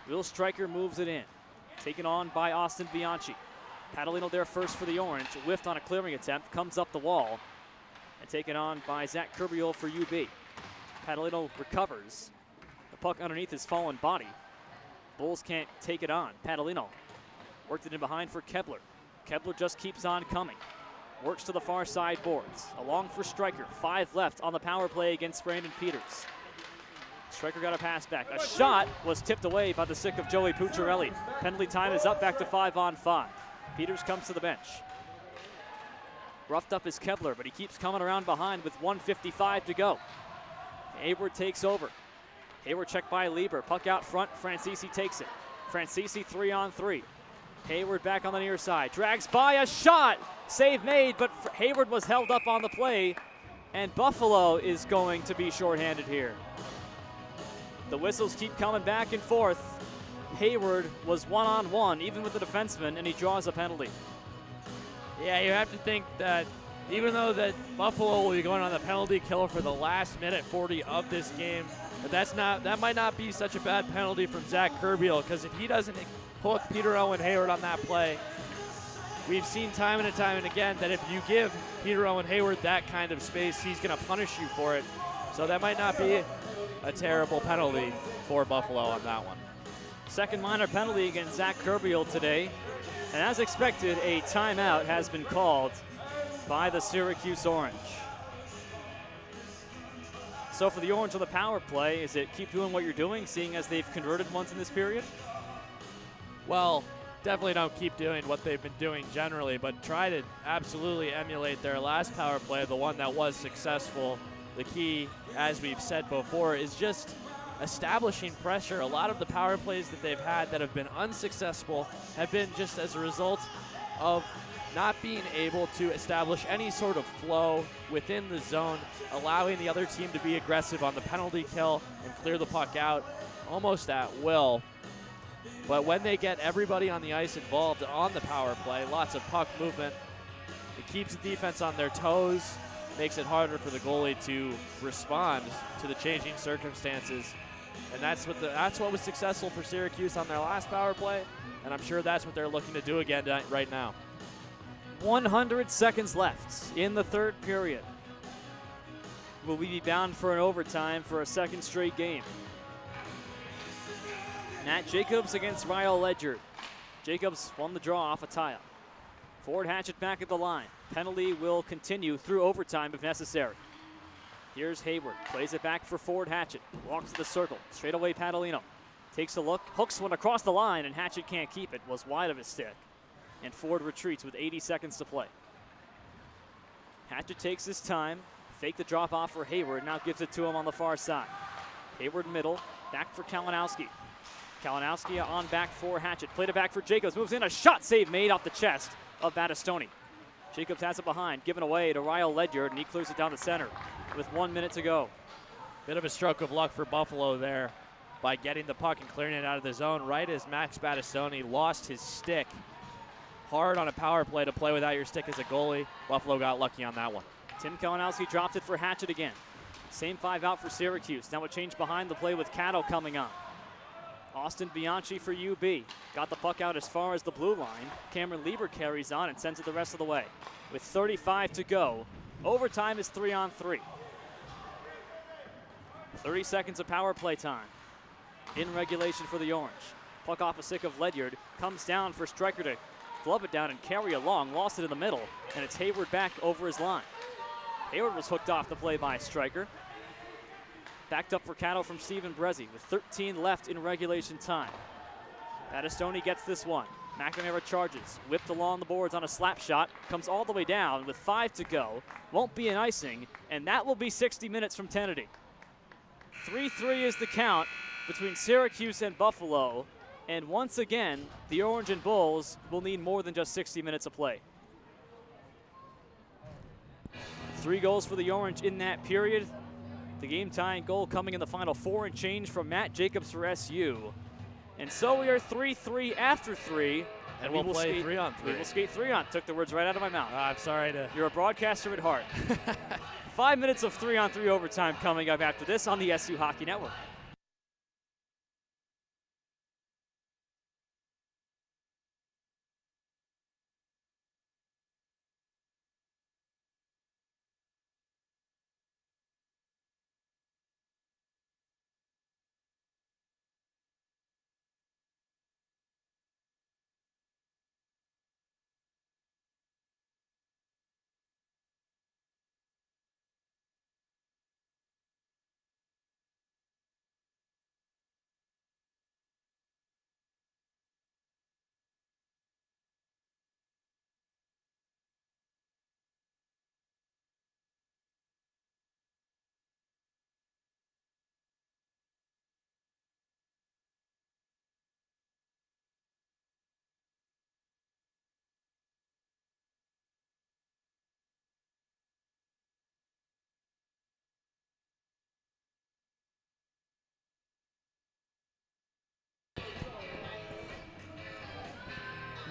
Will Stryker moves it in, taken on by Austin Bianchi. Padalino there first for the Orange, whiffed on a clearing attempt, comes up the wall, and taken on by Zach Kerbiel for UB. Padalino recovers. The puck underneath his fallen body. Bulls can't take it on. Padalino worked it in behind for Kepler. Kepler just keeps on coming. Works to the far side boards. Along for Stryker. 5 left on the power play against Brandon Peters. Stryker got a pass back. A shot was tipped away by the stick of Joey Pucciarelli. Penalty time is up, back to 5-on-5. Peters comes to the bench. Roughed up is Kepler, but he keeps coming around behind with 1:55 to go. Hayward takes over. Hayward checked by Lieber. Puck out front. Francisi takes it. Francisi 3-on-3. Hayward back on the near side. Drags by a shot. Save made, but Hayward was held up on the play, and Buffalo is going to be shorthanded here. The whistles keep coming back and forth. Hayward was 1-on-1, even with the defenseman, and he draws a penalty. Yeah, you have to think that even though that Buffalo will be going on the penalty kill for the last minute 40 of this game, but that might not be such a bad penalty from Zach Kerbiel, because if he doesn't hook Peter Owen Hayward on that play, we've seen time and again that if you give Peter Owen Hayward that kind of space, he's going to punish you for it. So that might not be a terrible penalty for Buffalo on that one. Second minor penalty against Zach Kerbiel today. And as expected, a timeout has been called by the Syracuse Orange. So for the Orange on the power play, is it keep doing what you're doing, seeing as they've converted once in this period? Well, definitely don't keep doing what they've been doing generally, but try to absolutely emulate their last power play, the one that was successful. The key, as we've said before, is just establishing pressure. A lot of the power plays that they've had that have been unsuccessful have been just as a result of not being able to establish any sort of flow within the zone, allowing the other team to be aggressive on the penalty kill and clear the puck out almost at will. But when they get everybody on the ice involved on the power play, lots of puck movement, it keeps the defense on their toes, makes it harder for the goalie to respond to the changing circumstances. And that's what was successful for Syracuse on their last power play, and I'm sure that's what they're looking to do again right now. 100 seconds left in the third period. Will we be bound for an overtime for a second straight game? Matt Jacobs against Ryle Ledyard. Jacobs won the draw off a tie-up. Ford Hatchet back at the line. Penalty will continue through overtime if necessary. Here's Hayward, plays it back for Ford Hatchet. Walks to the circle, straight away Padalino. Takes a look, hooks one across the line, and Hatchet can't keep it. Was wide of his stick. And Ford retreats with 80 seconds to play. Hatchet takes his time, fake the drop off for Hayward, now gives it to him on the far side. Hayward middle, back for Kalinowski. Kalinowski on back for Hatchet, played it back for Jacobs, moves in, a shot save made off the chest of Battistoni. Jacobs has it behind, given away to Ryle Ledyard, and he clears it down the center with 1 minute to go. Bit of a stroke of luck for Buffalo there by getting the puck and clearing it out of the zone right as Max Battistoni lost his stick. Hard on a power play to play without your stick as a goalie. Buffalo got lucky on that one. Tim Kalinowski dropped it for Hatchet again. Same 5 out for Syracuse. Now a change behind the play with Cato coming on. Austin Bianchi for UB. Got the puck out as far as the blue line. Cameron Lieber carries on and sends it the rest of the way. With 35 to go, overtime is 3-on-3. 30 seconds of power play time in regulation for the Orange. Puck off a stick of Ledyard. Comes down for Stryker to glove it down and carry along. Lost it in the middle, and it's Hayward back over his line. Hayward was hooked off the play by Stryker. Backed up for Cato from Stephen Brezzi with 13 left in regulation time. Battistoni gets this one. McNamara charges, whipped along the boards on a slap shot, comes all the way down with 5 to go. Won't be an icing, and that will be 60 minutes from Kennedy. 3-3 is the count between Syracuse and Buffalo, and once again, the Orange and Bulls will need more than just 60 minutes of play. 3 goals for the Orange in that period. The game-tying goal coming in the final 4 and change from Matt Jacobs for SU. And so we are 3-3 after 3. And we'll play 3-on-3. We will skate 3-on. Took the words right out of my mouth. I'm sorry to... You're a broadcaster at heart. 5 minutes of 3-on-3 overtime coming up after this on the SU Hockey Network.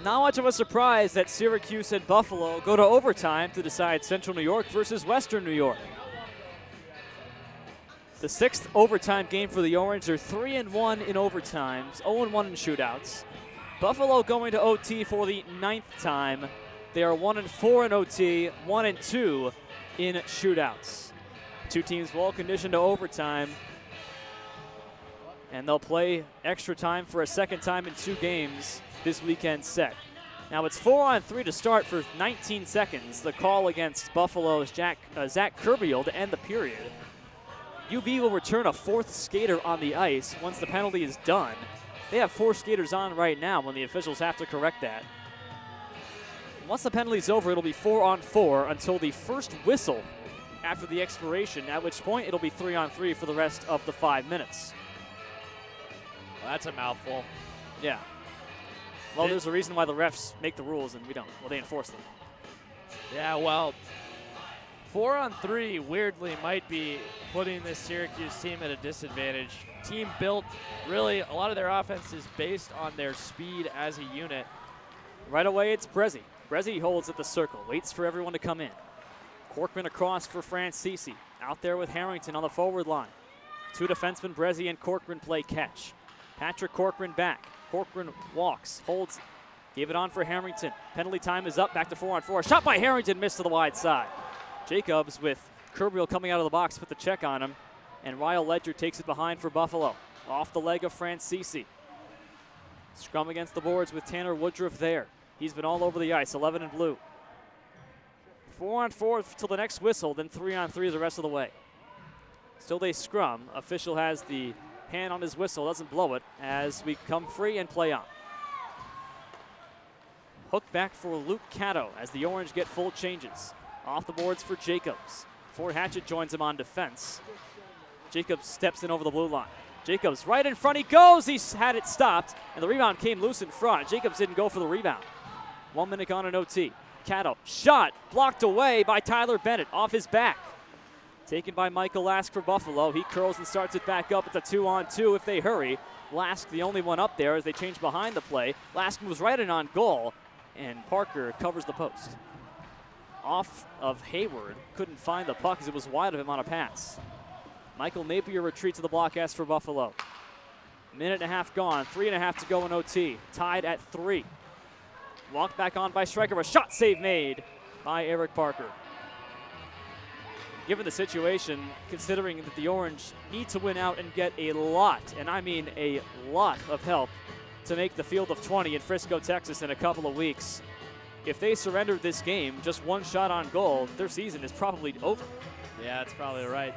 Not much of a surprise that Syracuse and Buffalo go to overtime to decide Central New York versus Western New York. The 6th overtime game for the Orange. They're 3-1 in overtimes, 0-1 in shootouts. Buffalo going to OT for the 9th time. They are 1-4 in OT, 1-2 in shootouts. 2 teams well conditioned to overtime, and they'll play extra time for a second time in 2 games this weekend set. Now it's 4-on-3 to start for 19 seconds. The call against Buffalo's Zach Kerbiel to end the period. UB will return a 4th skater on the ice once the penalty is done. They have 4 skaters on right now when the officials have to correct that. Once the penalty's over, it'll be 4-on-4 until the first whistle after the expiration, at which point it'll be 3-on-3 for the rest of the 5 minutes. Well, that's a mouthful. Yeah. Well, there's a reason why the refs make the rules and we don't. Well, they enforce them. Yeah, well, 4-on-3 weirdly might be putting this Syracuse team at a disadvantage. Team built, really, a lot of their offense is based on their speed as a unit. Right away, it's Brezzi. Brezzi holds at the circle, waits for everyone to come in. Corkman across for Francisi. Out there with Harrington on the forward line. Two defensemen, Brezzi and Corcoran, play catch. Patrick Corcoran back. Corcoran walks, holds, gave it on for Harrington. Penalty time is up, back to 4-on-4. Shot by Harrington, missed to the wide side. Jacobs with Kerbiel coming out of the box, put the check on him, and Ryle Ledger takes it behind for Buffalo. Off the leg of Francisi. Scrum against the boards with Tanner Woodruff there. He's been all over the ice, 11 in blue. 4-on-4 till the next whistle, then 3-on-3 the rest of the way. Still they scrum. Official has the hand on his whistle, doesn't blow it as we come free and play on. Hook back for Luke Cato as the Orange get full changes. Off the boards for Jacobs. Ford Hatchett joins him on defense. Jacobs steps in over the blue line. Jacobs right in front, he goes, he's had it stopped, and the rebound came loose in front. Jacobs didn't go for the rebound. 1 minute gone in OT. Cato, shot, blocked away by Tyler Bennett, off his back. Taken by Michael Lask for Buffalo. He curls and starts it back up. It's a 2-on-2 if they hurry. Lask the only one up there as they change behind the play. Lask moves right in on goal, and Parker covers the post. Off of Hayward, couldn't find the puck as it was wide of him on a pass. Michael Napier retreats to the block S for Buffalo. Minute and a half gone, 3.5 to go in OT. Tied at 3. Walked back on by Stryker, a shot save made by Eric Parker. Given the situation, considering that the Orange need to win out and get a lot, and I mean a lot of help to make the field of 20 in Frisco, Texas in a couple of weeks, if they surrendered this game, just one shot on goal, their season is probably over. Yeah, that's probably right.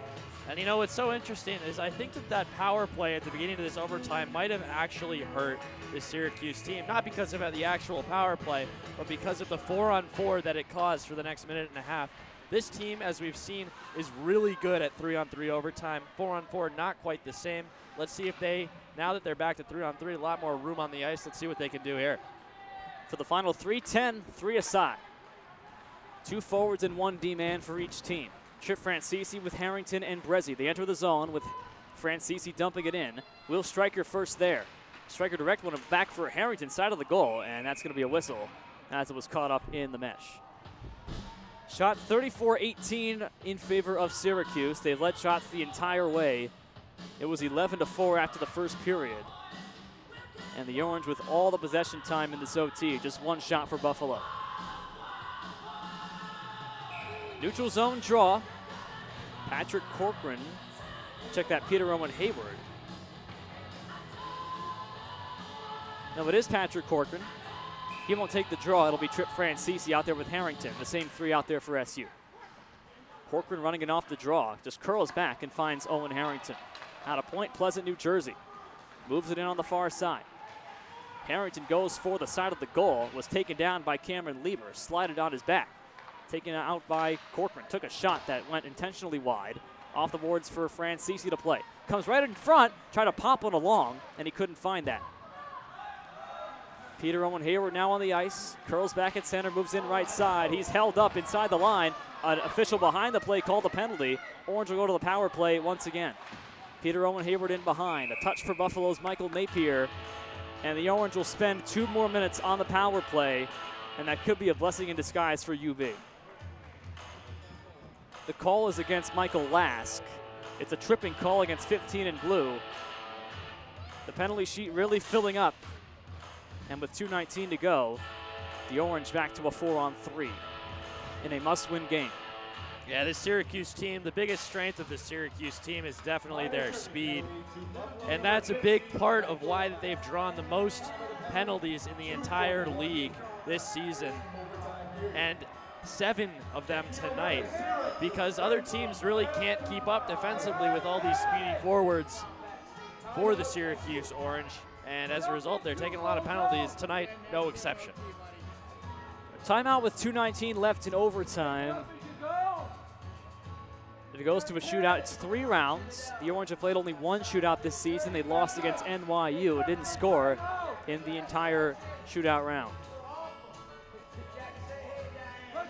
And you know what's so interesting is I think that power play at the beginning of this overtime might have actually hurt the Syracuse team. Not because of the actual power play, but because of the 4-on-4 that it caused for the next minute and a half. This team, as we've seen, is really good at 3-on-3 overtime. 4-on-4, not quite the same. Let's see if they, now that they're back to 3-on-3, a lot more room on the ice. Let's see what they can do here. For the final 3:10, 3 aside. 2 forwards and 1 D-man for each team. Trip Francisi with Harrington and Brezzi. They enter the zone with Francisi dumping it in. Will Stryker first there. Stryker direct one back for Harrington, side of the goal, and that's going to be a whistle as it was caught up in the mesh. Shot 34-18 in favor of Syracuse. They've led shots the entire way. It was 11-4 after the first period. And the Orange with all the possession time in this OT, just 1 shot for Buffalo. Neutral zone draw. Patrick Corcoran. Check that, Peter Owen Hayward. No, it is Patrick Corcoran. He won't take the draw. It'll be Trip Francisi out there with Harrington. The same 3 out there for SU. Corcoran running it off the draw. Just curls back and finds Owen Harrington. Out of Point Pleasant, New Jersey. Moves it in on the far side. Harrington goes for the side of the goal. Was taken down by Cameron Lieber. Slided on his back. Taken out by Corcoran. Took a shot that went intentionally wide. Off the boards for Francisi to play. Comes right in front. Tried to pop one along, and he couldn't find that. Peter Owen Hayward now on the ice. Curls back at center, moves in right side. He's held up inside the line. An official behind the play called a penalty. Orange will go to the power play once again. Peter Owen Hayward in behind. A touch for Buffalo's Michael Napier. And the Orange will spend 2 more minutes on the power play, and that could be a blessing in disguise for UB. The call is against Michael Lask. It's a tripping call against 15 in blue. The penalty sheet really filling up. And with 2:19 to go, the Orange back to a 4-on-3 in a must-win game. Yeah, this Syracuse team, the biggest strength of the Syracuse team is definitely their speed. And that's a big part of why they've drawn the most penalties in the entire league this season. And 7 of them tonight, because other teams really can't keep up defensively with all these speedy forwards for the Syracuse Orange. And as a result, they're taking a lot of penalties tonight, no exception. Timeout with 2:19 left in overtime. If it goes to a shootout, it's 3 rounds. The Orange have played only 1 shootout this season. They lost against NYU. It didn't score in the entire shootout round.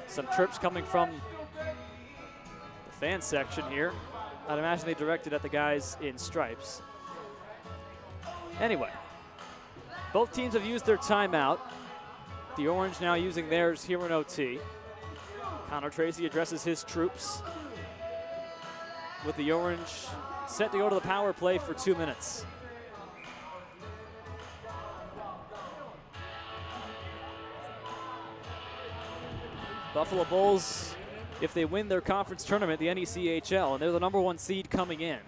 Some trips coming from the fan section here. I'd imagine they directed at the guys in stripes. Anyway, both teams have used their timeout. The Orange now using theirs here in OT. Connor Tracy addresses his troops with the Orange set to go to the power play for 2 minutes. Buffalo Bulls, if they win their conference tournament, the NECHL, and they're the #1 seed coming in,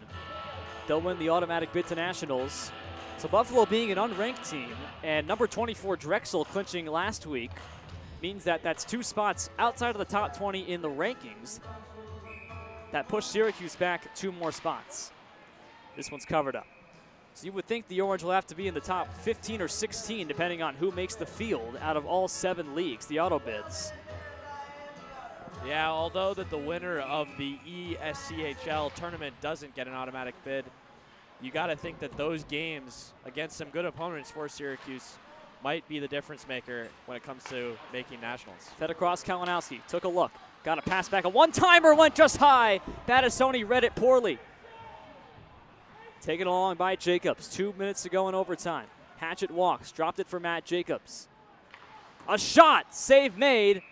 they'll win the automatic bid to nationals. So Buffalo being an unranked team and number 24 Drexel clinching last week means that that's 2 spots outside of the top 20 in the rankings that push Syracuse back 2 more spots. This one's covered up. So you would think the Orange will have to be in the top 15 or 16 depending on who makes the field out of all 7 leagues, the auto bids. Yeah, although that the winner of the ESCHL tournament doesn't get an automatic bid, you got to think that those games against some good opponents for Syracuse might be the difference maker when it comes to making nationals. Fed across, Kalinowski took a look, got a pass back. A one-timer went just high. Batisoni read it poorly. Taken along by Jacobs. 2 minutes to go in overtime. Hatchett walks, dropped it for Matt Jacobs. A shot, save made.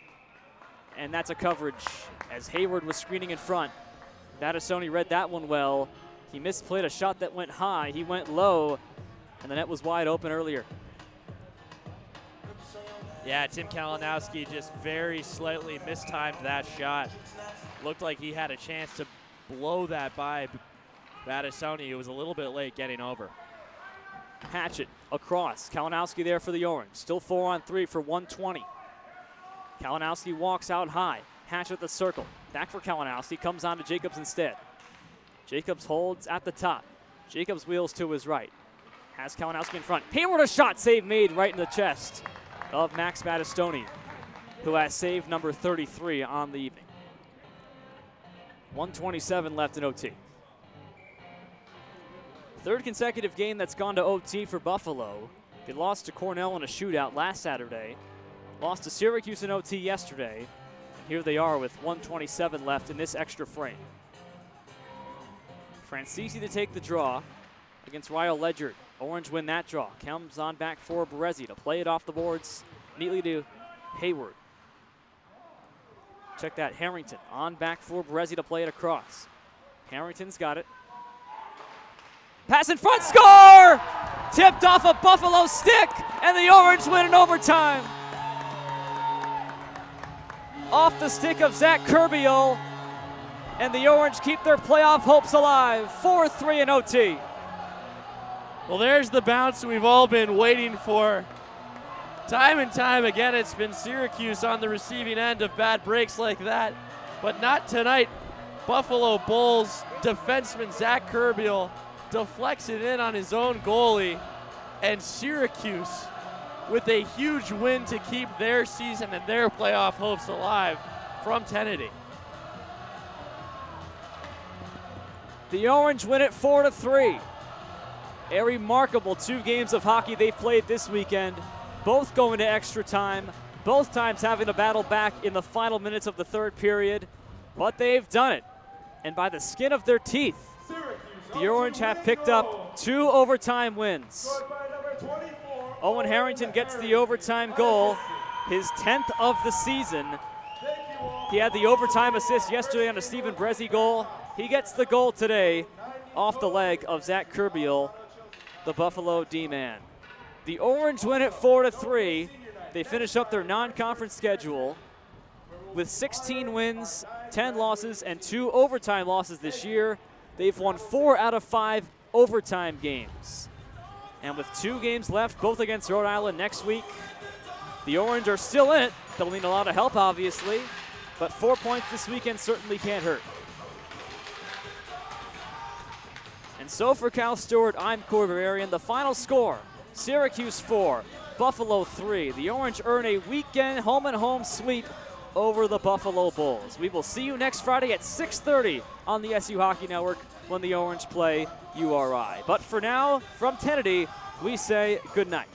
And that's a coverage as Hayward was screening in front. Batisoni read that one well. He misplayed a shot that went high. He went low, and the net was wide open earlier. Yeah, Tim Kalinowski just very slightly mistimed that shot. Looked like he had a chance to blow that by Batisoni, who was a little bit late getting over. Hatchett across. Kalinowski there for the Orange. Still 4-on-3 for 120. Kalinowski walks out high. Hatchett the circle. Back for Kalinowski. Comes on to Jacobs instead. Jacobs holds at the top. Jacobs wheels to his right. Has Kalinowski in front. Hayward a shot save made right in the chest of Max Battistoni, who has saved number 33 on the evening. 1:27 left in OT. Third consecutive game that's gone to OT for Buffalo. They lost to Cornell in a shootout last Saturday. Lost to Syracuse in OT yesterday. Here they are with 1:27 left in this extra frame. Francisi to take the draw against Ryle Ledyard. Orange win that draw. Comes on back for Berezi to play it off the boards neatly to Hayward. Check that, Harrington on back for Berezi to play it across. Harrington's got it. Pass in front, score! Tipped off a Buffalo stick, and the Orange win in overtime. Off the stick of Zach Kerbiel, and the Orange keep their playoff hopes alive. 4-3 in OT. Well, there's the bounce we've all been waiting for. Time and time again, it's been Syracuse on the receiving end of bad breaks like that, but not tonight. Buffalo Bulls defenseman Zach Kerbiel deflects it in on his own goalie, and Syracuse with a huge win to keep their season and their playoff hopes alive from Tennedy. The Orange win it 4-3. A remarkable 2 games of hockey they've played this weekend, both going to extra time, both times having to battle back in the final minutes of the third period, but they've done it. And by the skin of their teeth, the Orange have picked up 2 overtime wins. Owen Harrington gets the overtime goal, his 10th of the season. He had the overtime assist yesterday on a Stephen Berezi goal. He gets the goal today off the leg of Zach Kerbiel, the Buffalo D-man. The Orange win it 4-3. They finish up their non-conference schedule with 16 wins, 10 losses, and 2 overtime losses this year. They've won 4 out of 5 overtime games. And with 2 games left, both against Rhode Island next week, the Orange are still in it. They'll need a lot of help, obviously, but 4 points this weekend certainly can't hurt. And so for Cal Stewart, I'm Cory Berberian. The final score, Syracuse 4, Buffalo 3. The Orange earn a weekend home-and-home sweep over the Buffalo Bulls. We will see you next Friday at 6:30 on the SU Hockey Network when the Orange play URI. But for now, from Tennedy, we say good night.